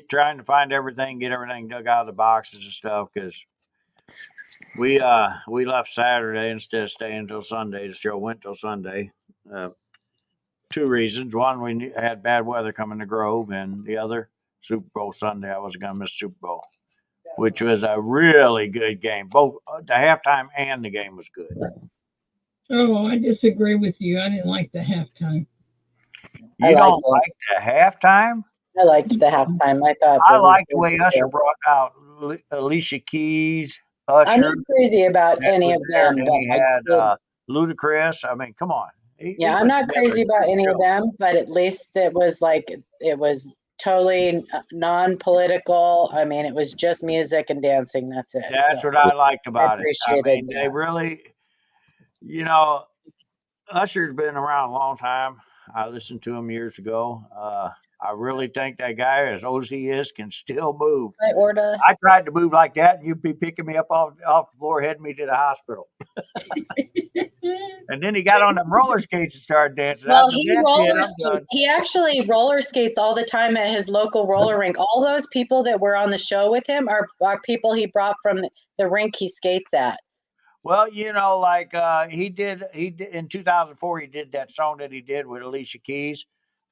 trying to find everything, get everything dug out of the boxes and stuff because we left Saturday instead of staying until Sunday. The show went till Sunday. 2 reasons. One, we had bad weather coming to Grove, and the other, Super Bowl Sunday. I wasn't gonna miss Super Bowl, which was a really good game. Both the halftime and the game was good. Oh, I disagree with you. I didn't like the halftime. You don't like the halftime? I liked the halftime. I thought I that was liked the good way too. Usher brought out Alicia Keys, I'm Usher. not crazy about that any was of there, them, and but then he I had did. Ludacris. I mean, come on. He Yeah, I'm put not together crazy a about good any of show. them, but at least it was totally non-political. I mean, it was just music and dancing. That's it. That's So what I liked I about it. I appreciated mean, they that. really, Usher's been around a long time. I listened to him years ago. I really think that guy, as old as he is, can still move. Right, Orda? I tried to move like that, and you'd be picking me up off the floor, heading me to the hospital. And then he got on them roller skates and started dancing. Well, I said, he "That's it, roller I'm skates. done." He actually roller skates all the time at his local roller rink. All those people that were on the show with him are people he brought from the rink he skates at. Well, like he did in 2004. He did that song that he did with Alicia Keys,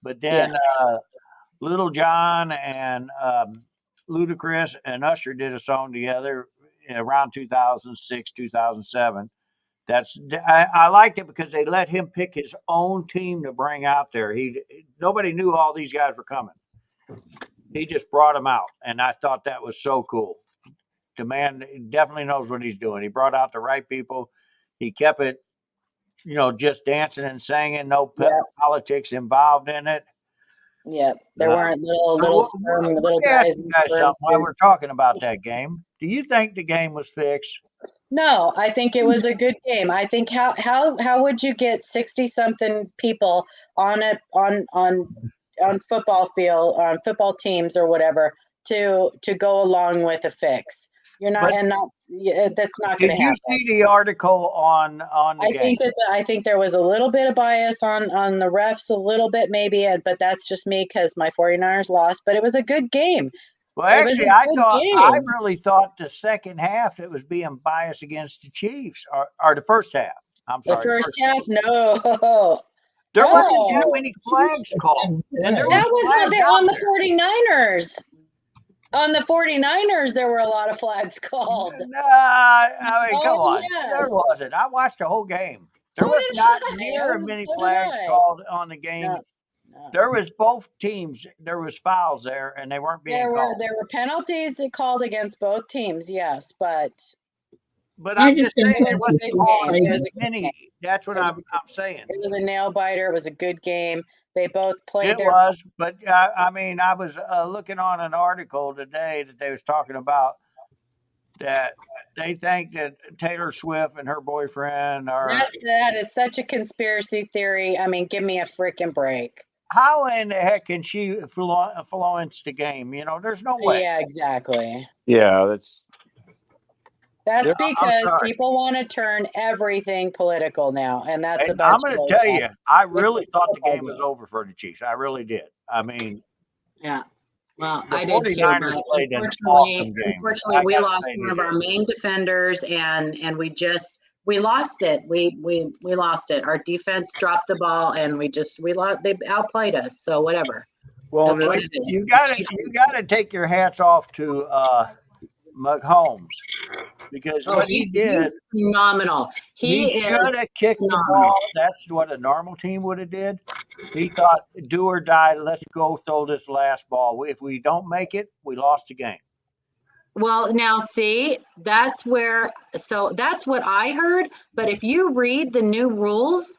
but then Little John and Ludacris and Usher did a song together around 2006, 2007. I liked it because they let him pick his own team to bring out there. Nobody knew all these guys were coming. He just brought them out, and I thought that was so cool. The man definitely knows what he's doing. He brought out the right people. He kept it, just dancing and singing. No politics involved in it. Yep, there weren't little Let me guys. ask you guys something while we're talking about that game. Do you think the game was fixed? No, I think it was a good game. I think how would you get 60-something people on football field, on football teams or whatever to go along with a fix? You're not, that's not going to happen. Did you see the article on the game? I think there was a little bit of bias on the refs, a little bit maybe, but that's just me because my 49ers lost. But it was a good game. Well, actually, I really thought the second half it was being biased against the Chiefs, or the first half. I'm sorry. The first half, no. There wasn't too many flags called. And there that was on the 49ers. On the 49ers, there were a lot of flags called. No, I mean, come on. Yes. There wasn't. I watched the whole game. There was not near as many flags called on the game. No. There was both teams. There was fouls there, and they weren't being called. There were penalties called against both teams, yes, but I'm just saying it wasn't many. That's what I'm saying. It was a nail biter. It was a good game. They both played It was, but I mean, I was looking on an article today that they was talking about that they think that Taylor Swift and her boyfriend are. That is such a conspiracy theory. I mean, give me a freaking break. How in the heck can she influence the game? There's no way. Yeah, exactly. Yeah, that's because people want to turn everything political now, and that's about. I'm going to tell you, I really thought the game was over for the Chiefs. I really did. I mean, yeah. Well, The I did too, 49ers but played an awesome game. unfortunately, I we gotta lost say one of they our did. main defenders, and we lost it. We lost it. Our defense dropped the ball, and we lost. They outplayed us. So whatever. Well, That's what it is. You gotta take your hats off to Mahomes, because Oh, what he did, he's phenomenal. he He should is have kicked the phenomenal. ball. That's what a normal team would have did. He thought, do or die. Let's go throw this last ball. If we don't make it, we lost the game. Well, now see, that's what I heard. But if you read the new rules,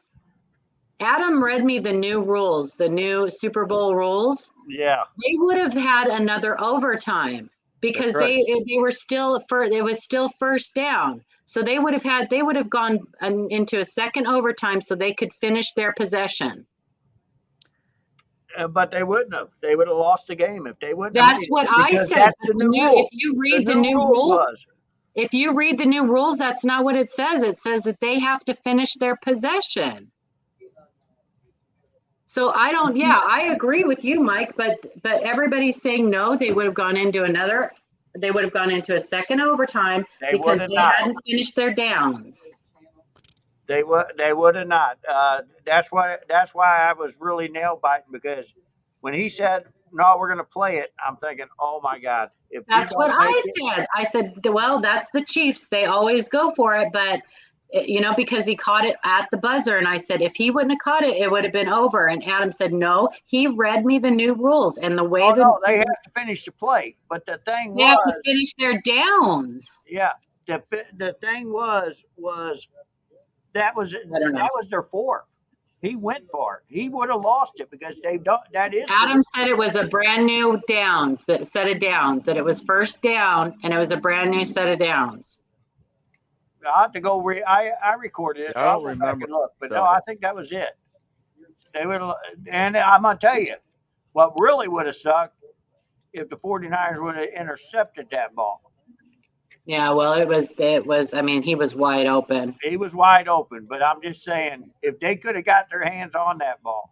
Adam read me the new rules, the new Super Bowl rules. Yeah. They would have had another overtime because That's right. they were still it was still first down. So they would have gone into a second overtime so they could finish their possession. But they wouldn't have. They would have lost the game if they wouldn't have That's made it, what I because said. that's But the new rule. if you read the new new rule rules, was, if you read the new rules, that's not what it says. It says that they have to finish their possession. So I agree with you, Mike, but everybody's saying no, they would have gone into a second overtime They because would have they not. hadn't finished their downs. They would have not. That's why I was really nail biting, because when he said, "No, we're going to play it," I'm thinking, "Oh my God, if we That's what don't make I it." said. I said, well, that's the Chiefs. They always go for it, but because he caught it at the buzzer. And I said, if he wouldn't have caught it, it would have been over. And Adam said, no, he read me the new rules and the way Oh that no, they have to finish the play. But the thing they have to was, finish their downs. yeah, the thing was that was I don't know. their fourth. He went for it. He would have lost it, because they don't. That is Adam said it was a brand new set of downs, that it was first down and it was a brand new set of downs. I have to go. I recorded it. So I don't I'll go back remember. and look, but no, I think that was it. They would, and I'm gonna tell you, what really would have sucked if the 49ers would have intercepted that ball. Yeah, well, it was. I mean, he was wide open. He was wide open, but I'm just saying, if they could have got their hands on that ball,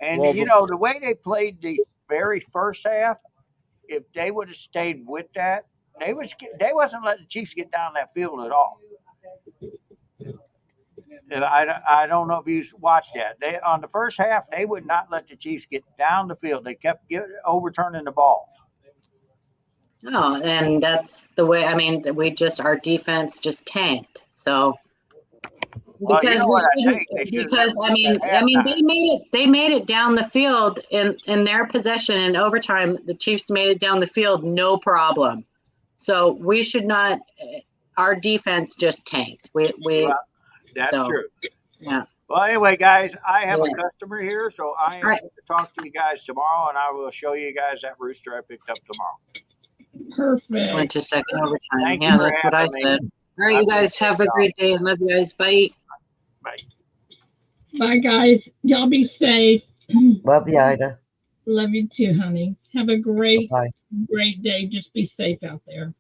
and Well, the way they played the very first half, if they would have stayed with that, they wasn't letting the Chiefs get down that field at all. And I don't know if you watched that. They, on the first half, they would not let the Chiefs get down the field. They kept overturning the ball. Oh, and that's the way. I mean, our defense just tanked. So because they made it down the field in their possession in overtime. The Chiefs made it down the field, no problem. So we should not. Our defense just tanked. That's true. Yeah. Well, anyway, guys, I have a customer here, so I am All right. going to talk to you guys tomorrow, and I will show you guys that rooster I picked up tomorrow. Just went Perfect. to second overtime. Thank you Yeah, for that's what I having me. said. All right, you guys have a great day. Love you guys. Bye. Bye. Bye, guys. Y'all be safe. Love you, Ida. Love you too, honey. Have a great Bye. day. Just be safe out there.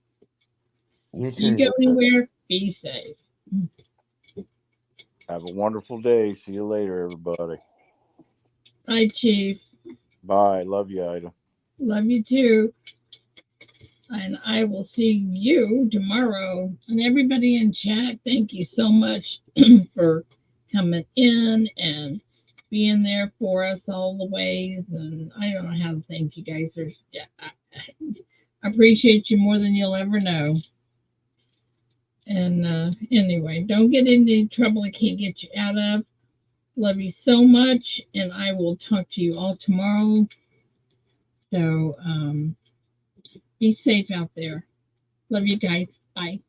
You If you too. go anywhere, be safe. have a wonderful day. See you later, everybody. Bye, Chief. Bye. Love you, Ida. Love you too. And I will see you tomorrow. And everybody in chat, thank you so much for coming in and being there for us all the ways. And I don't know how to thank you guys. I appreciate you more than you'll ever know. And anyway, don't get into any trouble I can't get you out of. Love you so much. And I will talk to you all tomorrow. So, be safe out there. Love you guys. Bye.